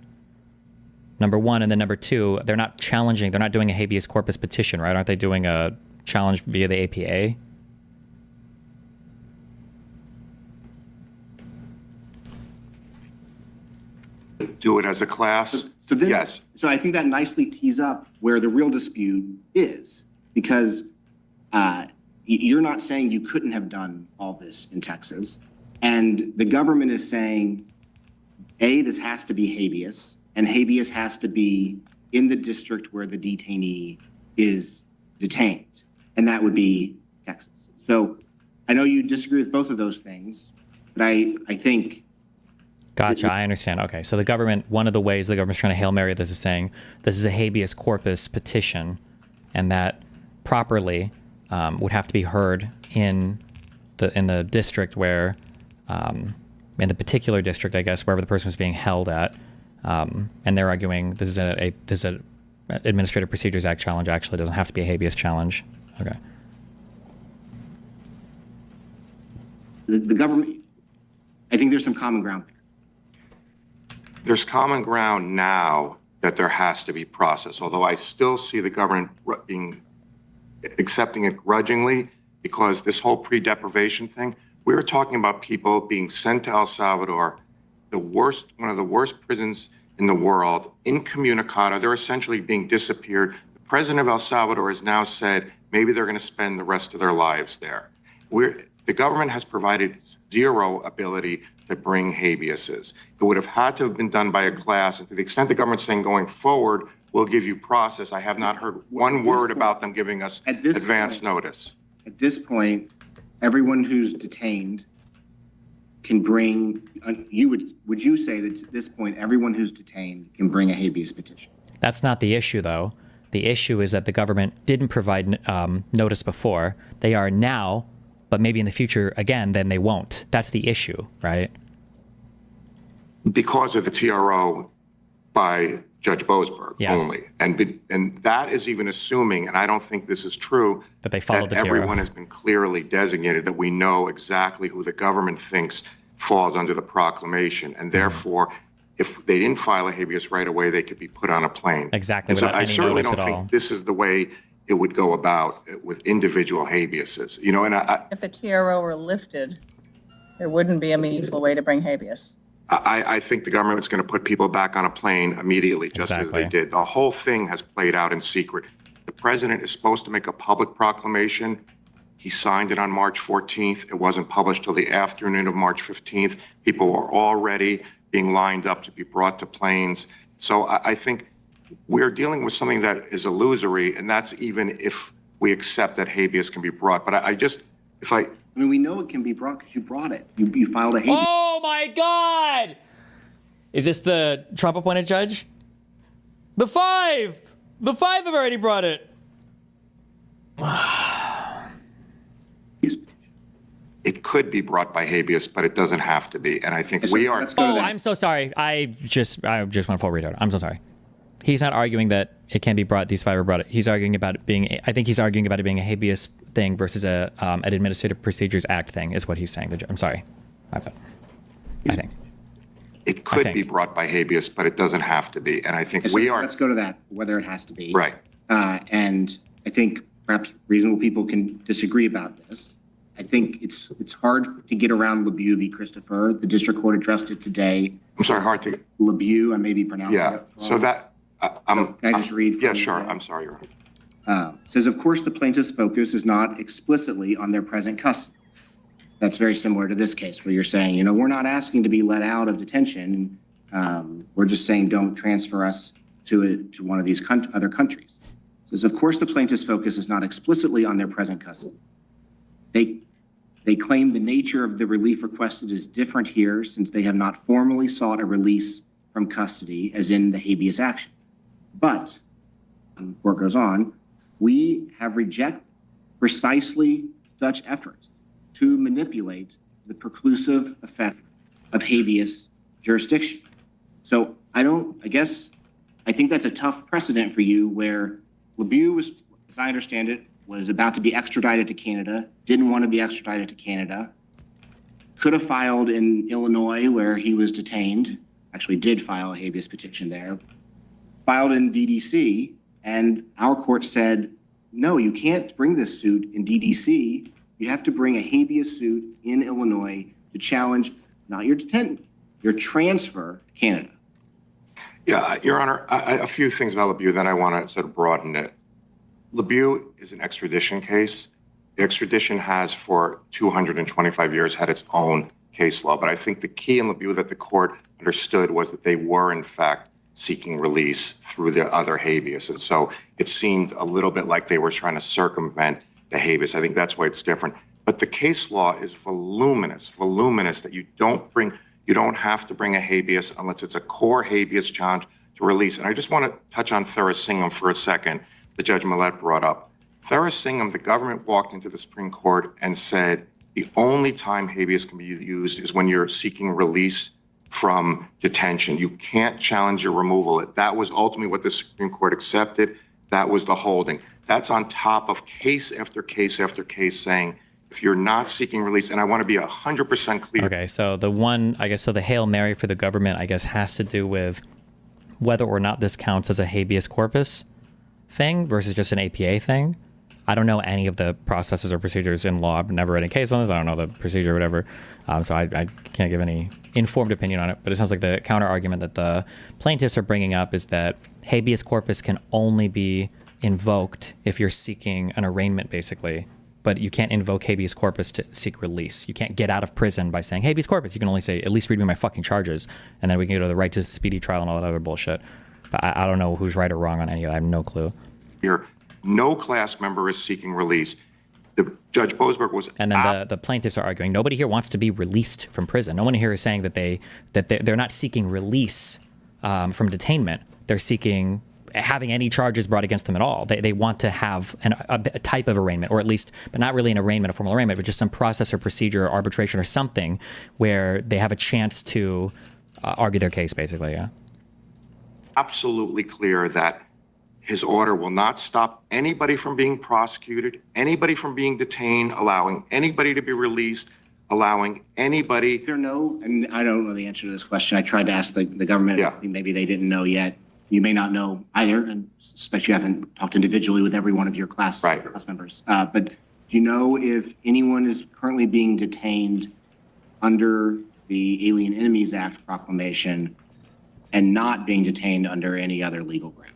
Number one, and then number two, they're not doing a habeas corpus petition, right? Aren't they doing a challenge via the APA? Do it as a class? Yes. So I think that nicely tees up where the real dispute is, because you're not saying you couldn't have done all this in Texas, and the government is saying, A, this has to be habeas, and habeas has to be in the district where the detainee is detained, and that would be Texas. So I know you disagree with both of those things, but I think... Gotcha, I understand. Okay, so one of the ways the government's trying to Hail Mary this is saying this is a habeas corpus petition, and that properly would have to be heard in the district where, in the particular district, I guess, wherever the person was being held at, and they're arguing this is an Administrative Procedures Act challenge. Actually, it doesn't have to be a habeas challenge. Okay. The government, I think there's some common ground there. There's common ground now that there has to be process, although I still see the government accepting it grudgingly, because this whole pre-deprivation thing, we were talking about people being sent to El Salvador, one of the worst prisons in the world, incommunicado. They're essentially being disappeared. The president of El Salvador has now said maybe they're going to spend the rest of their lives there. The government has provided zero ability to bring habeases. It would have had to have been done by a class, and to the extent the government's saying going forward, we'll give you process, I have not heard one word about them giving us advance notice. At this point, everyone who's detained can bring, would you say that at this point, everyone who's detained can bring a habeas petition? That's not the issue, though. The issue is that the government didn't provide notice before. They are now, but maybe in the future, again, then they won't. That's the issue, right? Because of the TRO by Judge Boasberg Yes. only. And that is even assuming, and I don't think this is true, That they followed the TRO. everyone has been clearly designated, that we know exactly who the government thinks falls under the proclamation. And therefore, if they didn't file a habeas right away, they could be put on a plane. Exactly, And so without I any certainly notice don't at think all. this is the way it would go about with individual habeases, you know, and If the TRO were lifted, there wouldn't be a meaningful way to bring habeas. I think the government is going to put people back on a plane immediately, just as Exactly. they did. The whole thing has played out in secret. The president is supposed to make a public proclamation. He signed it on March 14th. It wasn't published till the afternoon of March 15th. People were already being lined up to be brought to planes. So I think we're dealing with something that is illusory, and that's even if we accept that habeas can be brought. But I mean, we know it can be brought because you brought it. You filed a habeas. Oh my God! Is this the Trump appointed judge? The five have already brought it. It could be brought by habeas, but it doesn't have to be. And I think we are. Let's go to Oh, that. I'm so sorry. I just want to full read out. I'm so sorry. He's not arguing that it can be brought. These five are brought. He's arguing about it being. I think he's arguing about it being a habeas thing versus an Administrative Procedures Act thing. Is what he's saying. I'm sorry. My bad. I think. It could think. be brought by habeas, but it doesn't have to be. And I think we are. Let's go to that, whether it has to be. Right. And I think perhaps reasonable people can disagree about this. I think it's hard to get around LeBeau v. Christopher. The district court addressed it today. I'm sorry, hard to. LeBeau, I may be pronouncing Yeah. it wrong. So that. Can I just read from Yeah, the- sure. I'm sorry, Your Honor. Says, of course, the plaintiff's focus is not explicitly on their present custody. That's very similar to this case where you're saying, you know, we're not asking to be let out of detention. We're just saying don't transfer us to one of these other countries. Says, of course, the plaintiff's focus is not explicitly on their present custody. They claim the nature of the relief requested is different here since they have not formally sought a release from custody as in the habeas action. But, and the court goes on, we have rejected precisely such efforts to manipulate the preclusive effect of habeas jurisdiction. So I think that's a tough precedent for you where LeBeau was, as I understand it, was about to be extradited to Canada, didn't want to be extradited to Canada, could have filed in Illinois where he was detained, actually did file a habeas petition there, filed in DDC, and our court said, no, you can't bring this suit in DDC. You have to bring a habeas suit in Illinois to challenge not your detention, your transfer to Canada. Yeah, Your Honor, a few things about LeBeau, then I want to sort of broaden it. LeBeau is an extradition case. The extradition has for 225 years had its own case law, but I think the key in LeBeau that the court understood was that they were in fact seeking release through the other habeas. And so it seemed a little bit like they were trying to circumvent the habeas. I think that's why it's different. But the case law is voluminous that you don't have to bring a habeas unless it's a core habeas challenge to release. And I just want to touch on Thursingham for a second, that Judge Millett brought up. Thursingham, the government walked into the Supreme Court and said the only time habeas can be used is when you're seeking release from detention. You can't challenge your removal. That was ultimately what the Supreme Court accepted. That was the holding. That's on top of case after case after case saying, if you're not seeking release, and I want to be 100% clear. Okay, so the Hail Mary for the government, I guess, has to do with whether or not this counts as a habeas corpus thing versus just an APA thing. I don't know any of the processes or procedures in law. I've never read a case on this. I don't know the procedure or whatever. So I can't give any informed opinion on it. But it sounds like the counter argument that the plaintiffs are bringing up is that habeas corpus can only be invoked if you're seeking an arraignment, basically. But you can't invoke habeas corpus to seek release. You can't get out of prison by saying habeas corpus. You can only say, at least read me my fucking charges. And then we can go to the right to speedy trial and all that other bullshit. But I don't know who's right or wrong on any of that. I have no clue. Here, no class member is seeking release. Judge Boasberg was. And then the plaintiffs are arguing nobody here wants to be released from prison. No one here is saying that they're not seeking release from detainment. They're seeking having any charges brought against them at all. They want to have a type of arraignment, or at least, but not really an arraignment, a formal arraignment, but just some process or procedure or arbitration or something where they have a chance to argue their case, basically. Yeah. Absolutely clear that his order will not stop anybody from being prosecuted, anybody from being detained, allowing anybody to be released, allowing anybody. And I don't know the answer to this question. I tried to ask the government. Yeah. Maybe they didn't know yet. you may not know either, and suspect you haven't talked individually with every one of your class members. But do you know if anyone is currently being detained under the Alien Enemies Act proclamation and not being detained under any other legal ground?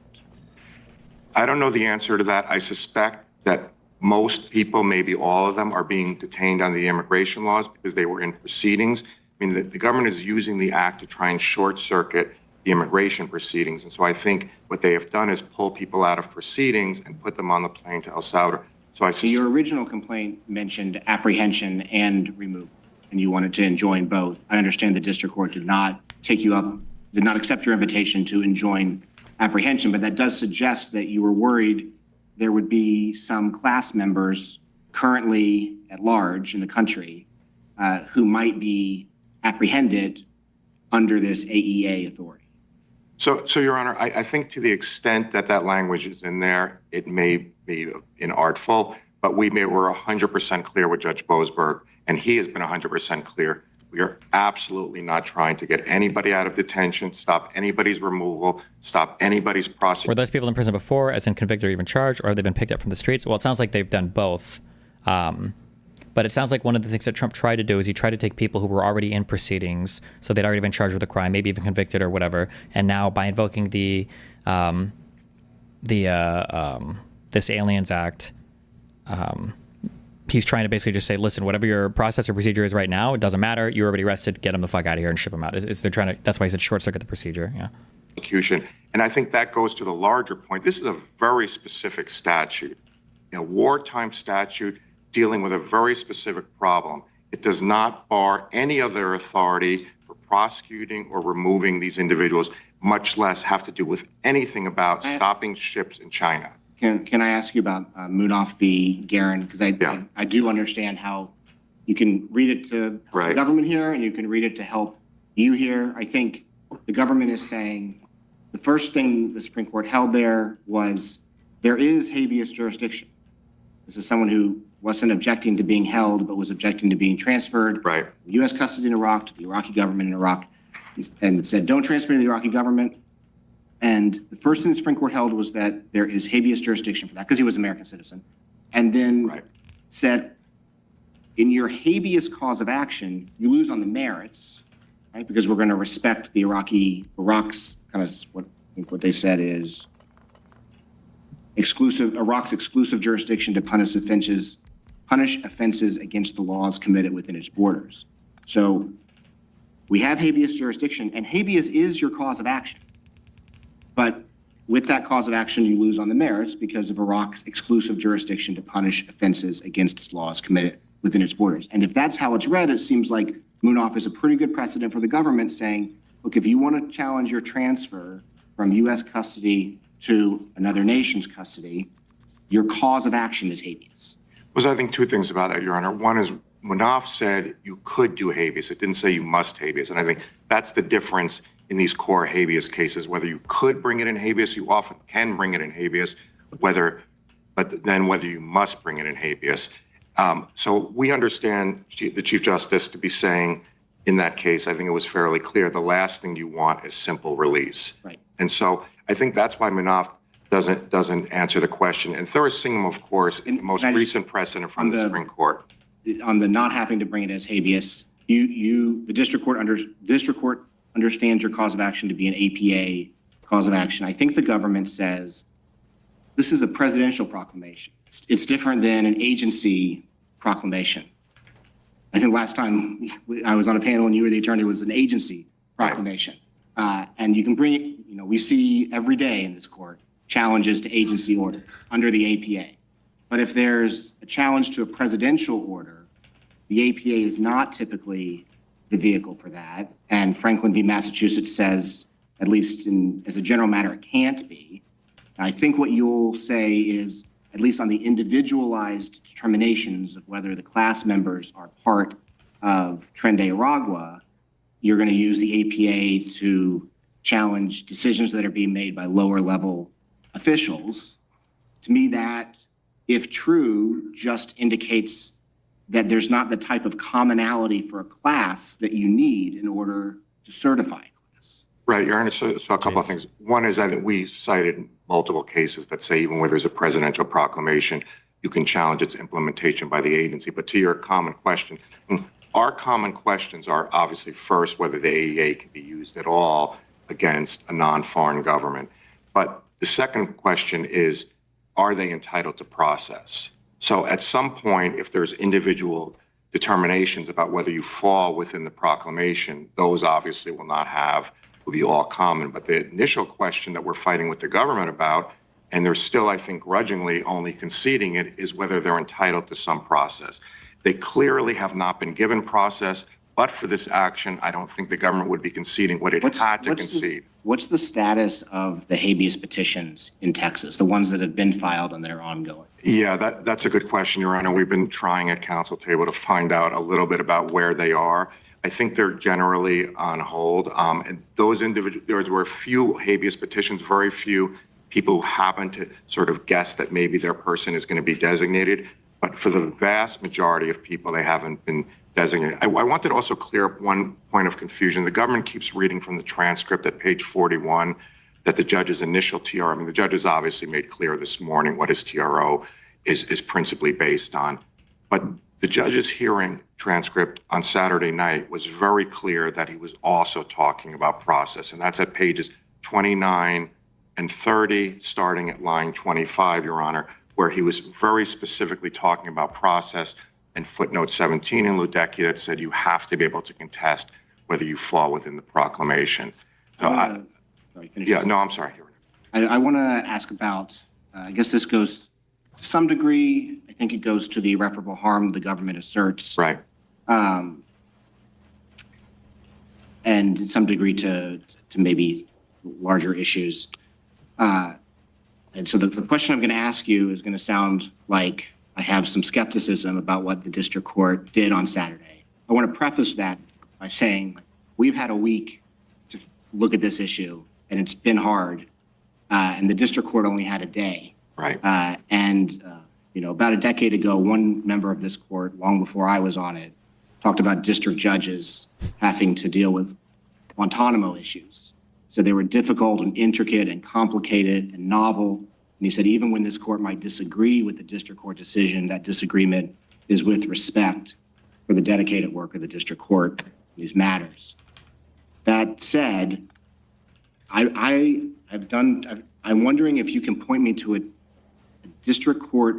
I don't know the answer to that. I suspect that most people, maybe all of them, are being detained under the immigration laws because they were in proceedings. I mean, the government is using the act to try and short circuit the immigration proceedings. And so I think what they have done is pull people out of proceedings and put them on the plane to El Salvador. So your original complaint mentioned apprehension and removal, and you wanted to enjoin both. I understand the district court did not accept your invitation to enjoin apprehension, but that does suggest that you were worried there would be some class members currently at large in the country who might be apprehended under this AEA authority. So, Your Honor, I think to the extent that that language is in there, it may be inartful, but we're 100% clear with Judge Boasberg, and he has been 100% clear. We are absolutely not trying to get anybody out of detention, stop anybody's removal, stop anybody's prosecution. Were those people in prison before, as in convicted or even charged, or have they been picked up from the streets? Well, it sounds like they've done both. But it sounds like one of the things that Trump tried to do is he tried to take people who were already in proceedings, so they'd already been charged with a crime, maybe even convicted or whatever, and now by invoking this Aliens Act, he's trying to basically just say, listen, whatever your process or procedure is right now, it doesn't matter. You're already arrested. Get them the fuck out of here and ship them out. That's why he said short circuit the procedure. Yeah. And I think that goes to the larger point. This is a very specific statute, a wartime statute dealing with a very specific problem. It does not bar any other authority for prosecuting or removing these individuals, much less have to do with anything about stopping ships in China. Can I ask you about Munaf v. Guerin? Because I do understand how you can read it to help the government here and you can read it to help you here. I think the government is saying the first thing the Supreme Court held there was there is habeas jurisdiction. This is someone who wasn't objecting to being held, but was objecting to being transferred from U.S. custody in Iraq to the Iraqi government in Iraq, and said, don't transfer to the Iraqi government. And the first thing the Supreme Court held was that there is habeas jurisdiction for that because he was an American citizen. And then said, in your habeas cause of action, you lose on the merits, right? Because we're going to respect the Iraq's kind of what they said is Iraq's exclusive jurisdiction to punish offenses against the laws committed within its borders. So we have habeas jurisdiction, and habeas is your cause of action. But with that cause of action, you lose on the merits because of Iraq's exclusive jurisdiction to punish offenses against its laws committed within its borders. And if that's how it's read, it seems like Munaf is a pretty good precedent for the government saying, look, if you want to challenge your transfer from U.S. custody to another nation's custody, your cause of action is habeas. Well, I think two things about that, Your Honor. One is Munaf said you could do habeas. It didn't say you must habeas. And I think that's the difference in these core habeas cases. Whether you could bring it in habeas, you often can bring it in habeas, but then whether you must bring it in habeas. So we understand the Chief Justice to be saying in that case, I think it was fairly clear, the last thing you want is simple release. Right. And so I think that's why Munaf doesn't answer the question. And Thursingham, of course, is the most recent precedent from the Supreme Court. On the not having to bring it as habeas, the district court understands your cause of action to be an APA cause of action. I think the government says this is a presidential proclamation. It's different than an agency proclamation. I think last time I was on a panel and you were the attorney, it was an agency proclamation. And you can bring it, we see every day in this court challenges to agency orders under the APA. But if there's a challenge to a presidential order, the APA is not typically the vehicle for that. And Franklin v. Massachusetts says, at least as a general matter, it can't be. And I think what you'll say is, at least on the individualized determinations of whether the class members are part of Tren de Aragua, you're going to use the APA to challenge decisions that are being made by lower level officials. To me, that, if true, just indicates that there's not the type of commonality for a class that you need in order to certify a class. Right, Your Honor, so a couple of things. One is, I think we cited multiple cases that say even where there's a presidential proclamation, you can challenge its implementation by the agency. But to your common question, our common questions are obviously first, whether the AEA can be used at all against a non-foreign government. But the second question is, are they entitled to process? So at some point, if there's individual determinations about whether you fall within the proclamation, those obviously will be all common. But the initial question that we're fighting with the government about, and they're still, I think, grudgingly only conceding it, is whether they're entitled to some process. They clearly have not been given process, but for this action, I don't think the government would be conceding what it had to concede. What's the status of the habeas petitions in Texas, the ones that have been filed and that are ongoing? Yeah, that's a good question, Your Honor. We've been trying at council table to find out a little bit about where they are. I think they're generally on hold. And those individuals, there were few habeas petitions, very few people who happen to sort of guess that maybe their person is going to be designated. But for the vast majority of people, they haven't been designated. I wanted to also clear up one point of confusion. The government keeps reading from the transcript at page 41 that the judge's initial TRO, I mean, the judge has obviously made clear this morning what his TRO is principally based on. But the judge's hearing transcript on Saturday night was very clear that he was also talking about process. And that's at pages 29 and 30, starting at line 25, Your Honor, where he was very specifically talking about process, and footnote 17 in Ludecke that said you have to be able to contest whether you fall within the proclamation. So Sorry, finish. yeah, no, I'm sorry. I want to ask about, I guess this goes to some degree, I think it goes to the irreparable harm the government asserts. Right. And to some degree to maybe larger issues. And so the question I'm going to ask you is going to sound like I have some skepticism about what the district court did on Saturday. I want to preface that by saying we've had a week to look at this issue, and it's been hard. And the district court only had a day. Right. You know, about a decade ago, one member of this court, long before I was on it, talked about district judges having to deal with Guantanamo issues. So they were difficult and intricate and complicated and novel. And he said, even when this court might disagree with the district court decision, that disagreement is with respect for the dedicated work of the district court in these matters. That said, I'm wondering if you can point me to a district court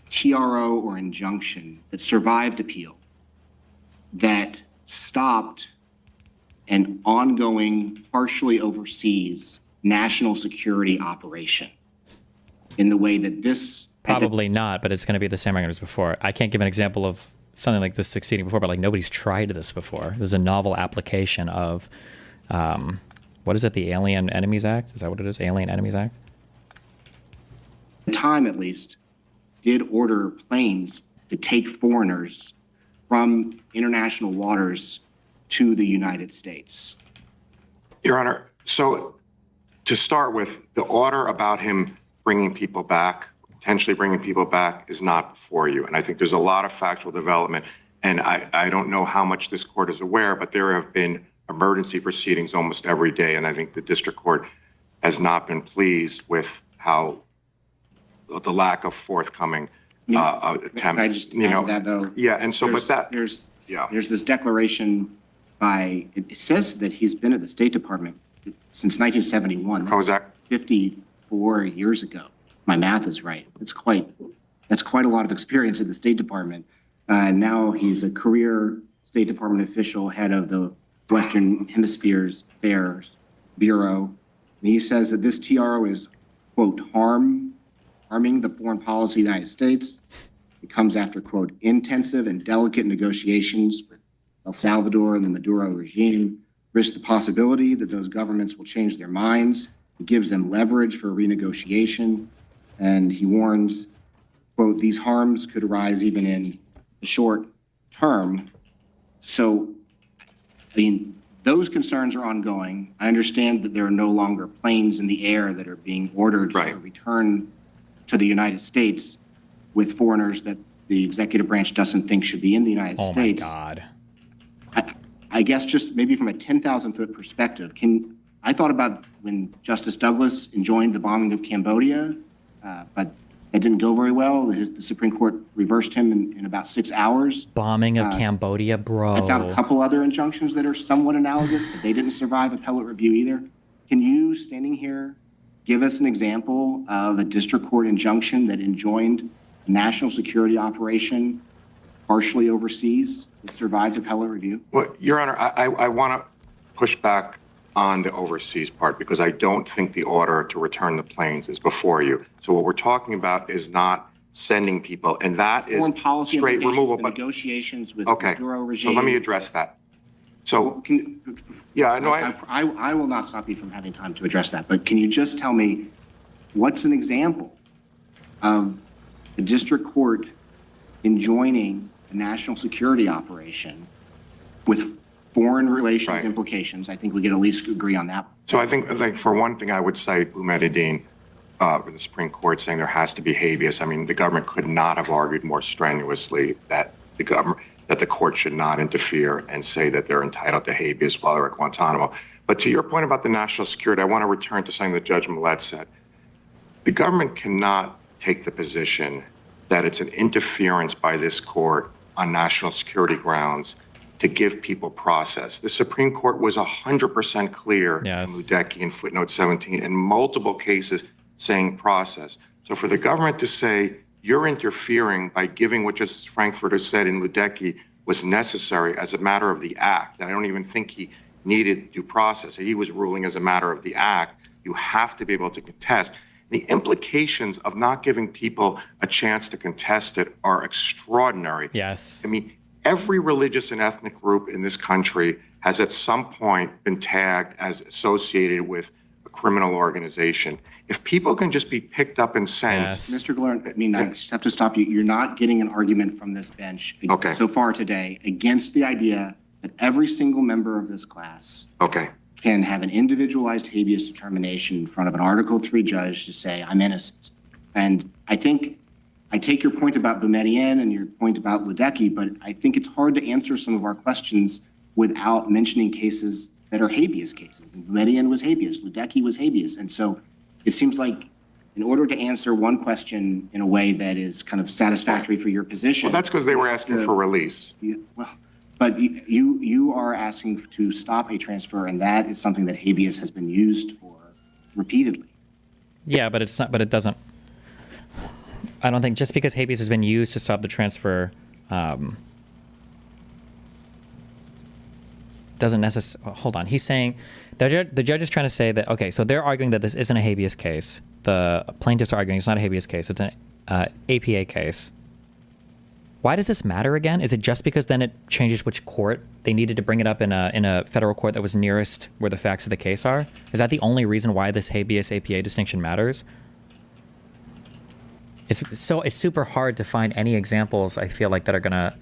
TRO or injunction that survived appeal, that stopped an ongoing, partially overseas national security operation in the way that this... Probably not, but it's going to be the same argument as before. I can't give an example of something like this succeeding before, but like nobody's tried this before. There's a novel application of, what is it, the Alien Enemies Act? Is that what it is? Alien Enemies Act? At the time, at least, did order planes to take foreigners from international waters to the United States. Your Honor, so to start with, the order about him bringing people back, potentially bringing people back, is not before you. And I think there's a lot of factual development. And I don't know how much this court is aware, but there have been emergency proceedings almost every day. And I think the district court has not been pleased with how the lack of forthcoming attempt. Can I just add that, though? Yeah, and so with that, There's this declaration by, it says that he's been at the State Department since 1971. how is that? 54 years ago. My math is right. That's quite a lot of experience at the State Department. Now he's a career State Department official, head of the Western Hemisphere's Affairs Bureau. And he says that this TRO is, quote, harming the foreign policy of the United States. It comes after, quote, intensive and delicate negotiations with El Salvador and the Maduro regime, risk the possibility that those governments will change their minds. It gives them leverage for renegotiation. And he warns, quote, these harms could arise even in the short term. So, I mean, those concerns are ongoing. I understand that there are no longer planes in the air that are being ordered to return to the United States with foreigners that the executive branch doesn't think should be in the United States. Oh my God. I guess just maybe from a 10,000-foot perspective, I thought about when Justice Douglas enjoined the bombing of Cambodia, but it didn't go very well. The Supreme Court reversed him in about 6 hours. Bombing of Cambodia, bro. I found a couple other injunctions that are somewhat analogous, but they didn't survive appellate review either. Can you, standing here, give us an example of a district court injunction that enjoined a national security operation partially overseas that survived appellate review? Well, Your Honor, I want to push back on the overseas part because I don't think the order to return the planes is before you. So what we're talking about is not sending people, and that is Foreign policy straight implications, removal. the But negotiations with okay, Maduro regime. so let me address that. So Can, yeah, I know. I will not stop you from having time to address that, but can you just tell me what's an example of the district court enjoining a national security operation with foreign relations Right. implications? I think we could at least agree on that. So I think, like, for one thing, I would cite Boumediene for the Supreme Court saying there has to be habeas. I mean, the government could not have argued more strenuously that the court should not interfere and say that they're entitled to habeas while they're at Guantanamo. But to your point about the national security, I want to return to something that Judge Millett said. The government cannot take the position that it's an interference by this court on national security grounds to give people process. The Supreme Court was 100% clear in Ludecke in footnote 17 in multiple cases saying process. So for the government to say you're interfering by giving what Justice Frankfurter said in Ludecke was necessary as a matter of the act, and I don't even think he needed due process. He was ruling as a matter of the act. You have to be able to contest. The implications of not giving people a chance to contest it are extraordinary. Yes. I mean, every religious and ethnic group in this country has at some point been tagged as associated with a criminal organization. If people can just be picked up and sent. Yes. Mr. Galern, I mean, I just have to stop you. You're not getting an argument from this bench Okay. so far today against the idea that every single member of this class Okay. can have an individualized habeas determination in front of an Article III judge to say, I'm innocent. And I think I take your point about Boumediene and your point about Ludecke, but I think it's hard to answer some of our questions without mentioning cases that are habeas cases. Boumediene was habeas, Ludecke was habeas. And so it seems like in order to answer one question in a way that is kind of satisfactory for your position. Well, that's because they were asking for release. But you are asking to stop a transfer, and that is something that habeas has been used for repeatedly. Yeah, but it's not. But it doesn't. I don't think just because habeas has been used to stop the transfer doesn't necessarily. Hold on. He's saying the judge is trying to say that okay, so they're arguing that this isn't a habeas case. The plaintiffs are arguing it's not a habeas case. It's an APA case. Why does this matter again? Is it just because then it changes which court they needed to bring it up in a federal court that was nearest where the facts of the case are? Is that the only reason why this habeas APA distinction matters? It's super hard to find any examples. I feel like that are gonna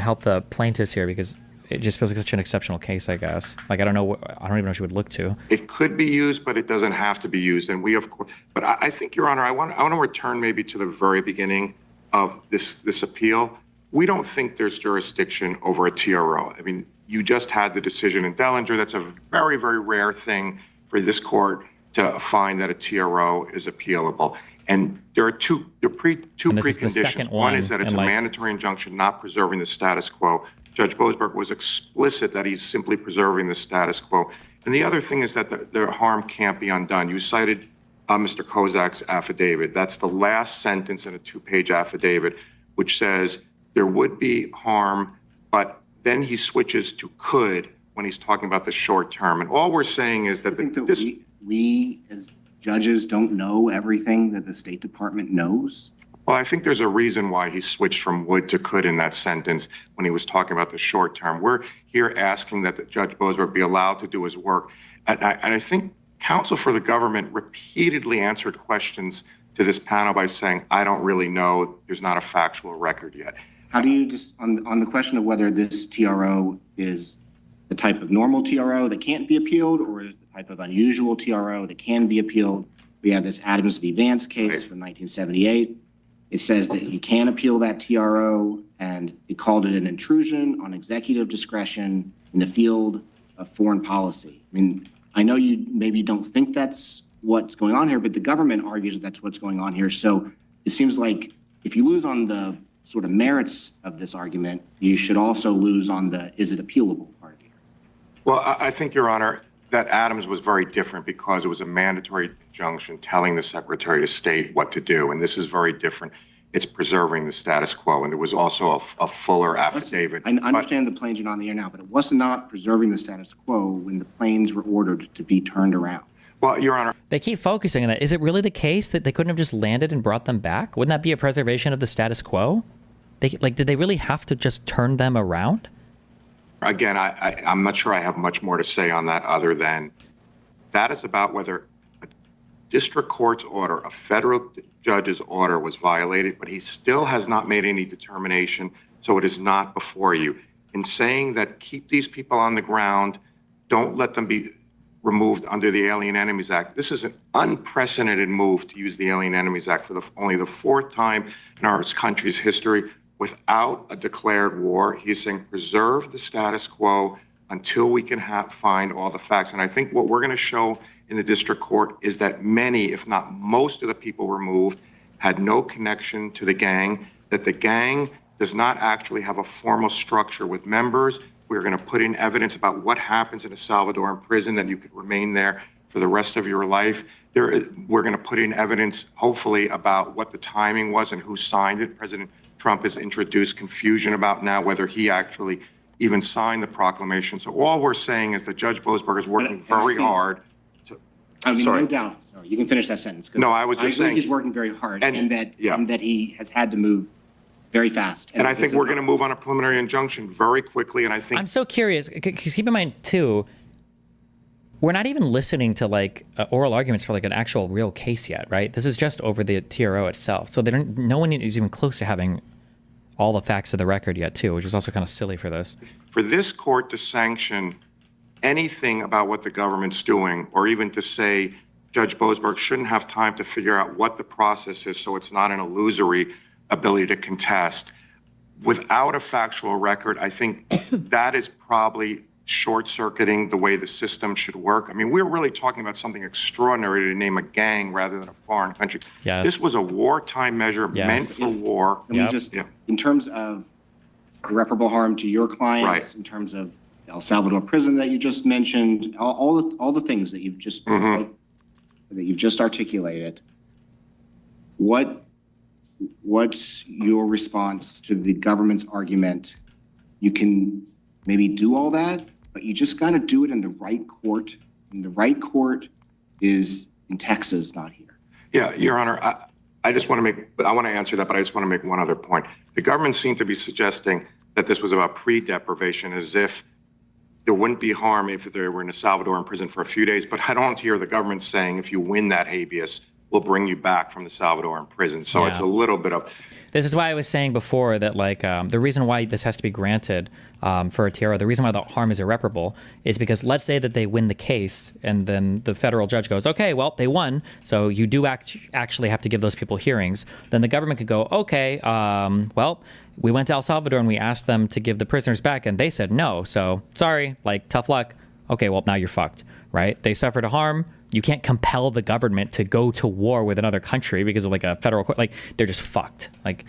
help the plaintiffs here because it just feels like such an exceptional case. I guess I don't even know what you would look to. It could be used, but it doesn't have to be used. And we, of course, but I think, Your Honor, I want to return maybe to the very beginning of this appeal. We don't think there's jurisdiction over a TRO. I mean, you just had the decision in Dellinger. That's a very, very rare thing for this court to find that a TRO is appealable. And there are two preconditions. One is that it's a mandatory injunction not preserving the status quo. Judge Boasberg was explicit that he's simply preserving the status quo. And the other thing is that the harm can't be undone. You cited Mr. Kozak's affidavit. That's the last sentence in a 2-page affidavit, which says there would be harm, but then he switches to could when he's talking about the short term. And all we're saying is that I think that we as judges don't know everything that the State Department knows. Well, I think there's a reason why he switched from would to could in that sentence when he was talking about the short term. We're here asking that Judge Boasberg be allowed to do his work. And I think counsel for the government repeatedly answered questions to this panel by saying, I don't really know, there's not a factual record yet. How do you just, on the question of whether this TRO is the type of normal TRO that can't be appealed or is the type of unusual TRO that can be appealed? We have this Adams v. Vance case from 1978. It says that you can appeal that TRO, and it called it an intrusion on executive discretion in the field of foreign policy. I mean, I know you maybe don't think that's what's going on here, but the government argues that that's what's going on here. So it seems like if you lose on the sort of merits of this argument, you should also lose on the is it appealable part here. Well, I think, Your Honor, that Adams was very different because it was a mandatory injunction telling the Secretary of State what to do. And this is very different. It's preserving the status quo. And there was also a fuller affidavit. I understand the planes are not in the air now, but it was not preserving the status quo when the planes were ordered to be turned around. Well, Your Honor, They keep focusing on that. Is it really the case that they couldn't have just landed and brought them back? Wouldn't that be a preservation of the status quo? Did they really have to just turn them around? again, I'm not sure I have much more to say on that other than that is about whether a district court's order, a federal judge's order was violated, but he still has not made any determination, so it is not before you. In saying that keep these people on the ground, don't let them be removed under the Alien Enemies Act. This is an unprecedented move to use the Alien Enemies Act for only the fourth time in our country's history without a declared war. He's saying preserve the status quo until we can find all the facts. And I think what we're going to show in the district court is that many, if not most of the people removed had no connection to the gang, that the gang does not actually have a formal structure with members. We're going to put in evidence about what happens in a Salvadoran prison, that you could remain there for the rest of your life. We're going to put in evidence, hopefully, about what the timing was and who signed it. President Trump has introduced confusion about now whether he actually even signed the proclamation. So all we're saying is that Judge Boasberg is working very hard to... I mean, Sorry. no doubt. Sorry, you can finish that sentence. 'Cause No, I was just agree saying- he's working very hard And- and that yeah. he has had to move very fast. And I this think is we're not- going to move on a preliminary injunction very quickly, and I think... I'm so curious, because keep in mind, too, we're not even listening to, like, oral arguments for, like, an actual real case yet, right? This is just over the TRO itself. So no one is even close to having all the facts of the record yet, too, which is also kind of silly for this. For this court to sanction anything about what the government's doing, or even to say Judge Boasberg shouldn't have time to figure out what the process is so it's not an illusory ability to contest, without a factual record, I think that is probably short-circuiting the way the system should work. I mean, we're really talking about something extraordinary to name a gang rather than a foreign country. Yes. This was a wartime measure meant for war. Let me Yep. just, Yeah. in terms of irreparable harm to your clients, Right. in terms of El Salvador prison that you just mentioned, all the things that you've just articulated, what's your response to the government's argument? You can maybe do all that, but you just got to do it in the right court. And the right court is in Texas, not here. Yeah, Your Honor, I just want to I want to answer that, but I just want to make one other point. The government seemed to be suggesting that this was about pre-deprivation, as if there wouldn't be harm if they were in a Salvadoran prison for a few days. But I don't hear the government saying if you win that habeas, we'll bring you back from the Salvadoran prison. So it's a little bit of... This is why I was saying before that, like, the reason why this has to be granted for a TRO, the reason why the harm is irreparable is because let's say that they win the case and then the federal judge goes, okay, well, they won, so you do actually have to give those people hearings. Then the government could go, okay, well, we went to El Salvador and we asked them to give the prisoners back and they said no, so sorry, like, tough luck. Okay, well, now you're fucked, right? They suffered a harm. You can't compel the government to go to war with another country because of, like, a federal court. Like, they're just fucked. Like,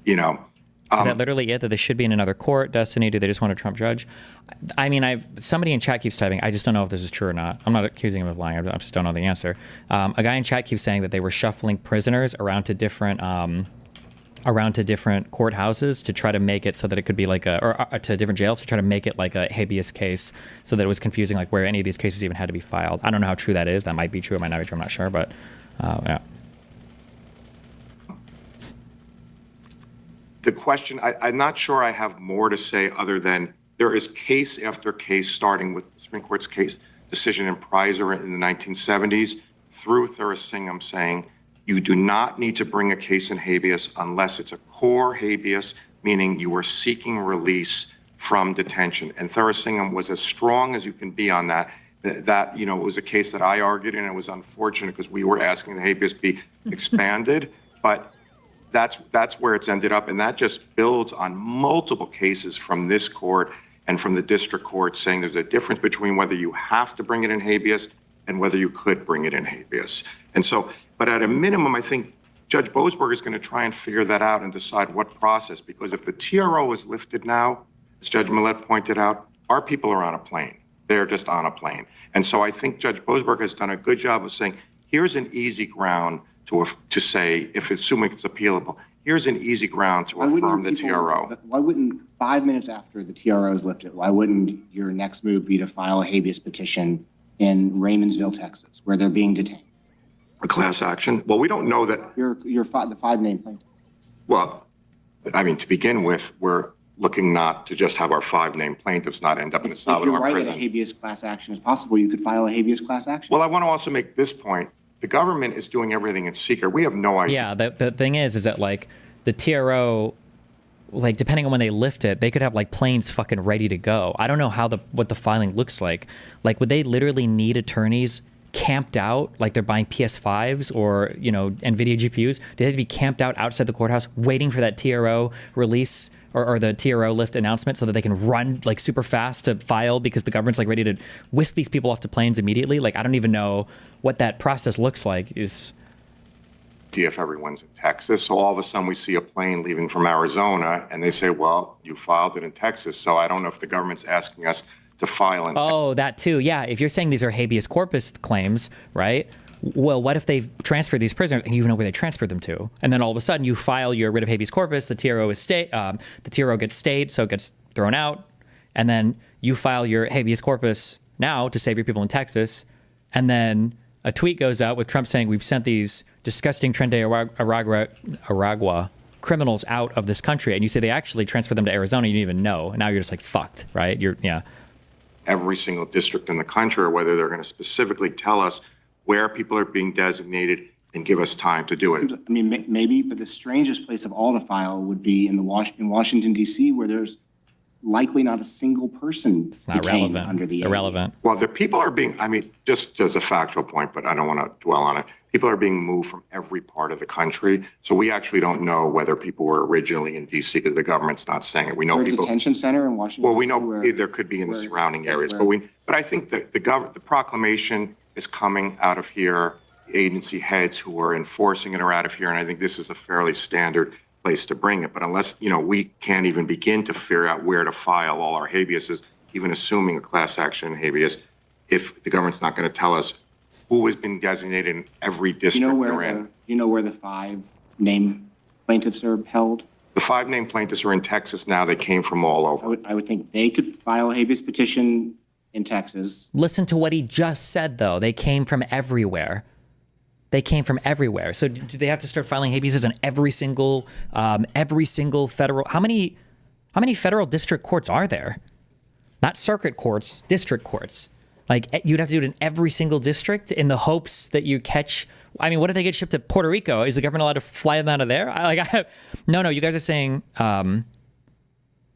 You know, is that literally it? That they should be in another court? Destiny? Do they just want a Trump judge? I mean, somebody in chat keeps typing. I just don't know if this is true or not. I'm not accusing him of lying. I just don't know the answer. A guy in chat keeps saying that they were shuffling prisoners around to different courthouses to try to make it so that it could be like or to different jails to try to make it like a habeas case, so that it was confusing, like where any of these cases even had to be filed. I don't know how true that is. That might be true. It might not be true. I'm not sure, but yeah. the question, I'm not sure I have more to say other than there is case after case, starting with the Supreme Court's decision in Prizer in the 1970s through Thurasingham, saying you do not need to bring a case in habeas unless it's a core habeas, meaning you are seeking release from detention. And Thurasingham was as strong as you can be on that. That, you know, was a case that I argued, and it was unfortunate because we were asking the habeas be expanded, but that's where it's ended up. And that just builds on multiple cases from this court and from the district court saying there's a difference between whether you have to bring it in habeas and whether you could bring it in habeas. And so, but at a minimum, I think Judge Boasberg is going to try and figure that out and decide what process, because if the TRO is lifted now, as Judge Millett pointed out, our people are on a plane. They're just on a plane. And so I think Judge Boasberg has done a good job of saying, here's an easy ground to say, if assuming it's appealable, here's an easy ground to affirm the TRO. Why wouldn't 5 minutes after the TRO is lifted, why wouldn't your next move be to file a habeas petition in Raymondville, Texas, where they're being detained? A class action? Well, we don't know that. The 5 named plaintiffs. Well, I mean, to begin with, we're looking not to just have our 5 named plaintiffs not end up in a If you're Salvador right that prison. a habeas class action is possible, you could file a habeas class action. Well, I want to also make this point. The government is doing everything in secret. We have no idea. Yeah, the thing is that like the TRO, like depending on when they lift it, they could have like planes fucking ready to go. I don't know how what the filing looks like. Like, would they literally need attorneys camped out, like they're buying PS5s or, you know, NVIDIA GPUs? Do they have to be camped out outside the courthouse waiting for that TRO release or the TRO lift announcement so that they can run like super fast to file because the government's like ready to whisk these people off to planes immediately? Like, I don't even know what that process looks like. If everyone's in Texas. So all of a sudden we see a plane leaving from Arizona and they say, well, you filed it in Texas. So I don't know if the government's asking us to file in. Oh, that too. Yeah. If you're saying these are habeas corpus claims, right? Well, what if they've transferred these prisoners and you know where they transferred them to? And then all of a sudden you file your writ of habeas corpus, the TRO gets stayed, so it gets thrown out. And then you file your habeas corpus now to save your people in Texas. And then a tweet goes out with Trump saying, we've sent these disgusting Tren de Aragua criminals out of this country. And you say they actually transferred them to Arizona. You didn't even know. And now you're just like fucked, right? Every single district in the country, or whether they're going to specifically tell us where people are being designated and give us time to do it. I mean, maybe, but the strangest place of all to file would be in Washington, D.C., where there's likely not a single person It's not detained relevant. under the It's ADA. irrelevant. Well, the people are being, I mean, just as a factual point, but I don't want to dwell on it. People are being moved from every part of the country. So we actually don't know whether people were originally in D.C. because the government's not saying it. We know Or a people. detention center in Washington. Well, we D.C. know where- there could be in the where- surrounding areas, where- but I think that the proclamation is coming out of here. The agency heads who are enforcing it are out of here, and I think this is a fairly standard place to bring it. But unless, you know, we can't even begin to figure out where to file all our habeases, even assuming a class action habeas, if the government's not going to tell us who has been designated in every district they're in. You know where the 5 named plaintiffs are held? The 5 named plaintiffs are in Texas now. They came from all over. I would think they could file a habeas petition in Texas. Listen to what he just said, though. They came from everywhere. So do they have to start filing habeas on every single federal? How many federal district courts are there? Not circuit courts, district courts. Like, you'd have to do it in every single district in the hopes that you catch. I mean, what if they get shipped to Puerto Rico? Is the government allowed to fly them out of there? No. You guys are saying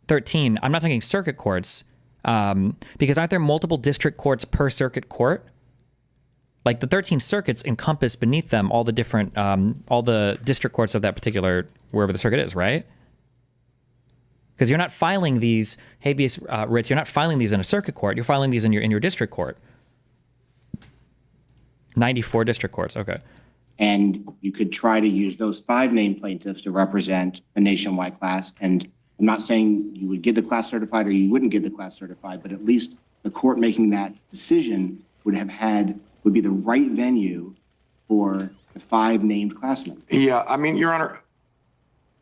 13. I'm not talking circuit courts because aren't there multiple district courts per circuit court? Like, the 13 circuits encompass beneath them all the different, all the district courts of that particular, wherever the circuit is, right? Because you're not filing these habeas writs, you're not filing these in a circuit court, you're filing these in your district court. 94 district courts, okay. And you could try to use those 5 named plaintiffs to represent a nationwide class. And I'm not saying you would get the class certified or you wouldn't get the class certified, but at least the court making that decision would be the right venue for the 5 named class members. Yeah, I mean, Your Honor,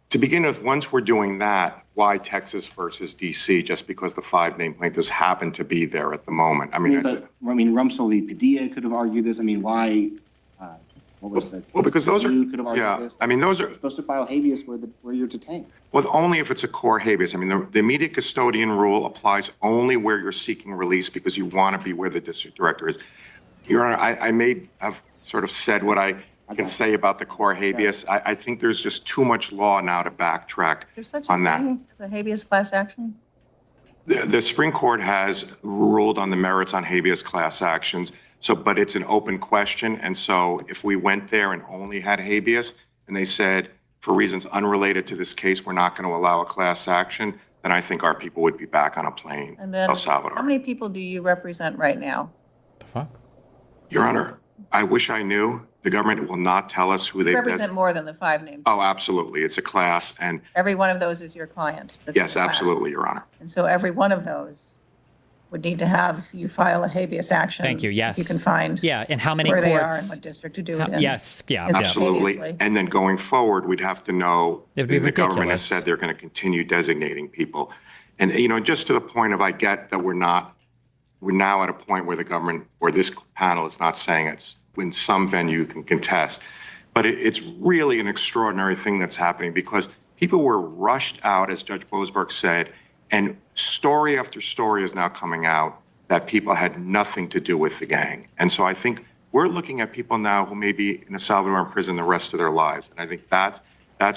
to begin with, once we're doing that, why Texas versus DC? Just because the 5 named plaintiffs happen to be there at the moment. I mean, Rumsfeld v. Padilla could have argued this. I mean, why? What was the? well, because those are, You could have argued yeah, this. I mean, those You're are, supposed to file habeas where you're detained. well, only if it's a core habeas. I mean, the immediate custodian rule applies only where you're seeking release because you want to be where the district director is. Your Honor, I may have sort of said what I can say about the core habeas. I think there's just too much law now to backtrack There's such on a that. thing as a habeas class action? The Supreme Court has ruled on the merits on habeas class actions, but it's an open question. And so if we went there and only had habeas and they said, for reasons unrelated to this case, we're not going to allow a class action, then I think our people would be back on a plane And then, El Salvador. how many people do you represent right now? The fuck? Your Honor, I wish I knew. The government will not tell us who they've Represent more than the 5 names. Oh, absolutely. It's a class. And Every one of those is your client. that's in yes, the class. absolutely, Your Honor. And so every one of those would need to have you file a habeas action. Thank you. Yes. If you can find Yeah, and how many where they are courts? and what district to do it in. Yes, yeah, It's yeah. Absolutely. Immediately. And then going forward, we'd have to know, It'd be the government has ridiculous. said they're going to continue designating people. And, just to the point of, I get that we're now at a point where the government or this panel is not saying it's in some venue you can contest. But it's really an extraordinary thing that's happening because people were rushed out, as Judge Boasberg said, and story after story is now coming out that people had nothing to do with the gang. And so I think we're looking at people now who may be in a Salvadoran prison the rest of their lives. And I think that's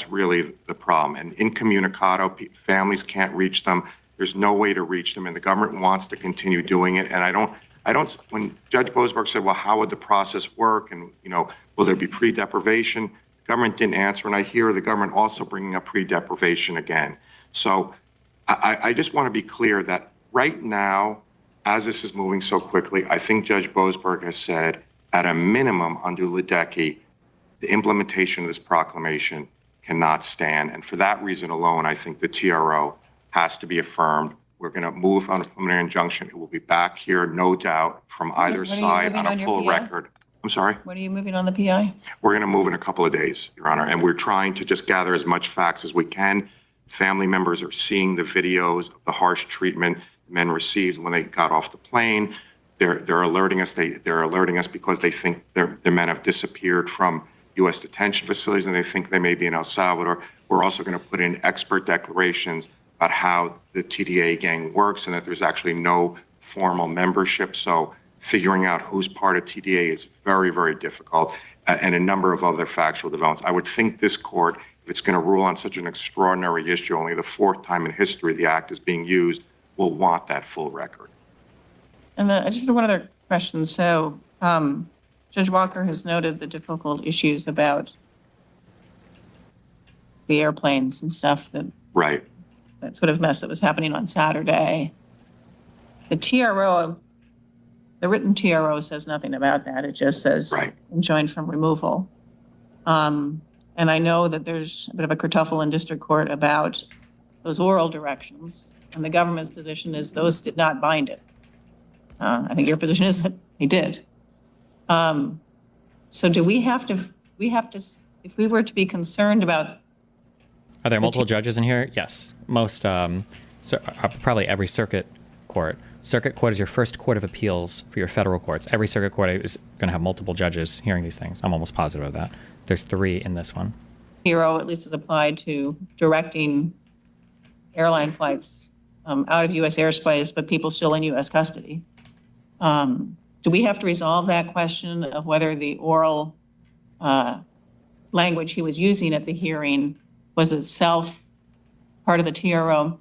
really the problem. And incommunicado, families can't reach them. There's no way to reach them. And the government wants to continue doing it. And I don't, when Judge Boasberg said, well, how would the process work? And, will there be pre-deprivation? The government didn't answer. And I hear the government also bringing up pre-deprivation again. So I just want to be clear that right now, as this is moving so quickly, I think Judge Boasberg has said, at a minimum under Ludecke, the implementation of this proclamation cannot stand. And for that reason alone, I think the TRO has to be affirmed. We're going to move on a preliminary injunction. It will be back here, no doubt, from either What are you side moving on on a your full PI? record. I'm sorry? What are you moving on the PI? We're going to move in a couple of days, Your Honor, and we're trying to just gather as much facts as we can. Family members are seeing the videos of the harsh treatment men received when they got off the plane. They're alerting us. They're alerting us because they think their men have disappeared from U.S. detention facilities and they think they may be in El Salvador. We're also going to put in expert declarations about how the TDA gang works and that there's actually no formal membership. So figuring out who's part of TDA is very, very difficult, and a number of other factual developments. I would think this court, if it's going to rule on such an extraordinary issue, only the 4th time in history the act is being used, will want that full record. And then I just had one other question. So Judge Walker has noted the difficult issues about the airplanes and stuff, Right. that sort of mess that was happening on Saturday. The TRO, the written TRO says nothing about that. It just says Right. enjoined from removal. And I know that there's a bit of a kerfuffle in district court about those oral directions, and the government's position is those did not bind it. I think your position is that they did. So do we have to, if we were to be concerned about, Are there multiple judges in here? Yes. Most, probably every circuit court. Circuit court is your first court of appeals for your federal courts. Every circuit court is going to have multiple judges hearing these things. I'm almost positive of that. There's 3 in this one. TRO at least is applied to directing airline flights out of U.S. airspace, but people still in U.S. custody. Do we have to resolve that question of whether the oral language he was using at the hearing was itself part of the TRO?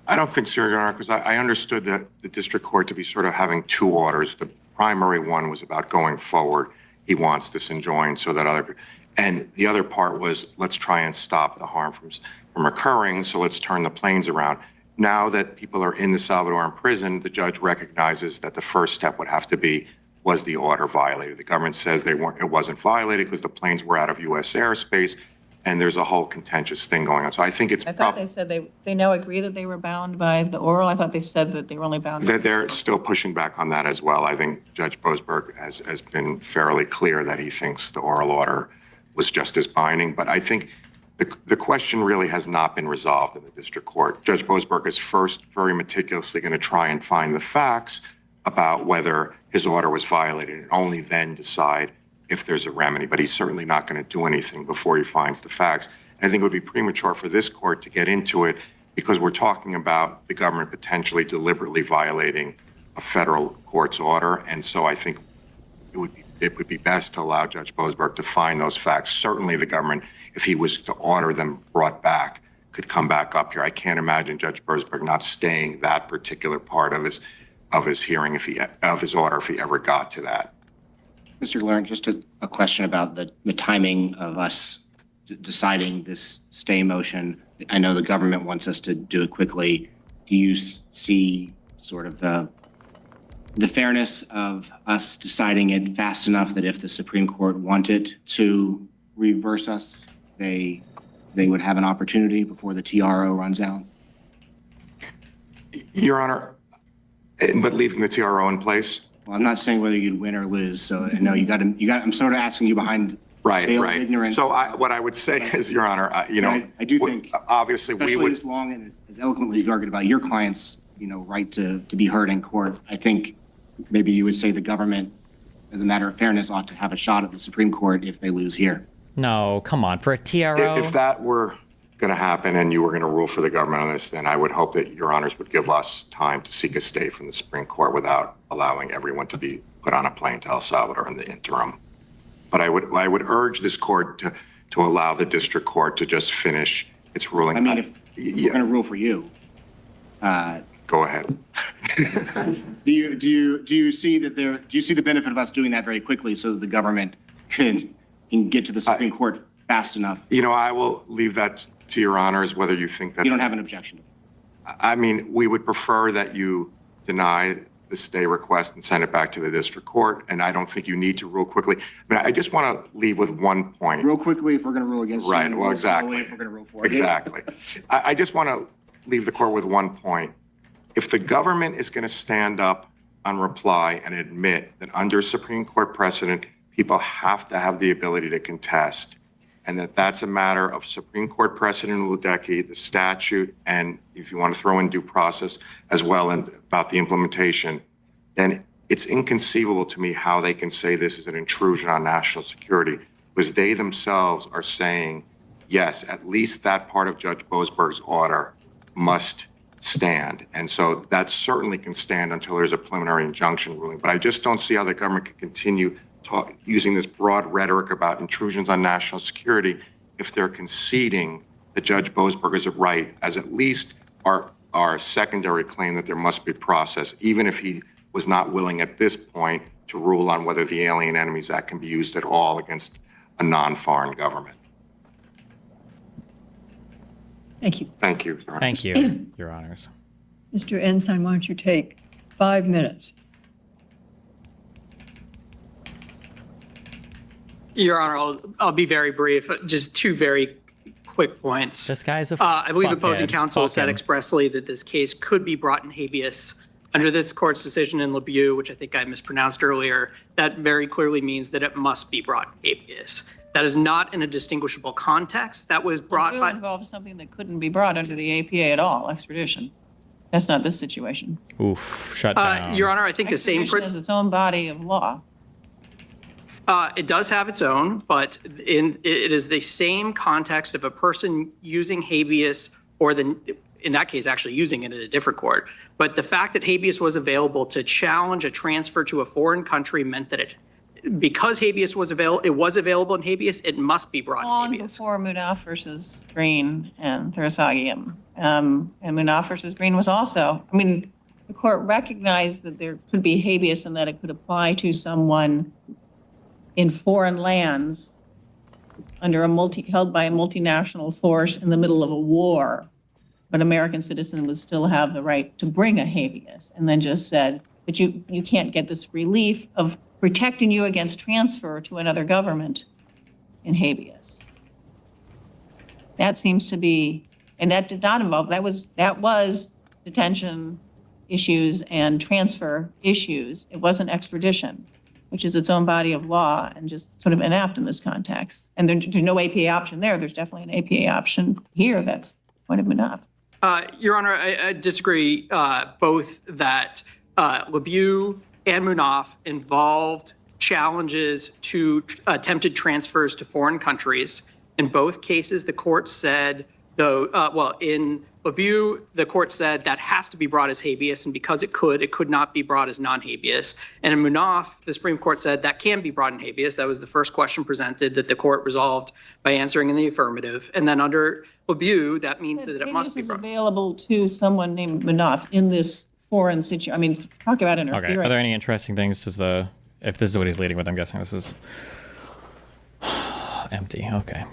I don't think so, Your Honor, because I understood that the district court to be sort of having 2 orders. The primary one was about going forward. He wants this enjoined so that and the other part was, let's try and stop the harm from occurring, so let's turn the planes around. Now that people are in the Salvadoran prison, the judge recognizes that the first step would have to be, was the order violated? The government says it wasn't violated because the planes were out of U.S. airspace, and there's a whole contentious thing going on. So I think it's I thought they said they now agree that they were bound by the oral. I thought they said that they were only bound. They're still pushing back on that as well. I think Judge Boasberg has been fairly clear that he thinks the oral order was just as binding. But I think the question really has not been resolved in the district court. Judge Boasberg is first very meticulously going to try and find the facts about whether his order was violated and only then decide if there's a remedy. But he's certainly not going to do anything before he finds the facts. And I think it would be premature for this court to get into it because we're talking about the government potentially deliberately violating a federal court's order. And so I think it would be best to allow Judge Boasberg to find those facts. Certainly the government, if he was to order them brought back, could come back up here. I can't imagine Judge Boasberg not staying that particular part of his hearing of his order if he ever got to that. Mr. Gallant, just a question about the timing of us deciding this stay motion. I know the government wants us to do it quickly. Do you see sort of the fairness of us deciding it fast enough that if the Supreme Court wanted to reverse us, they would have an opportunity before the TRO runs out? Your Honor, but leaving the TRO in place? Well, I'm not saying whether you'd win or lose, so I know you got. I'm sort of asking you behind Right. ignorance. So what I would say is, Your Honor, I do think, obviously we especially would. as long and as eloquently as you argued about your client's, right to be heard in court, I think maybe you would say the government, as a matter of fairness, ought to have a shot at the Supreme Court if they lose here. No, come on, for a TRO. If that were going to happen and you were going to rule for the government on this, then I would hope that Your Honors would give us time to seek a stay from the Supreme Court without allowing everyone to be put on a plane to El Salvador in the interim. But I would urge this court to allow the district court to just finish its ruling. I mean, if we're going to rule for you, Go ahead. do you see the benefit of us doing that very quickly so that the government can get to the Supreme Court fast enough? I will leave that to Your Honors, whether you think that's. You don't have an objection. I mean, we would prefer that you deny the stay request and send it back to the district court, and I don't think you need to rule quickly. I mean, I just want to leave with one point. Real quickly if we're going to rule against you. Right, and well, real exactly. slowly if we're going to rule for you. Exactly. I just want to leave the court with one point. If the government is going to stand up on reply and admit that under Supreme Court precedent, people have to have the ability to contest, and that that's a matter of Supreme Court precedent, Ludecke, the statute, and if you want to throw in due process as well and about the implementation, then it's inconceivable to me how they can say this is an intrusion on national security, because they themselves are saying, yes, at least that part of Judge Boasberg's order must stand. And so that certainly can stand until there's a preliminary injunction ruling. But I just don't see how the government can continue using this broad rhetoric about intrusions on national security if they're conceding that Judge Boasberg is right, as at least our secondary claim that there must be process, even if he was not willing at this point to rule on whether the Alien Enemies Act can be used at all against a non-foreign government. Thank you. Thank you, Your Honor. Thank you, Your Honors. Mr. Ensign, why don't you take 5 minutes? Your Honor, I'll be very brief. Just two very quick points. This guy's a I believe opposing fuckhead. counsel Fuck said him. expressly that this case could be brought in habeas. Under this court's decision in LeBeau, which I think I mispronounced earlier, that very clearly means that it must be brought in habeas. That is not in a distinguishable context. That was brought It by. involves something that couldn't be brought under the APA at all, extradition. That's not this situation. Oof, shut down. Your Honor, I think the same. Extradition is its own body of law. It does have its own, but it is the same context of a person using habeas, or in that case, actually using it in a different court. But the fact that habeas was available to challenge a transfer to a foreign country meant that because habeas was available, it was available in habeas, it must be brought in Long habeas. before Munaf versus Green and Thursagian. And Munaf versus Green was also, the court recognized that there could be habeas and that it could apply to someone in foreign lands under held by a multinational force in the middle of a war. But American citizen would still have the right to bring a habeas, and then just said that you can't get this relief of protecting you against transfer to another government in habeas. That seems to be, and that did not involve, that was detention issues and transfer issues. It wasn't extradition, which is its own body of law and just sort of inapt in this context. And there's no APA option there. There's definitely an APA option here. That's the point of Munaf. Your Honor, I disagree both that LeBeau and Munaf involved challenges to attempted transfers to foreign countries. In both cases, the court said, though, in Labue, the court said that has to be brought as habeas, and because it could not be brought as non-habeas. And in Munaf, the Supreme Court said that can be brought in habeas. That was the first question presented that the court resolved by answering in the affirmative. And then under Labue, that means that it must be Habeas is brought. available to someone named Munaf in this foreign situation. I mean, talk about Okay. interfering. Are there any interesting things? If this is what he's leading with, I'm guessing this is empty. Okay.